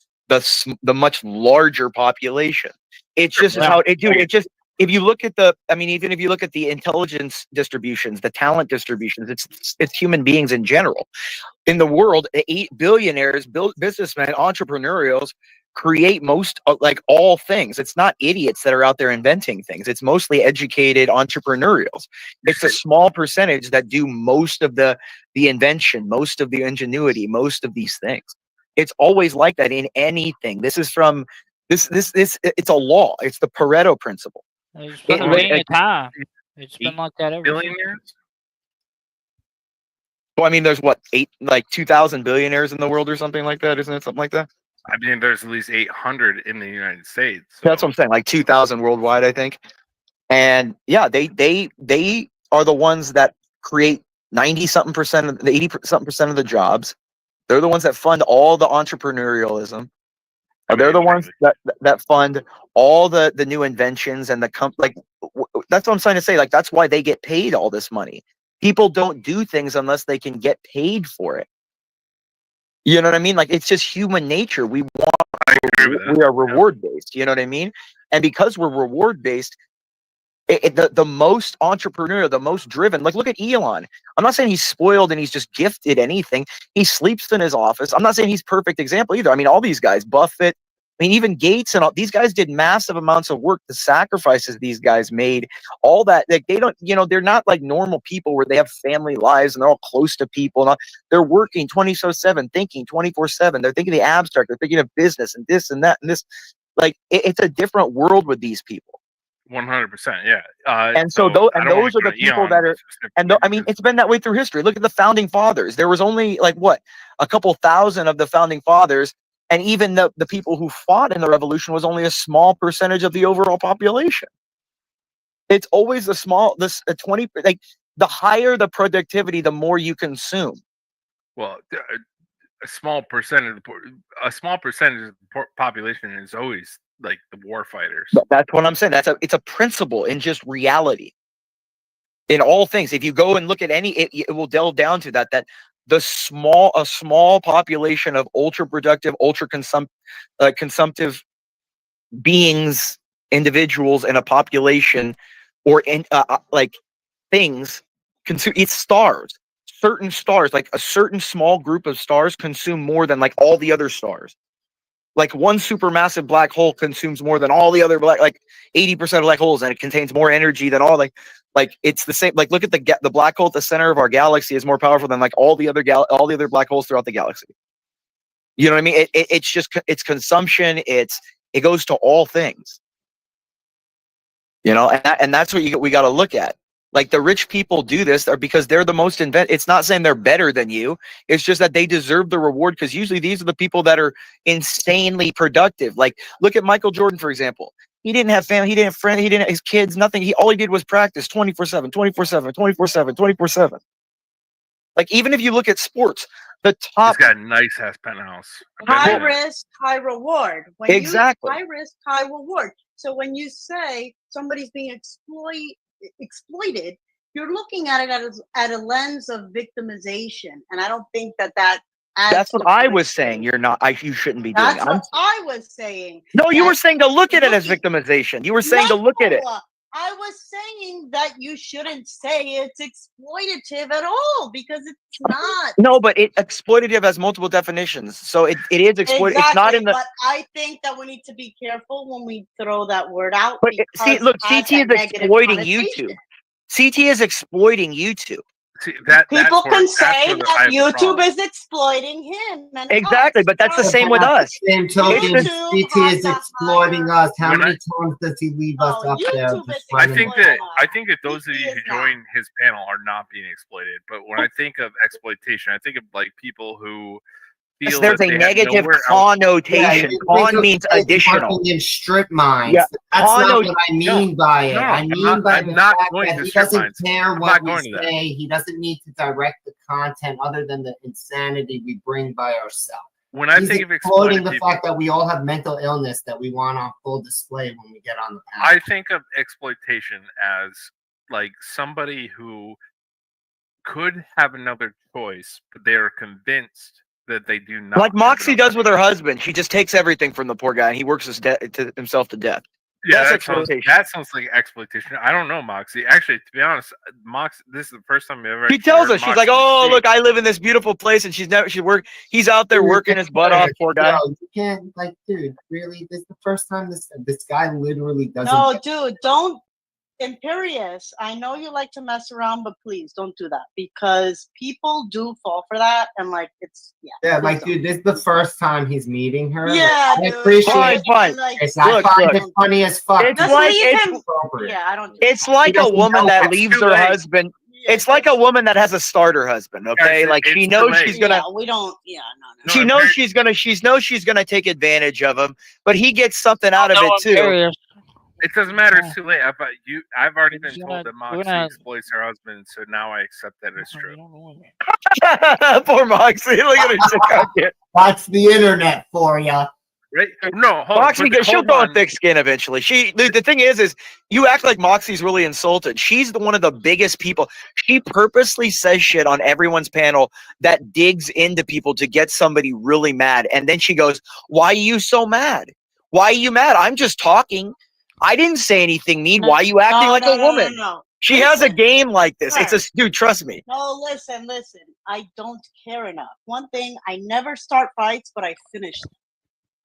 much larger population. It's just how it do. It just if you look at even if you look at the intelligence distributions, the talent distributions, it's human beings in general. In the world, 8 billionaires, businessmen, entrepreneurials create most all things. It's not idiots that are out there inventing things. It's mostly educated entrepreneurials. It's a small percentage that do most of the invention, most of the ingenuity, most of these things. It's always like that in anything. This is from this it's a law. It's the Pareto principle. It's been a ring of time. It's been like that ever since. Well, I mean, there's 2,000 billionaires in the world or something like that, isn't it? Something like that. I mean, there's at least 800 in the United States. So. That's what I'm saying, like 2,000 worldwide, I think. And yeah, they are the ones that create 90-something% of the 80-something% of the jobs. They're the ones that fund all the entrepreneurialism. They're the ones that fund all the new inventions and that's what I'm trying to say. Like that's why they get paid all this money. People don't do things unless they can get paid for it. You know what I mean? Like it's just human nature. We want with that. we are reward based. You know what I mean? And because we're reward based, the most entrepreneurial, the most driven, like look at Elon. I'm not saying he's spoiled and he's just gifted anything. He sleeps in his office. I'm not saying he's perfect example either. I mean, all these guys, Buffett, I mean, even Gates and all these guys did massive amounts of work. The sacrifices these guys made, all that, like they don't, they're not like normal people where they have family lives and they're all close to people. And all. They're working 24/7, thinking 24/7. They're thinking the abstract. They're thinking of business and this and that and this. Like it's a different world with these people. 100%, yeah. And so those are the people that are, and I mean, it's been that way through history. Look at the founding fathers. There was only like what, a couple thousand of the founding fathers, and even the people who fought in the revolution was only a small percentage of the overall population. It's always a 20, like the higher the productivity, the more you consume. Well, a small percentage of the population is always like the war fighters. That's what I'm saying. It's a principle in just reality. In all things, if you go and look at any, it will delve down to that a small population of ultra productive, ultra consumptive beings, individuals in a population, or in like things consume. It's stars. Certain stars, like a certain small group of stars, consume more than like all the other stars. Like one supermassive black hole consumes more than all the other like 80% of black holes, and it contains more energy than all like it's the same. Like look at the black hole at the center of our galaxy is more powerful than like all the other black holes throughout the galaxy. You know what I mean? It's just it's consumption. It goes to all things. And that's what we got to look at. Like the rich people do this because they're the most It's not saying they're better than you. It's just that they deserve the reward because usually these are the people that are insanely productive. Like look at Michael Jordan, for example. He didn't have family. He didn't have friends. He didn't have his kids. Nothing. All he did was practice 24/7, 24/7, 24/7, 24/7. Like even if you look at sports, the top. He's got a nice ass penthouse. High risk, high reward. Exactly. High risk, high reward. So when you say somebody's being exploited, you're looking at it at a lens of victimization, and I don't think that that's what I was saying. You shouldn't be doing. That's what I was saying. No, you were saying to look at it as victimization. You were saying to look at it. I was saying that you shouldn't say it's exploitative at all because it's not. No, but exploitative has multiple definitions. So it is exploitative. Exactly, it's not in the. But I think that we need to be careful when we throw that word out. But see, look, CT is exploiting YouTube. CT is exploiting YouTube. See, people can say that YouTube is exploiting him. And exactly, but that's the same with us. Same token, CT is exploiting us. How many times does he leave us up there? I think that those of you who join his panel are not being exploited. But when I think of exploitation, I think of like people who feel there's a negative connotation. Con means additional. In strip mines. Yeah. That's not what I mean by it. I mean by the fact that he doesn't care what we say. He doesn't need to direct the content other than the insanity we bring by ourselves. When I think of exploiting the fact that we all have mental illness that we want on full display when we get on the panel. I think of exploitation as like somebody who could have another choice, but they are convinced that they do not. Like Moxie does with her husband. She just takes everything from the poor guy and he works himself to death. Yeah, that sounds like exploitation. I don't know, Moxie. Actually, to be honest, Moxie, this is the first time I've ever. She tells us, she's like, "Oh, look, I live in this beautiful place," and he's out there working his butt off, poor guy. You can't, like, dude, really? This is the first time this guy literally doesn't. No, dude, don't. Imperious, I know you like to mess around, but please don't do that because people do fall for that, and like like, dude, this is the first time he's meeting her. Yeah, I appreciate it. Like, I find it funny as fuck. It's like it's like a woman that leaves her husband. It's like a woman that has a starter husband. Okay, like she knows she's gonna. Yeah, we don't. Yeah, no. She knows she's gonna take advantage of him, but he gets something out of it too. It doesn't matter. It's too late. I've already been told that Moxie exploits her husband, so now I accept that it's true. Poor Moxie. Look at her. That's the internet for ya. right? No, hold on. Moxie, but she'll hold go in on. thick skin eventually. The thing is you act like Moxie's really insulted. She's one of the biggest people. She purposely says shit on everyone's panel that digs into people to get somebody really mad. And then she goes, "Why are you so mad? Why are you mad? I'm just talking. I didn't say anything mean. Why are you acting like a woman?" No. She has a Listen, game like this. sir. It's a dude. Trust me. No, listen. I don't care enough. One thing, I never start fights, but I finish them.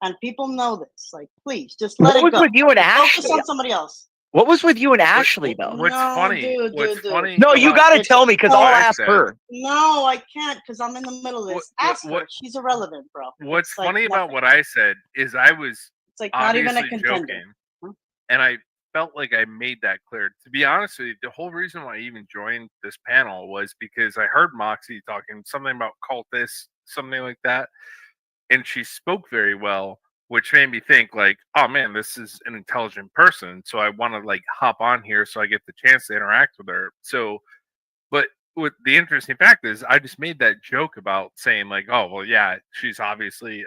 And people know this. Like, please, just let What it was go. with you and Focus Ashley? on somebody else. What was with you and Ashley though? What's No, funny? dude, What's dude. funny? No, you about- got to tell me because I'll what I ask said. her. No, I can't because I'm in the middle of this. Ask her. what- She's irrelevant, bro. What's It's like funny about nothing. what I said is I was It's like not even a obviously contender. joking, Huh? and I felt like I made that clear. To be honest with you, the whole reason why I even joined this panel was because I heard Moxie talking something about cultists, something like that, and she spoke very well, which made me think like, oh man, this is an intelligent person, so I want to like hop on here so I get the chance to interact with her. So, but what the interesting fact is, I just made that joke about saying like, oh well, yeah, she's obviously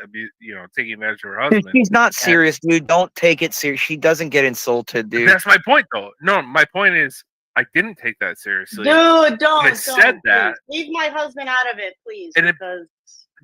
taking advantage of her Dude, husband. she's not serious, dude. Don't take it serious. She doesn't get insulted, dude. That's my point, though. No, my point is, I didn't take that seriously. Dude, don't. I said that. Please. Leave my husband out of it, please. And because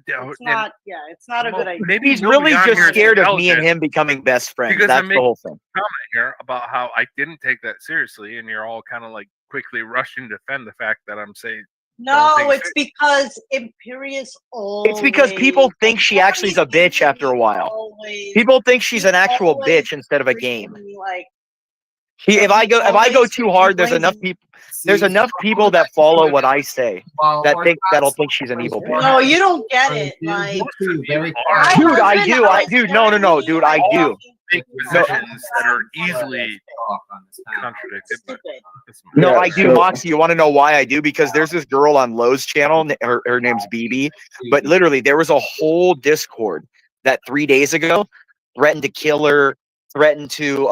it's not. Yeah, it's not a good idea. Maybe He's nobody really on just here is scared of me and intelligent him becoming best friends. because That's I'm the making whole thing. a comment here about how I didn't take that seriously, and you're all kind of like quickly rushing to defend the fact that I'm saying. No, take it it's because Imperious always. It's because people think she actually is a bitch after a while. Always, People think she's an actual always bitch instead of a game. Like, If I go always too hard, there's brings enough in- people. There's enough people that follow what I say that'll think she's an evil bitch. No, you don't get it. Like, Dude, I do. Dude, no, dude, I do. Make positions that are easily contradicted. But No, Yeah, I do, so- Moxie. You want to know why I do? Because there's this girl on Lowe's channel. Her name's BB. But literally, there was a whole Discord that 3 days ago threatened to kill her, threatened to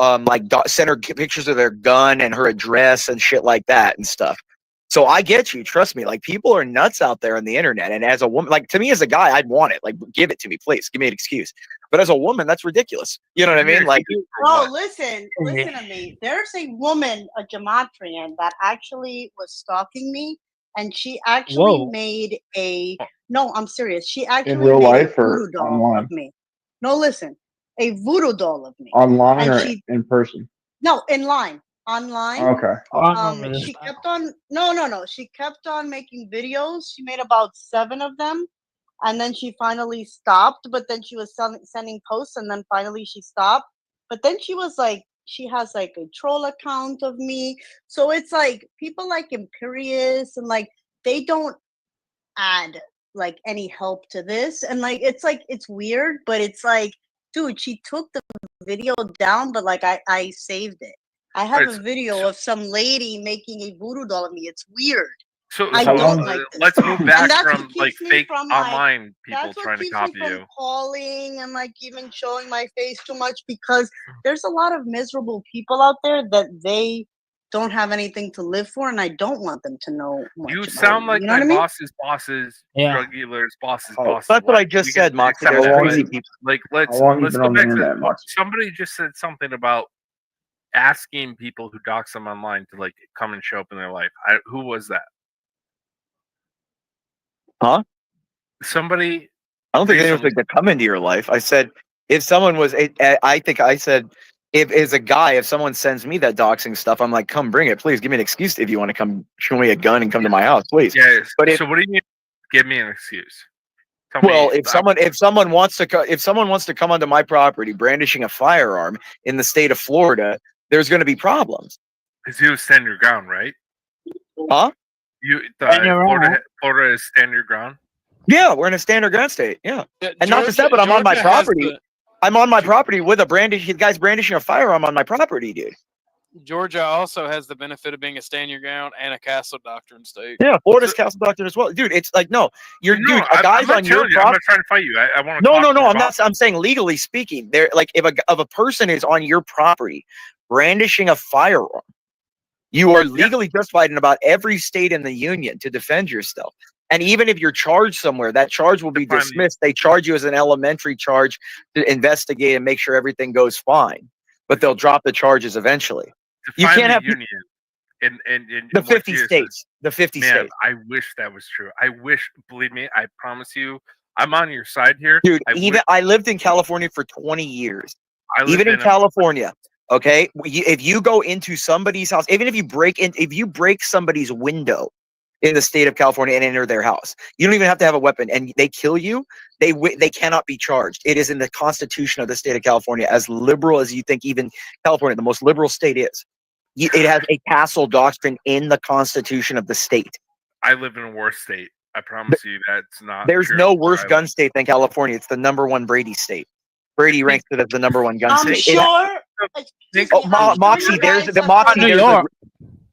send her pictures of their gun and her address and shit like that and stuff. So I get you. Trust me. Like, people are nuts out there on the internet. And as a woman, like, to me as a guy, I'd want it. Like, give it to me, please. Give me an excuse. But as a woman, that's ridiculous. You know what I mean? Like, bro, listen to me. There's a woman, a Gematrian, that actually was stalking me, and she actually Whoa. made a. No, I'm serious. She actually real made life a or voodoo doll online? of me. No, listen, a voodoo doll of me. Online And or she- in person? No, online. Okay. She kept on no. She kept on making videos. She made about 7 of them, and then she finally stopped. But then she was sending posts, and then finally she stopped. But then she was like, she has like a troll account of me. So it's like people like Imperious and like they don't add like any help to this, and like it's weird, but it's like, dude, she took the video down, but like I saved it. I have a video of some lady making a voodoo doll of me. It's weird. So, I How don't long- like this. let's move And back that's what from keeps like me fake from, like, online people That's what trying to keeps copy me from you. calling and like even showing my face too much, because there's a lot of miserable people out there that they don't have anything to live for, and I don't want them to know much You about sound me. like You know my what I mean? bosses, Yeah. drug dealers, bosses, oh, bosses. that's what I Like, just we said, can Moxie. accept There's How long crazy you- people. Like let's How long you been go on the back to internet, Moxie? somebody just said something about asking people who dox them online to like come and show up in their life. Who was that? Huh? Somebody. I don't think anyone recently- was to come into your life. I said, if someone was, I think I said, if as a guy, if someone sends me that doxing stuff, I'm like, come bring it, please. Give me an excuse if you want to come show me a gun and come to my house, please. Yes. But if- so what do you mean? Give me an excuse. Tell Well, me, if someone wants to come onto my property brandishing a firearm in the state of Florida, there's going to be problems. because you stand your ground, right? Huh? Stand your ground. Florida is stand your ground. Yeah, we're in a standard ground state. Yeah. And not to say, Georgia- but I'm on my Georgia has property. the- I'm on my property with the guy's brandishing a firearm on my property, dude. Georgia also has the benefit of being a stand your ground and a castle doctrine state. Yeah, Florida's castle doctrine as well, dude. It's like dude, a guy's on your I'm property. not trying to fight you. I want to. No. I'm not. I'm saying legally speaking, they're like if a person is on your property brandishing a firearm, you are legally justified in about every state in the union to defend yourself. And even if you're charged somewhere, that charge will be Define the- dismissed. They charge you as an elementary charge to investigate and make sure everything goes fine. But they'll drop the charges eventually. You Define can't the have union in the what 50 years? states. The 50 Man, states. I wish that was true. I wish, believe me, I promise you, I'm on your side here. Dude, I I lived in California for 20 years. lived Even in in a- California, okay? If you go into somebody's house, even if you break somebody's window in the state of California and enter their house, you don't even have to have a weapon, and they kill you, they cannot be charged. It is in the Constitution of the state of California, as liberal as you think even California, the most liberal state, is. It has a castle doctrine in the Constitution of the state. I live in a worse state. I promise you that's not There's true no where worse I gun live. state than California. It's the #1 Brady state. Brady ranks it as the #1 gun I'm state. sure. excuse Oh, me, I'm sure Moxie, you there's guys the have Moxie. heard New of- There's a, York.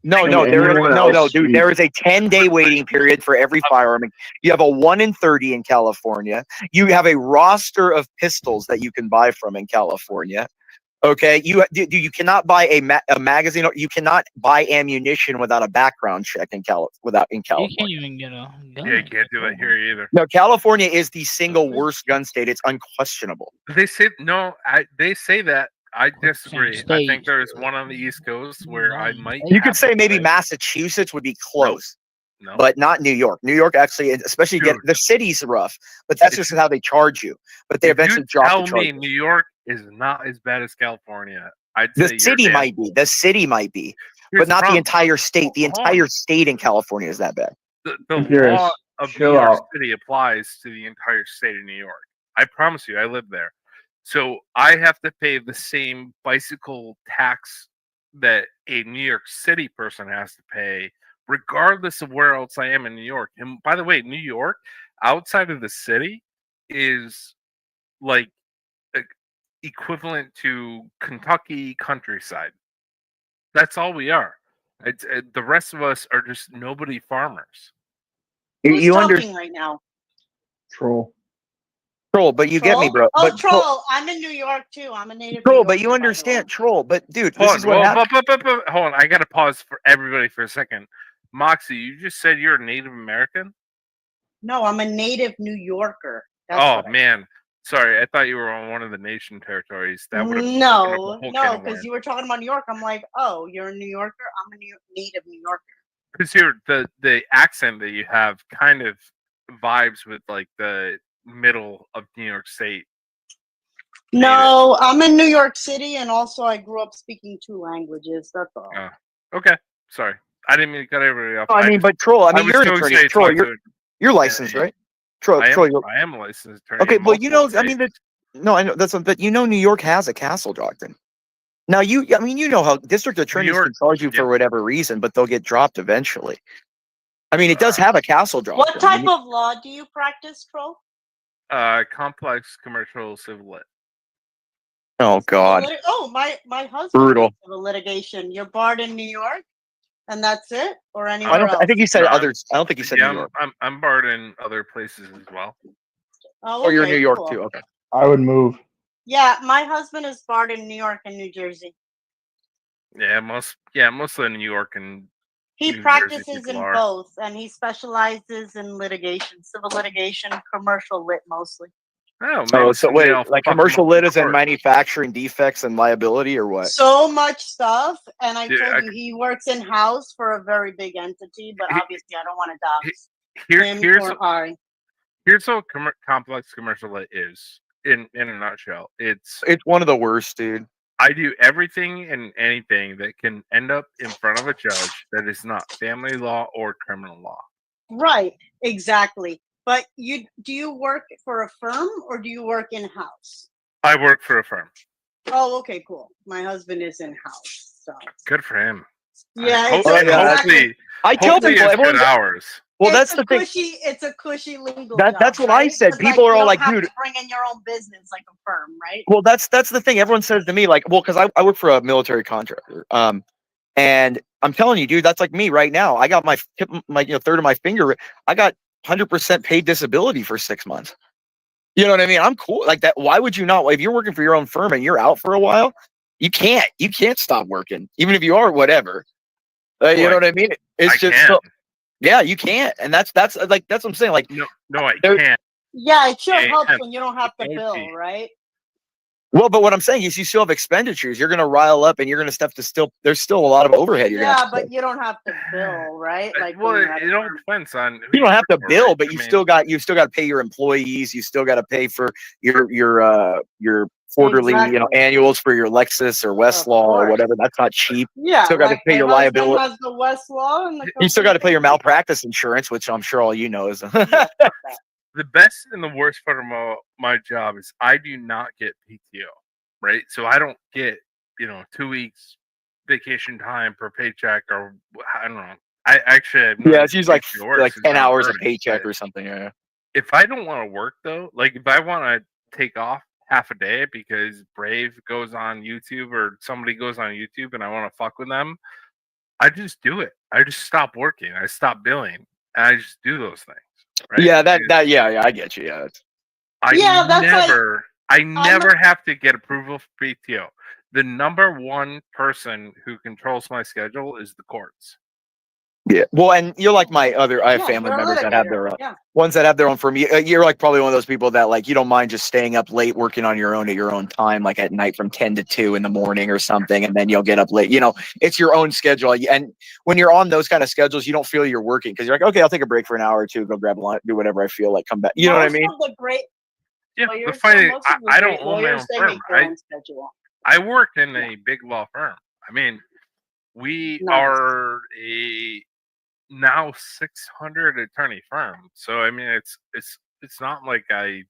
no, And no, there is anyone no, else dude. who's- There is a 10-day waiting period for every firearm. You have a 1 in 30 in California. You have a roster of pistols that you can buy from in California. Okay, you cannot buy a magazine, or you cannot buy ammunition without a background check in You can't California. even get a gun. Yeah, you can't do that here either. No, California is the single worst gun state. It's unquestionable. They say no. They say that. I disagree. I think state. there's one on the East Coast where I might. You could have say to maybe say- Massachusetts would be close. No. But not New York. New York actually, especially Dude. the city's rough, but that's If just how they charge you. But they If eventually you drop tell the me charges. New York is not as bad as California, I'd The say you're city damn might be. fool. The city might be, Here's but not the problem. entire state. The Hold on. entire state in California is that bad. The Computer, law of New chill York out. City applies to the entire state of New York. I promise you, I live there. So I have to pay the same bicycle tax that a New York City person has to pay, regardless of where else I am in New York. And by the way, New York, outside of the city, is like equivalent to Kentucky countryside. That's all we are. The rest of us are just nobody farmers. Who's You talking understand, right now? Troll. troll, but you get me, bro. Oh, But troll. I'm in New York too. I'm a native. troll, New but you Yorker, by the way. understand, troll. But dude, Hold this on, is what happens. hold on. I gotta pause for everybody for a second. Moxie, you just said you're a Native American? No, I'm a native New Yorker. That's Oh what I- man, sorry. I thought you were on one of the nation territories. That would have No, because you were talking about New York. I'm like, oh, you're a New Yorker. I'm a native New Yorker. because the accent that you have kind of vibes with like the middle of New York State. No, I'm in New York City, and also I grew up speaking 2 languages. That's all. Oh. Okay, sorry. I didn't mean to cut everybody off. I mean, but troll. I mean, was you're an so attorney. excited to Troll, talk to- you're licensed, right? Troll, I troll. am a licensed attorney. Okay, in well, you know, multiple I mean, states. no, I know that's, but you know, New York has a castle doctrine. Now, I mean, you know how district attorneys York- can charge you for yeah. whatever reason, but they'll get dropped eventually. I mean, it does have a castle doctrine. What type of law do you practice, Troll? Complex commercial civil lit. Oh God, Oh, my husband. Brutal. The litigation. You're barred in New York, and that's it, or anywhere else? I think you said No, others. I don't think you said Yeah, New York. I'm barred in other places as well. Oh, Oh, you're in okay, New York cool. too. Okay. I would move. Yeah, my husband is barred in New York and New Jersey. Yeah, mostly in New York and He New Jersey practices people in are. both, and he specializes in litigation, civil litigation, commercial lit mostly. oh, Oh, maybe so someday wait, I'll like fuck 'em commercial up in lit is in court. manufacturing defects and liability, or what? So much stuff, and I Dude, told you he works in house for a very big entity, but He- obviously I don't want to dox him Here's or I. here's how complex commercial lit is in a nutshell. It's It's one of the worst, dude. I do everything and anything that can end up in front of a judge that is not family law or criminal law. Right, exactly. But do you work for a firm or do you work in house? I work for a firm. Oh, okay, cool. My husband is in house, so Good for him. yeah. Hope- It's and exactly. hopefully, I tell hopefully people, it's good everyone's. hours. Well, It's that's a the thing. cushy, It's a cushy legal. That's job, what I right? said. 'Cause, People you are all don't like, have dude. to bring in your own business like a firm, right? Well, that's the thing. Everyone says to me, like, well, because I work for a military contractor. And I'm telling you, dude, that's like me right now. I got my third of my finger. I got 100% paid disability for 6 months. You know what I mean? I'm cool like that. Why would you not? If you're working for your own firm and you're out for a while, you can't stop working, even if you are whatever. You know what I mean? It's I just can. so. Yeah, you can't, and that's what I'm saying. Like, No, I There- can't. Yeah, it sure Yeah, helps yeah. when you don't have to Okay. bill, right? well, but what I'm saying is, you still have expenditures. You're going to rile up, and you're going to have to still. There's still a lot of overhead. You're Yeah, gonna have to but you don't have to bill, right? Like Well, when you're at it all work. depends on. Who You don't have to work for, bill, right? but I you mean, still got to pay your employees. You still got to pay for your quarterly, Exactly. annuals for your Lexus or Westlaw or course. whatever. That's not cheap. Yeah, Still got to like pay my your husband liability. has the Westlaw, and the You still got to pay your company pays malpractice insurance, which I'm sure all you know is. for it. Yeah, fuck that. the best and the worst part of my job is I do not get PTO, right? So I don't get 2 weeks vacation time per paycheck, or I don't know. I actually have no Yeah, idea it's usually how it works like since 10 I don't hours a earn it, paycheck but or something. Yeah. if I don't want to work though, like if I want to take off half a day because Brave goes on YouTube or somebody goes on YouTube and I want to fuck with them, I just do it. I just stop working. I stop billing, and I just do those things. Right? Yeah, yeah, I get you. Yeah. Yeah, that's like I never have to get approval for PTO. The number one person who controls my schedule is the courts. Yeah. Well, and you're like I have family you're a members that have their litigator, yeah. ones that have their own firm. You're like probably one of those people that like you don't mind just staying up late working on your own at your own time, like at night from 10 to 2 in the morning or something, and then you'll get up late. It's your own schedule. And when you're on those kind of schedules, you don't feel you're working because you're like, okay, I'll take a break for an hour or two, go grab lunch, do whatever I feel like, come back. You know what I mean? Most of the great Yeah, lawyers, the funny, most of the I great don't own my lawyers, own they firm. make their own schedule. I work in a big law firm. I mean, we Nice. are a now 600 attorney firm. So I mean, it's not like I.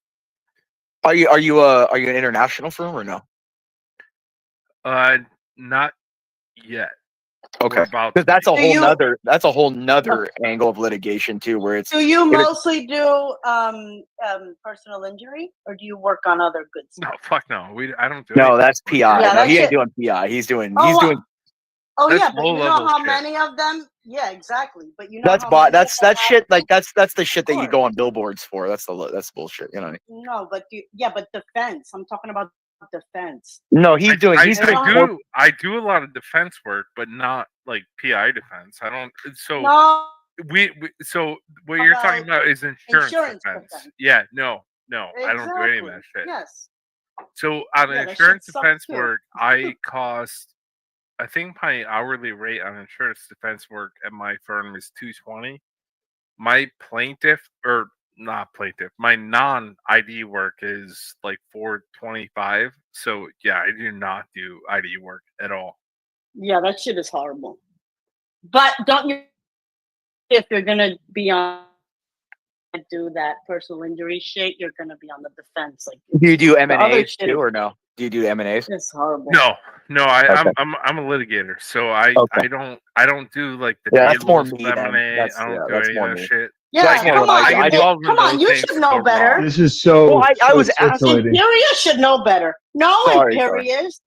Are you an international firm or no? Not yet. Okay, We're about because to be. that's a whole nother angle of litigation too, where it's. Do you mostly do personal injury, or do you work on other good No, stuff? fuck no. I don't do. No, anything. that's PI. Yeah, no, that he ain't shit- doing PI. He's doing. Oh That's yeah, but you know low-level how shit. many of them? Yeah, exactly. But you know That's how many that's of them shit. have- That's the shit that you course. go on billboards for. That's bullshit. You know what I mean? No, but but defense. I'm talking about defense. No, he's doing. I do a lot of defense work, but not like PI defense. I don't. So No, so what you're talking about is insurance defense. defense. Yeah, no, I don't do any of Exactly. that shit. Yes. So on Yeah, that insurance shit sucks defense too. work, I think my hourly rate on insurance defense work at my firm is $220. My my non-ID work is like $425. So yeah, I do not do ID work at all. Yeah, that shit is horrible. But don't you? If you're gonna be on do that personal injury shit, you're gonna be on the defense. Like, Do you do the other M&As shit too, or no? Do you do M&As? It's horrible. No, Okay. I'm a litigator, so I don't do like the Yeah, that's more tables me of then. M&A. I don't do that's any more of that me. shit. Yeah, Like, come on, I get involved in come on, those you things should to know go better. wrong. This is so. Well, I was scintillating. Imperius should know better. No, Sorry. Imperius.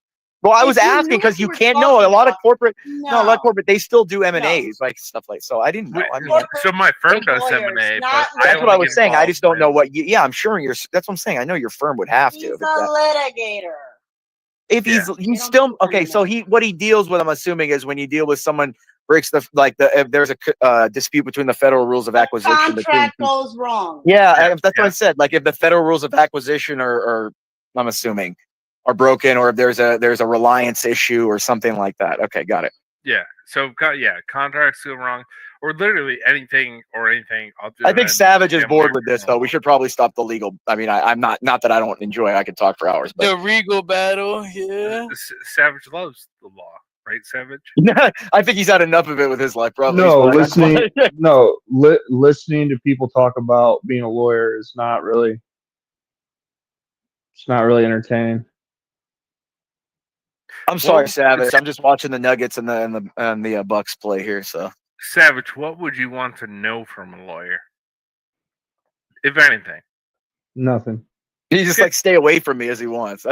Well, I was If you asking knew because what you you were can't know. A talking lot of about- corporate, No, a lot of corporate, they still do M&As, like stuff like. So I didn't know. I mean, So my firm does lawyers, M&A, not but that's what I only was get saying. I just don't involved know what. Yeah, I'm sure you're. That's what I'm saying. I know your firm would have to. he's a litigator. If he's don't still do okay, so M&A. what he deals with, I'm assuming, is when you deal with someone breaks if there's a dispute between the federal rules of acquisition. Contract goes wrong. Yeah, that's what I said. Like if the federal rules of acquisition are I'm assuming, are broken, or if there's a reliance issue or something like that. Okay, got it. Yeah. So contracts go wrong, or literally anything. I'll do. I think that. Savage is Yeah, bored my- with this though. We should probably stop the legal. I mean, I'm not that I don't enjoy it. I could talk for hours, but The regal battle, yeah. Savage loves the law, right? Savage. I think he's had enough of it with his life, probably. No, listening to people talk about being a lawyer is not really. It's not really entertaining. I'm sorry, Well, Savage. I'm just watching the Nuggets and the Bucks play here. So Savage, what would you want to know from a lawyer, if anything? Nothing. he just like stay away from me as he wants.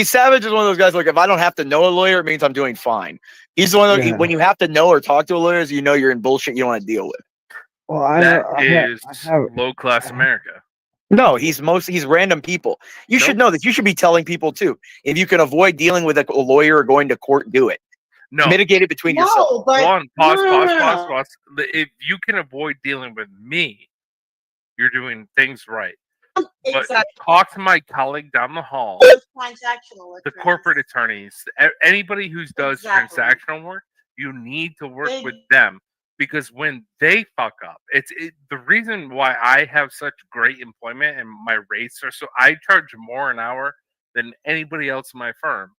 Savage is one of those guys. Like if I don't have to know a lawyer, it means I'm doing fine. He's the one that when you have to know or talk to a lawyer, you know you're in bullshit. You don't want to deal with. Well, I have low class America. No, he's random people. You should know that. You should be telling people too. If you can avoid dealing with a lawyer or going to court, do it. No. Mitigate it between yourself. No, but Hold on, pause, no, pause, no, no, pause, no. pause. If you can avoid dealing with me, you're doing things right. But Exactly. talk to my colleague down the hall, Those transactional the attorneys. corporate attorneys, anybody who does Exactly. transactional work. You need to work They- with them, because when they fuck up, the reason why I have such great employment and my rates are so. I charge more an hour than anybody else in my firm,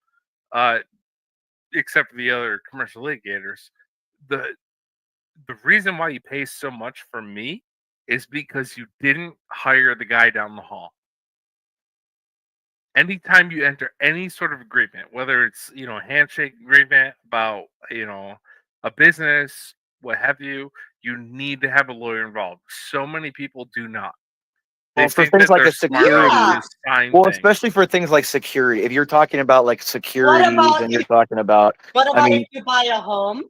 except for the other commercial litigators. The reason why you pay so much for me is because you didn't hire the guy down the hall. Anytime you enter any sort of agreement, whether it's a handshake agreement about a business, what have you, you need to have a lawyer involved. So many people do not. They Well, for think things that like they're a smart enough security, to Yeah. just sign well, things. especially for things like security. If you're talking about like securities about and you're if- talking about, What I about mean, if you buy a home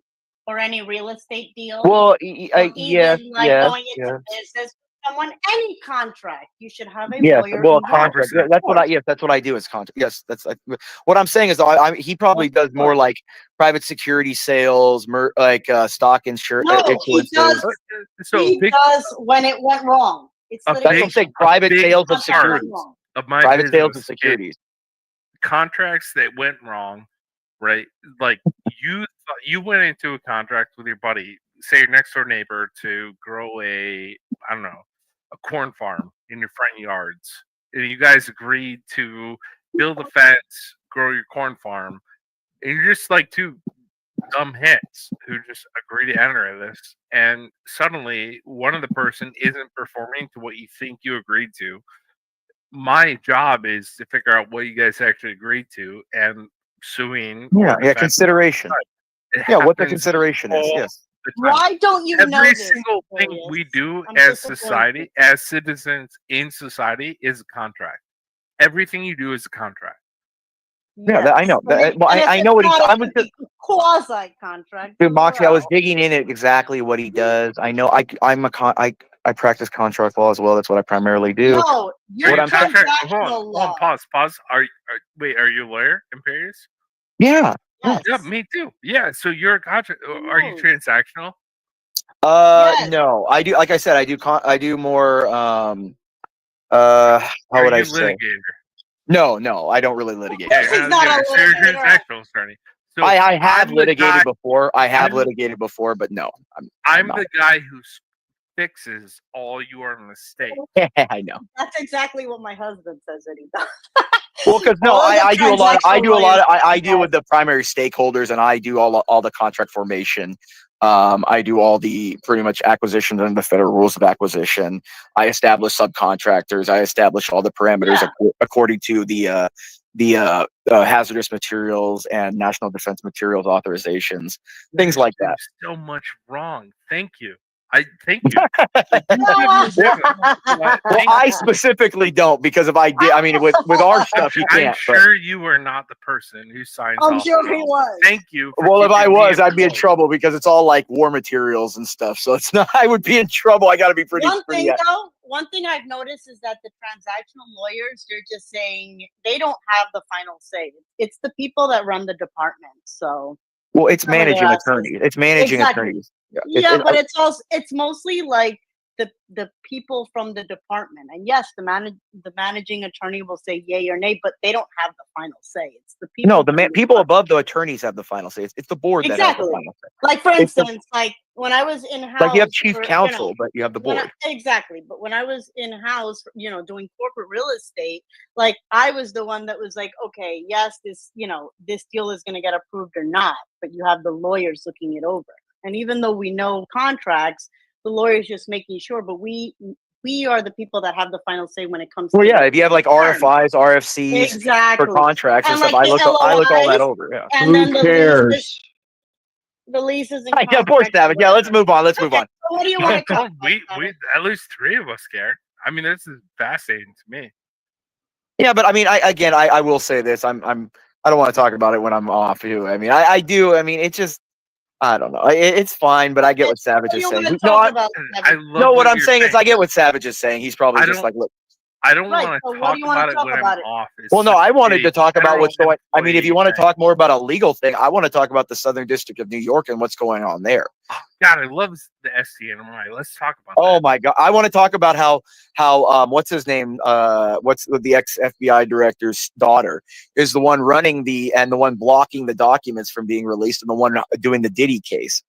or any real estate deal? well, or yes, even like yes, going into business with someone, any contract, you should have a yes. lawyer Well, involved. contract. Yeah, 100%. that's what I. Yes, that's what I do. Is contract. Yes, that's what I'm saying. Is he probably does more like private security sales, like stock insurance. No, he does. So He does when it went wrong. It's A That's what I'm litigation. saying. Private big sales of Contract went securities. wrong. of my Private sales of business, securities. contracts that went wrong, right? Like you went into a contract with your buddy, say your next door neighbor, to grow a corn farm in your front yards, and you guys agreed to build a fence, grow your corn farm, and you're just like two dumb hits who just agree to enter this, and suddenly one of the person isn't performing to what you think you agreed to. My job is to figure out what you guys actually agreed to and suing or Yeah, defending. consideration. It Yeah, what the happens consideration is. all Yes. the time. Why don't you know Every this? single thing we Aquarius? do I'm as disappointed. society, as citizens in society, is a contract. Everything you do is a contract. Yeah, I know. I know what he's. I was just quasi contract. Dude, Moxie, I was digging in at exactly what he does. I know. I practice contract law as well. That's what I primarily do. No, you're What I'm saying- transactional law. Pause. Wait, are you a lawyer, Imperius? Yeah. Yes. Yeah, me too. Yeah, so you're a contract. Are you Yes. transactional? Yes. No, I do. Like I said, I do more. How Are would I you say? litigator? No, I don't really litigate. This is not a so you're litigator. transactional attorney. So I have I'm the litigated guy- before. I have I'm- litigated before, but no, I'm not. the guy who fixes all your mistakes. I know. That's exactly what my husband says that he does. Well, because no, All the I do a lot. I do a lot. transactional I deal lawyers. with the primary stakeholders, and I do all the contract formation. I do all the pretty much acquisitions under the federal rules of acquisition. I establish subcontractors. I establish all the parameters according to the hazardous materials and national defense materials authorizations, things like that. So much wrong. Thank you. I thank you. Thank Well, I specifically don't, because if I did, I mean, with our stuff, you I'm can't. but- sure you were not the person who signs I'm off sure on he all was. this. Thank you. for Well, if I keeping me was, I'd be in informed. trouble, because it's all like war materials and stuff. So it's not. I would be in trouble. I got to be pretty. One thing I've noticed is that the transactional lawyers, they're just saying they don't have the final say. It's the people that run the department. So Well, it's Some of their managing assets. attorneys. It's managing Exactly. attorneys. yeah, but it's mostly like the people from the department. And yes, the managing attorney will say yay or nay, but they don't have the final say. It's the people. no, from the people above the attorneys have the final say. It's the board that has Exactly. the final say. Like for It's the- instance, like when I was in house, Like you have chief counsel, but you have the board. Exactly. But when I was in house, doing corporate real estate, like I was the one that was like, okay, yes, this deal is going to get approved or not, but you have the lawyers looking it over. And even though we know contracts, the lawyers just making sure, but we are the people that have the final say when it comes Well, to yeah, if you have like RFIs, RFCs exactly for contracts and And stuff, like I look all that LOIs, over. Yeah. and Who then cares? the leases and Yeah, of course, contracts and David. Yeah, let's whatever. move on. Let's move Okay, on. so what do you want to talk about? we David? at least three of us care. I mean, this is fascinating to me. Yeah, but I mean, I will say this. I don't want to talk about it when I'm off too. I mean, I do. I mean, it's just, I don't know. It's fine, but I get what Savage is saying. What do you No, want to talk about, I David? love no, what I'm you're saying is I get what Savage is saying. He's probably I just don't- like, look. I don't Right. want So to what talk do you want about to it talk when I'm about it? off. It's Well, no, such I wanted a to talk about general what's going. I mean, if you want to employee talk more about a legal thing, I want to talk about the Southern District of New York and what's going on there. thing. God, I love the SDNY. Let's talk about Oh that. my God, I want to talk about how what's his name? What's the ex FBI director's daughter is the one running the one blocking the documents from being released and the one doing the Diddy case.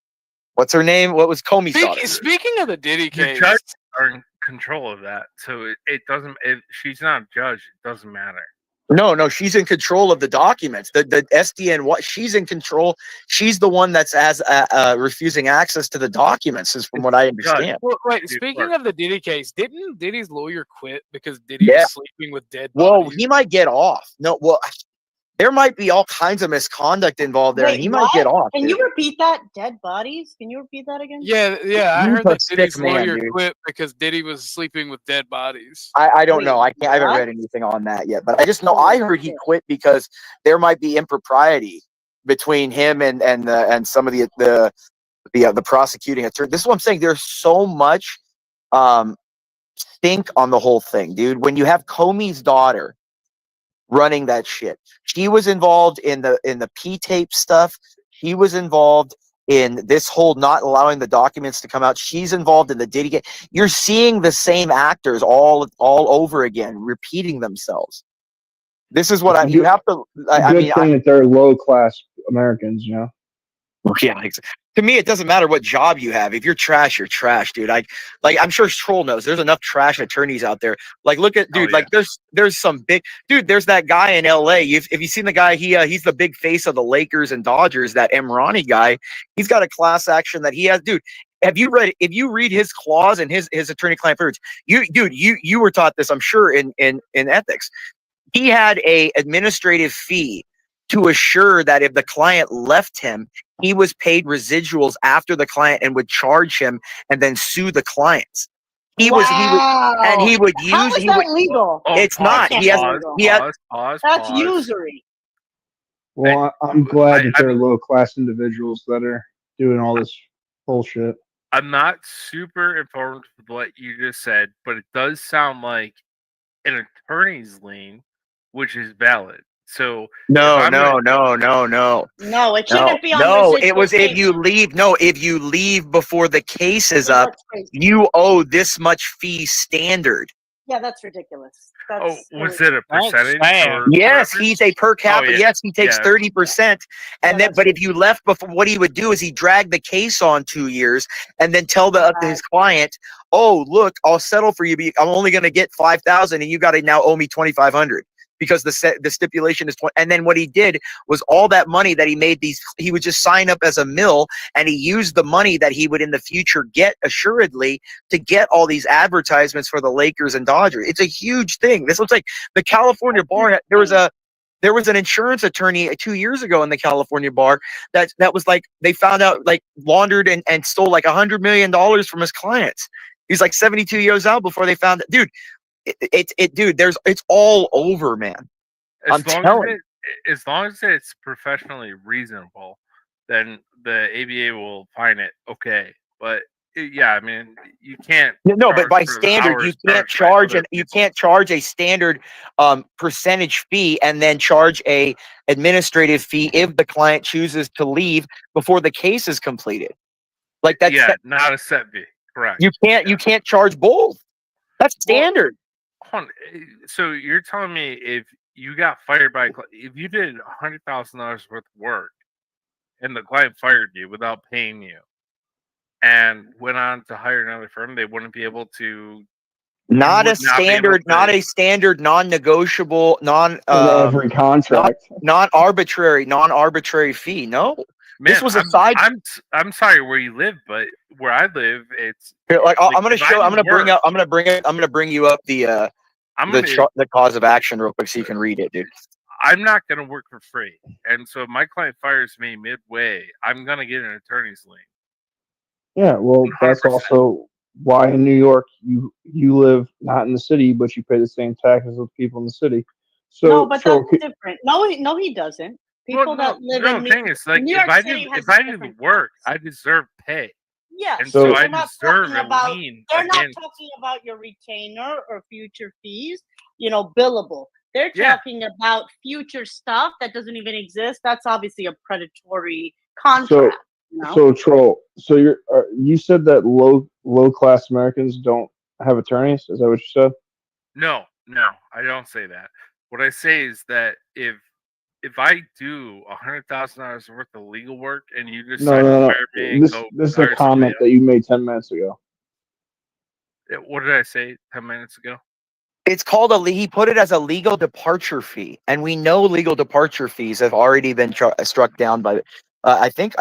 What's her name? What was Comey's daughter? Speaking of the Diddy The case, judges are in control of that, so it doesn't. She's not a judge. It doesn't matter. No, she's in control of the documents. The SDN, what she's in control. She's the one that's refusing access to the documents, is from what I understand. well, wait, Dude, speaking look. of the Diddy case, didn't Diddy's lawyer quit because Diddy Yeah. was sleeping with dead Well, bodies? he might get off. No, well, there might be all kinds of misconduct involved there, and Wait, he might get off. Can dude. you repeat that? Dead bodies? Can you repeat that again? Yeah, I He's heard a that sick Diddy's man, lawyer dude. quit because Diddy was sleeping with dead bodies. I don't Wait, know. I haven't what? read anything on that yet, but I just know Oh, I heard he shit. quit because there might be impropriety between him and some of the prosecuting attorney. This is what I'm saying. There's so much stink on the whole thing, dude. When you have Comey's daughter running that shit, she was involved in the P-tape stuff. She was involved in this whole not allowing the documents to come out. She's involved in the Diddy. You're seeing the same actors all over again, repeating themselves. This is what you have to. Good thing that they're low class Americans, you know. Yeah, to me, it doesn't matter what job you have. If you're trash, you're trash, dude. I'm sure Troll knows. There's enough trash attorneys out there. Like, look at dude. Oh, yeah. Like, there's some big dude. There's that guy in L.A. If you seen the guy, he's the big face of the Lakers and Dodgers. That Emrani guy. He's got a class action that he has, dude. Have you read? If you read his clause and his attorney-client privilege, you were taught this, I'm sure, in ethics. He had a administrative fee to assure that if the client left him, he was paid residuals after the client and would charge him and then sue the clients. He would use. How is that legal? Oh, It's not. He Has. That's usury. Well, I'm glad that they're low class individuals that are doing all this bullshit. I'm not super informed with what you just said, but it does sound like an attorney's lien, which is valid. So No, No, it shouldn't be on no. It residual was if payments. you leave. No, if you leave before the case is Yeah, up, that's crazy. you owe this much fee standard. Yeah, that's ridiculous. Oh, was it a percentage? Or Yes, whatever? he's a per capita. yeah. Yes, he takes Yeah. 30%. And Yeah, then, but if you left before, what he would do is he drag the case on 2 years and then tell his client, "Oh, look, I'll settle for you. But I'm only going to get 5,000, and you got to now owe me 2,500 because the stipulation is 20." And then what he did was all that money that he made he would just sign up as a mill, and he used the money that he would in the future get assuredly to get all these advertisements for the Lakers and Dodgers. It's a huge thing. This looks like the California bar. There was an insurance attorney 2 years ago in the California bar that was like, they found out like laundered and stole like $100 million from his clients. He's like 72 years out before they found it. Dude, it's all over, man. As long as it's professionally reasonable, then the ABA will find it okay. But yeah, I mean, you can't. No, but by charge for the standard, you hours can't charged by charge other you people. can't charge a standard percentage fee and then charge a administrative fee if the client chooses to leave before the case is completed. Like that's not a set fee. Correct. You can't charge both. That's standard. Hold on. So you're telling me if you got fired by if you did $100,000 worth of work and the client fired you without paying you and went on to hire another firm, they wouldn't be able to. Not a standard, non-negotiable, every contract, non-arbitrary fee. No, Man, this was a side. I'm sorry where you live, but where I live, it's like I'm going to bring you up the cause of action real quick so you can read it, dude. I'm not going to work for free, and so if my client fires me midway, I'm going to get an attorney's lien. Yeah, well, 100%. That's also why in New York you live not in the city, but you pay the same taxes as people in the city. So no, but that's different. No, he doesn't. People that live in New York City, if I do the work, I deserve pay. Yes. And So- so I they're not deserve talking a about. lien They're not against. talking about your retainer or future fees. Billable. They're Yeah. talking about future stuff that doesn't even exist. That's obviously a predatory contract. So troll. So you said that low class Americans don't have attorneys. Is that what you said? No, I don't say that. What I say is that if I do $100,000 worth of legal work and you decide to No. fire me and This go this is a hire somebody comment that you made 10 minutes ago. else, what did I say 10 minutes ago? It's called he put it as a legal departure fee, and we know legal departure fees have already been struck down by. I think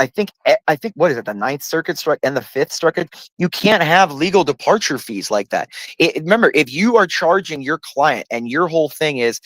what is it? The Ninth Circuit struck and the Fifth struck it. You can't have legal departure fees like that. Remember, if you are charging your client and your whole thing is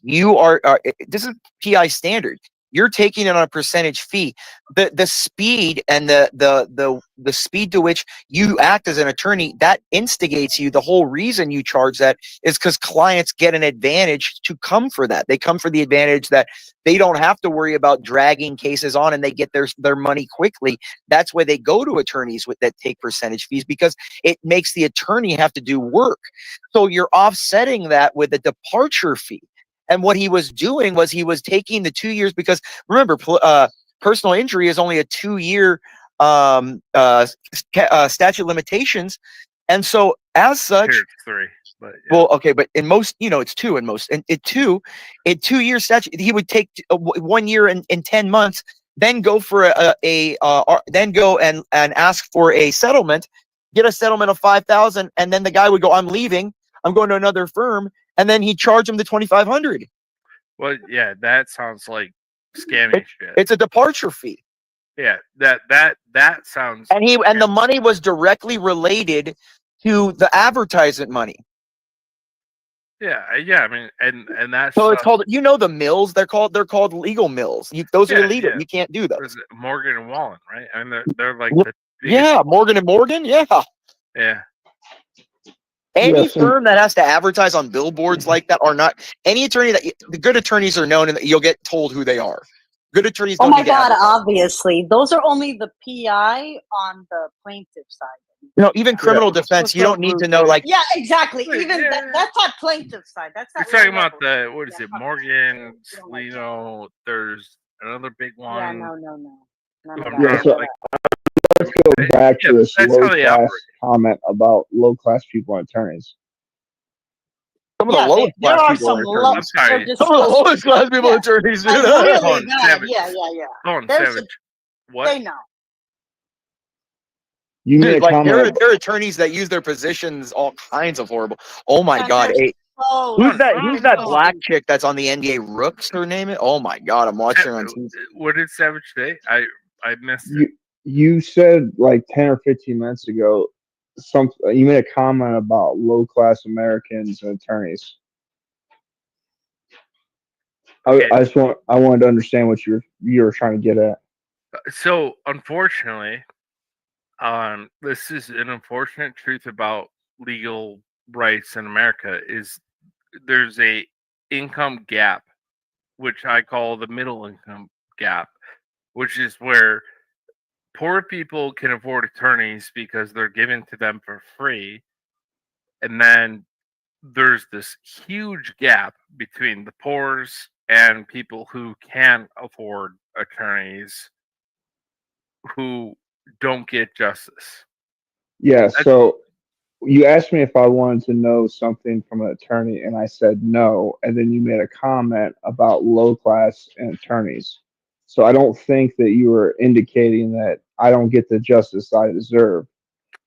you are this is PI standard. You're taking it on a percentage fee. The speed and the speed to which you act as an attorney, that instigates you. The whole reason you charge that is because clients get an advantage to come for that. They come for the advantage that they don't have to worry about dragging cases on and they get their money quickly. That's why they go to attorneys that take percentage fees, because it makes the attorney have to do work. So you're offsetting that with a departure fee. And what he was doing was he was taking the 2 years, because remember, personal injury is only a 2-year statute of limitations. And so as such, Here it's 3. But yeah. well, okay, but in most, it's 2 in most. And 2 year statute, he would take 1 year and 10 months, then go for then go and ask for a settlement, get a settlement of $5,000, and then the guy would go, "I'm leaving. I'm going to another firm," and then he'd charge him the $2,500. Well, yeah, that sounds like scammy shit. It's a departure fee. Yeah, that sounds. And the money was directly related to the advertisement money. Yeah. I mean, and that's So it's called, the mills. They're called legal mills. Those are illegal. Yeah. You can't do those. Was it Morgan and Wallen, right? I mean, they're like Yep. the biggest. Yeah, Morgan and Morgan. Yeah. Yeah. Any firm that has to advertise on billboards like that are not any attorney the good attorneys are known, and you'll get told who they are. Good attorneys Oh don't my need to God! advertise. Obviously, those are only the PI on the plaintiff side. Even criminal defense, you don't need to know. Like, Yeah, exactly. Even Yeah. that's that plaintiff side. That's You're that. talking lower about level. what is Yeah, it? fuck Morgan, it. Don't like that. Salino. There's another big one. Yeah, no. None of Yeah, that. so let's go back to this that's low how they class operate. comment about low class people and attorneys. some of the lowest there class are people some are low. attorneys. sorry. Some of the lowest class people are attorneys do Like, that. really bad. Savage. Yeah. Hold on, There's Savage. What? They know. You made a Dude, like comment. there are attorneys that use their positions all kinds of horrible. Oh my And God! there's Hey, so who's that? Who's that so- black chick that's on the NDA? Rooks, her name is. Oh my God! I'm watching her on TV. What did Savage say? I missed it. You said like 10 or 15 minutes ago you made a comment about low class Americans and attorneys. Okay. I wanted to understand what you were trying to get at. So unfortunately, this is an unfortunate truth about legal rights in America is there's a income gap, which I call the middle income gap, which is where poor people can afford attorneys because they're given to them for free. And then there's this huge gap between the poors and people who can afford attorneys who don't get justice. Yeah, so you asked me if I wanted to know something from an attorney, and I said no. And then you made a comment about low class and attorneys. So I don't think that you were indicating that I don't get the justice I deserve.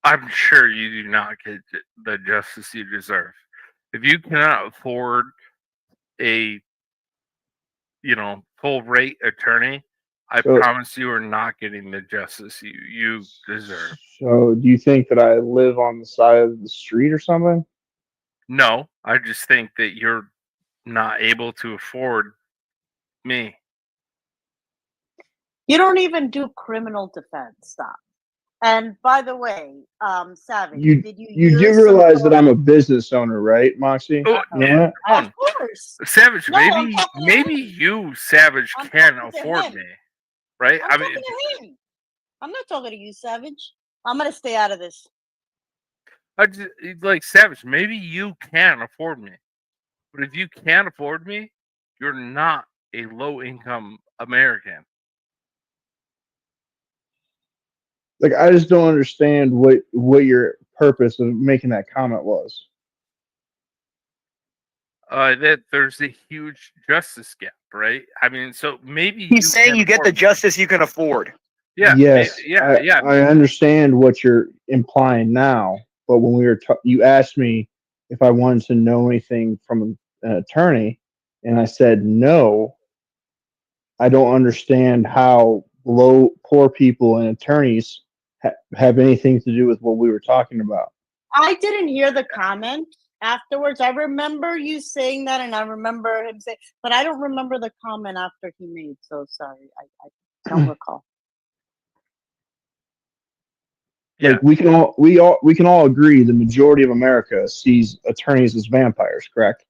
I'm sure you do not get the justice you deserve. If you cannot afford a, full rate attorney, I promise you are not getting the justice you deserve. So do you think that I live on the side of the street or something? No, I just think that you're not able to afford me. You don't even do criminal defense. Stop. And by the way, Savage, did you do realize that I'm a business owner, right, Moxie? Oh, Yeah. Of course. Savage, No, I'm maybe you, Savage, I'm can talking to afford him. me, right? I'm talking to him. I'm not talking to you, Savage. I'm gonna stay out of this. Like Savage, maybe you can afford me, but if you can't afford me, you're not a low-income American. Like, I just don't understand what your purpose of making that comment was. That there's a huge justice gap, right? I mean, so maybe He's saying you get the justice you can afford. Yeah. Yes, Yeah. I understand what you're implying now, but when we were you asked me if I wanted to know anything from an attorney, and I said no. I don't understand how poor people and attorneys have anything to do with what we were talking about. I didn't hear the comment afterwards. I remember you saying that, and I remember him saying, but I don't remember the comment after he made. So sorry, I don't recall. Like, we can all agree the majority of America sees attorneys as vampires, correct?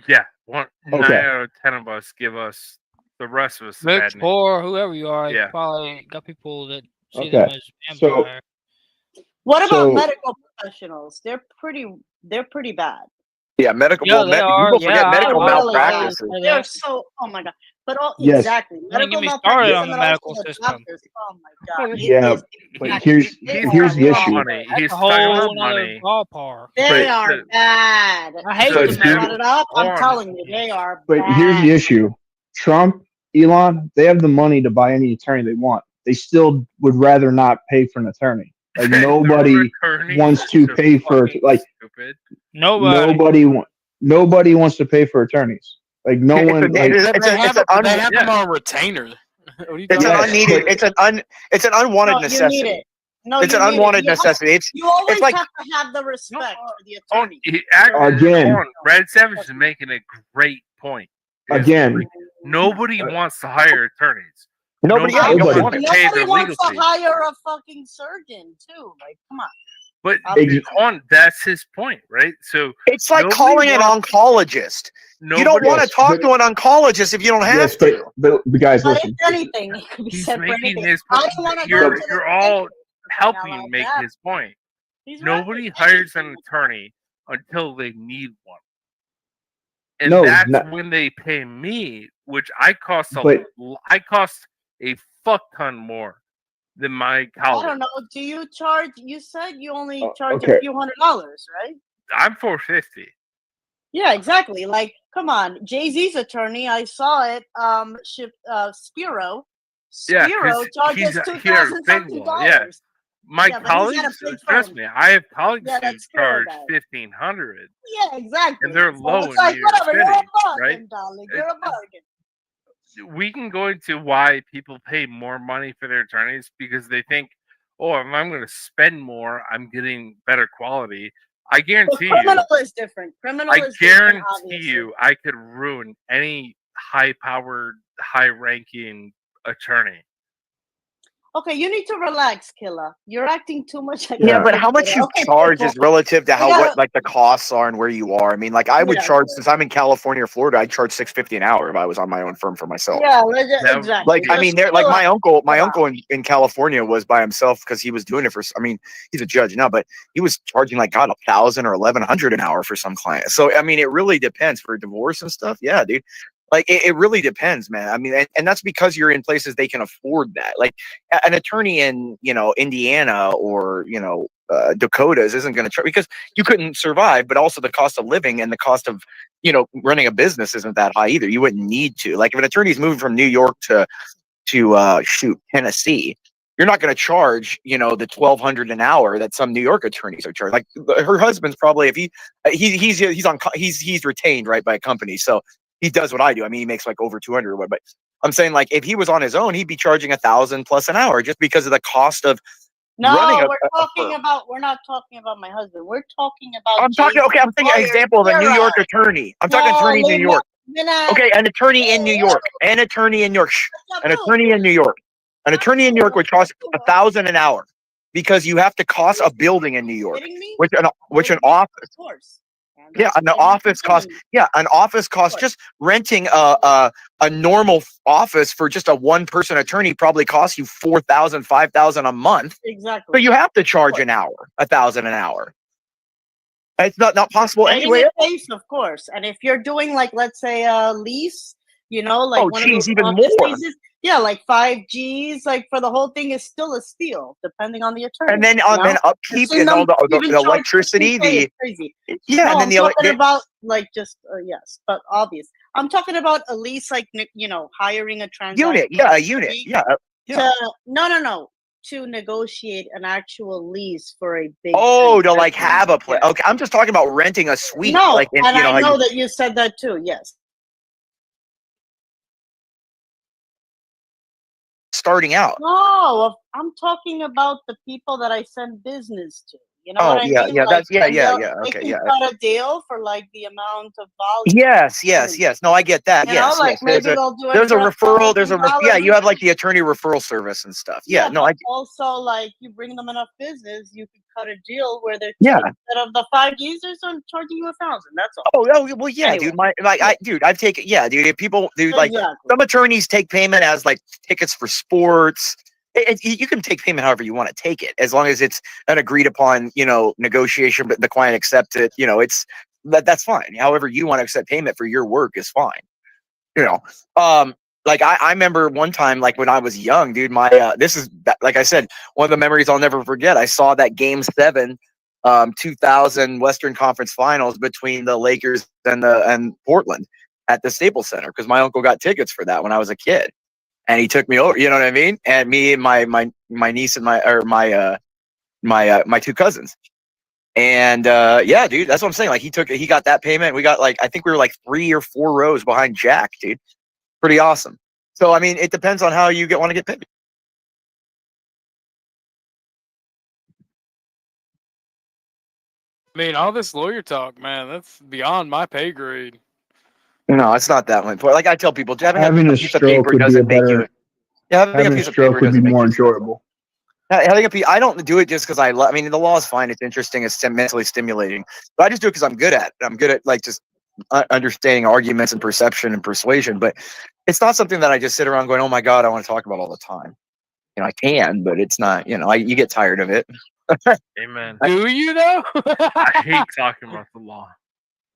Yeah. 9 out of 10 of us give us the rest of us Rich, bad news. poor, whoever you are, Yeah. you probably got people that see Okay. them as So- vampire. What about So- medical professionals? They're pretty bad. Yeah, medical. Yeah, well, they are. people forget Yeah, medical I- malpractice. I- They're so. Oh my god. But Yes. exactly. Don't Medical get me malpractice started on and the then also medical the system. doctors. Oh my god. It Yeah, is but exactly- here's they the are issue. Money. That's He's a talking whole about other money. ballpark. They But- are bad. I hate So the You dude- brought it up. I'm hold on. telling you, they are But bad. here's the issue: Trump, Elon, they have the money to buy any attorney they want. They still would rather not pay for an attorney. Like, Their nobody attorneys wants are to so pay for fucking like stupid. Nobody. nobody wants to pay for attorneys. Like, no It's one. a- Like, it's They a- have, it's an they un- have them on retainer. What are you It's talking an Yes, unneeded. but- It's an unwanted No, you necessity. need it. No, It's you an need it. unwanted You have- necessity. It's You always like- have to have the respect for the Oh, attorney. Again. Red Savage is making a great point. It's Again, like, nobody wants to hire attorneys. nobody. Yeah, you don't nobody. want it. Pay Nobody their wants legal to fees. hire a fucking surgeon too. Like, come on. But Ex- that's his point, right? So It's like nobody calling an wants- oncologist. You don't want to Yes, talk but- to an oncologist if you don't have yes, to. but guys, But listen. it's anything. It could be he's said for making anything. his I point. don't want to You're go to the all dentist. helping Now, make that- his point. He's Nobody right. hires an attorney until they need one. And No, that's not- when they pay me, which I cost But- a fuck ton more than my I colleague. don't know. Do you charge? You said you only Oh, charge okay. a few $100s, right? I'm $450. Yeah, exactly. Like, come on, Jay-Z's attorney. I saw it. Spiro. Yeah, Spiro 'cause charges he's $2,000 here at something Big Law, yeah. dollars. My Yeah, but he's colleagues, got a big trust firm. me, I have colleagues Yeah, who that's Spiro charge guy. $1,500. Yeah, exactly. And they're So low it's in like, New York whatever. You're a City, bargain, right? darling. You're a bargain. We can go into why people pay more money for their attorneys because they think, oh, if I'm going to spend more, I'm getting better quality. I But guarantee you, criminal is different. Criminal I is different, guarantee obviously. you, I could ruin any high-powered, high-ranking attorney. Okay, you need to relax, Killa. You're acting too much like Yeah, but how much you Okay, charge is relative to how gotta- what like the costs are and where you are. I mean, like I would Yeah. charge since I'm in California or Florida, I'd charge $650 an hour if I was on my own firm for myself. Yeah, That- exactly. Like I mean, Just they're like chill my out. uncle. My Chill uncle in California was by himself because he was doing it for. I mean, he's a judge now, but he was charging like God 1,000 or 1,100 an hour for some clients. So I mean, it really depends for divorce and stuff. Yeah, dude. Like it really depends, man. I mean, and that's because you're in places they can afford that. Like an attorney in Indiana or Dakotas isn't going to charge because you couldn't survive. But also the cost of living and the cost of running a business isn't that high either. You wouldn't need to. Like if an attorney's moving from New York to Tennessee, you're not going to charge the $1,200 an hour that some New York attorneys are charging. Like her husband's probably he's retained right by a company, so he does what I do. I mean, he makes like over 200 or what. But I'm saying like if he was on his own, he'd be charging $1,000+ an hour just because of the cost of running No, a firm. we're not talking about my husband. We're talking about. I'm talking. Okay, I'm thinking an example of a New York attorney. I'm talking attorney in New York. Okay, an attorney in New York. An attorney in New York. An attorney in New York. An attorney in New York would cost $1,000 an hour because you have to cost a building in New York, which an office. Of course. Yeah, That's an what office I'm cost. saying. Yeah, an office cost. Right. Just renting a normal office for just a one person attorney probably costs you $4,000, $5,000 a month. Exactly. So you have to charge course. an hour, $1,000 an hour. It's not possible Writing anyway. a case, of course. And if you're doing like, let's say, a lease, you know, like Oh, one of those geez, even office more. leases, yeah, like 5Gs, like for the whole thing is still a steal, depending on the attorney. And then you then know? upkeep I've seen and all them the even charge electricity. 15K, it's crazy. Yeah, No, and then I'm the talking about like just yes, but obvious. I'm talking about a lease, like hiring a transaction unit. Yeah, a unit. Yeah, yeah. No, to negotiate an actual lease for a big. Oh, to like transaction. have a place. Yeah. Okay, I'm just talking about renting a suite. No, Like and I how know you, that you said that too. Yes. starting out. No, I'm talking about the people that I send business to. You know Oh, what I yeah, mean? yeah, Like, that's yeah, and yeah, they okay, can yeah. cut a deal for like the amount of volume. Yes. No, I get that. You know, Yes, like yes. maybe they'll do it There's a for referral. Yeah, $1,000. you have like the attorney referral service and stuff. Yeah, no, but also like you bring them enough business, you can cut a deal where they're Yeah. instead of the 5 users, I'm charging you 1,000. That's all. Oh, well, yeah, Anyway. dude. I've taken, dude. If people, dude, like Exactly. some attorneys take payment as like tickets for sports. You can take payment however you want to take it, as long as it's an agreed upon, negotiation, but the client accepts it. That's fine. However you want to accept payment for your work is fine. Like I remember one time, like when I was young, dude, my this is, like I said, one of the memories I'll never forget. I saw that Game 7, 2000 Western Conference Finals between the Lakers and Portland at the Staples Center, because my uncle got tickets for that when I was a kid, and he took me over. You know what I mean? And me and my niece and my two cousins. And yeah, dude, that's what I'm saying. Like he got that payment. We got I think we were like 3 or 4 rows behind Jack, dude. Pretty awesome. So I mean, it depends on how you want to get paid. I mean, all this lawyer talk, man, that's beyond my pay grade. No, it's not that important. Like I tell people, Having a piece of paper stroke would be doesn't a make you. better. Yeah, Having a stroke would be more enjoyable. I don't do it just because I mean, the law is fine. It's interesting. It's mentally stimulating. But I just do it because I'm good at it. I'm good at like just understanding arguments and perception and persuasion. But it's not something that I just sit around going, "Oh my God, I want to talk about all the time." I can, but it's not. You get tired of it. Amen. Do you though? I hate talking about the law.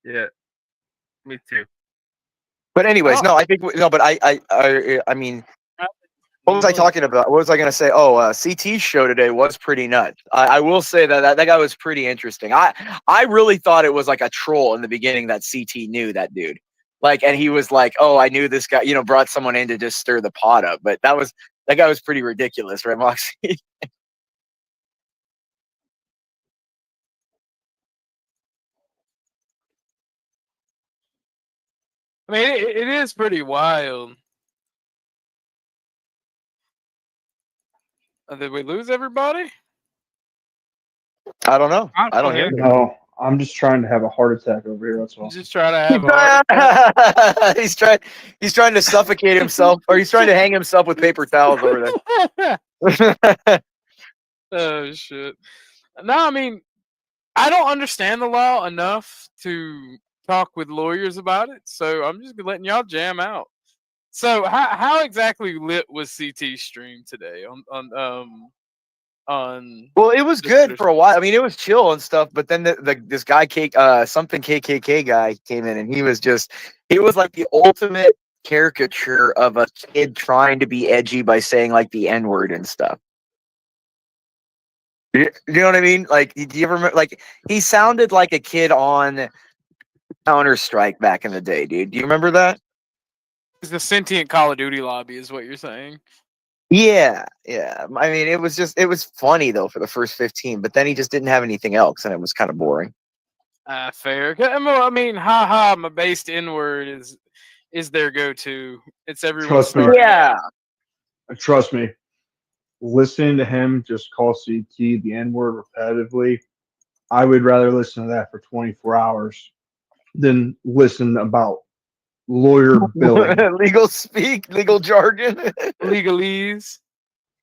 Yeah, me too. But anyways, no, I think no. But I mean. What was I talking about? What was I going to say? Oh, CT's show today was pretty nuts. I will say that guy was pretty interesting. I really thought it was like a troll in the beginning that CT knew that dude. And he was like, "Oh, I knew this guy." Brought someone in to just stir the pot up. But that guy was pretty ridiculous, right, Moxie? I mean, it is pretty wild. Did we lose everybody? I don't know. I don't hear. No, I'm just trying to have a heart attack over here. That's all. Just try to have a he's trying to suffocate himself, or he's trying to hang himself with paper towels over there. Oh shit! No, I mean, I don't understand the law enough to talk with lawyers about it, so I'm just letting y'all jam out. So, how exactly lit was CT's stream today on? Well, it was good for a while. I mean, it was chill and stuff. But then this guy, something KKK guy, came in, and he was like the ultimate caricature of a kid trying to be edgy by saying like the N-word and stuff. You know what I mean? Like, do you ever remember? Like, he sounded like a kid on Counter-Strike back in the day, dude. Do you remember that? It's the sentient Call of Duty lobby, is what you're saying. Yeah. I mean, it was funny though for the first 15, but then he just didn't have anything else, and it was kind of boring. Fair. I mean, haha, my based N-word is their go-to. It's everyone's. Trust me. Yeah. Trust me. Listening to him just call CT the N-word repetitively, I would rather listen to that for 24 hours than listen about lawyer billing. Legal speak, legal jargon, legalese.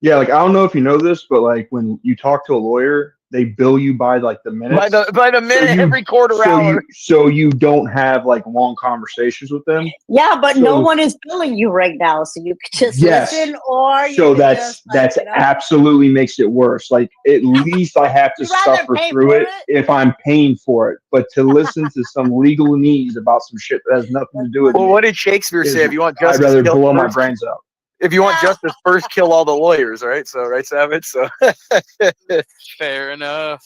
Yeah, like I don't know if you know this, but like when you talk to a lawyer, they bill you by like the minutes. By the minute, you- every quarter so hour. you don't have like long conversations with them. Yeah, but no So- one is billing you right now, so you could just Yes. listen, or you So could that's just, like, absolutely makes it worse. Like at least I have to You'd rather suffer pay through for it it? if I'm paying for it. But to listen to some legalese about some shit that has nothing to do with Well, me, what did Shakespeare say? If you want I'd justice, rather kill blow my first. brains out. If you want justice, first kill all the lawyers, right? So, right, Savage. So, Fair enough.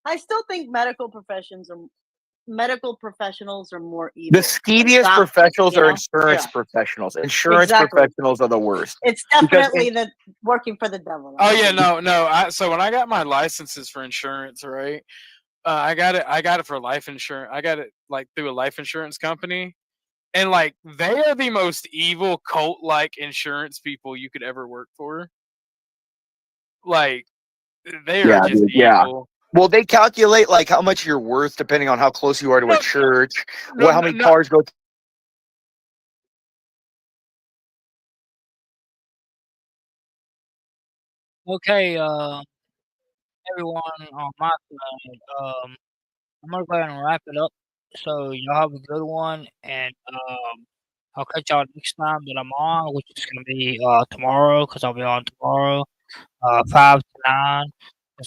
I still think medical professionals are more evil. the skeeviest Doctors, professionals you are know? insurance Yeah. professionals. Insurance Exactly. professionals are the worst. It's Because definitely the working for the devil. Oh yeah, no. So when I got my licenses for insurance, right? I got it for life insurance. I got it like through a life insurance company, and like they are the most evil cult-like insurance people you could ever work for. Like they are just dude, yeah. evil. Well, they calculate like how much you're worth depending on how close you are to a church, how many cars go. Okay, everyone on my side, I'm gonna go ahead and wrap it up. So y'all have a good one, and I'll catch y'all next time that I'm on, which is gonna be tomorrow, because I'll be on tomorrow, 5 to 9.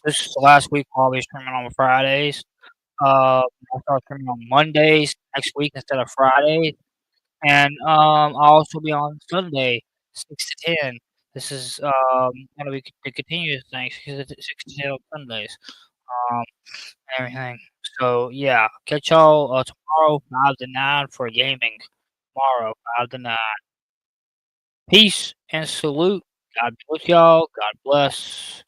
This is the last week I'll be streaming on Fridays. I'll start streaming on Mondays next week instead of Fridays, and I'll also be on Sunday, 6 to 10. This is gonna be the continuous thing, 6 to 10 on Sundays. Um, everything. So yeah, catch y'all tomorrow 5 to 9 for gaming. Tomorrow 5 to 9. Peace and salute. God bless y'all. God bless.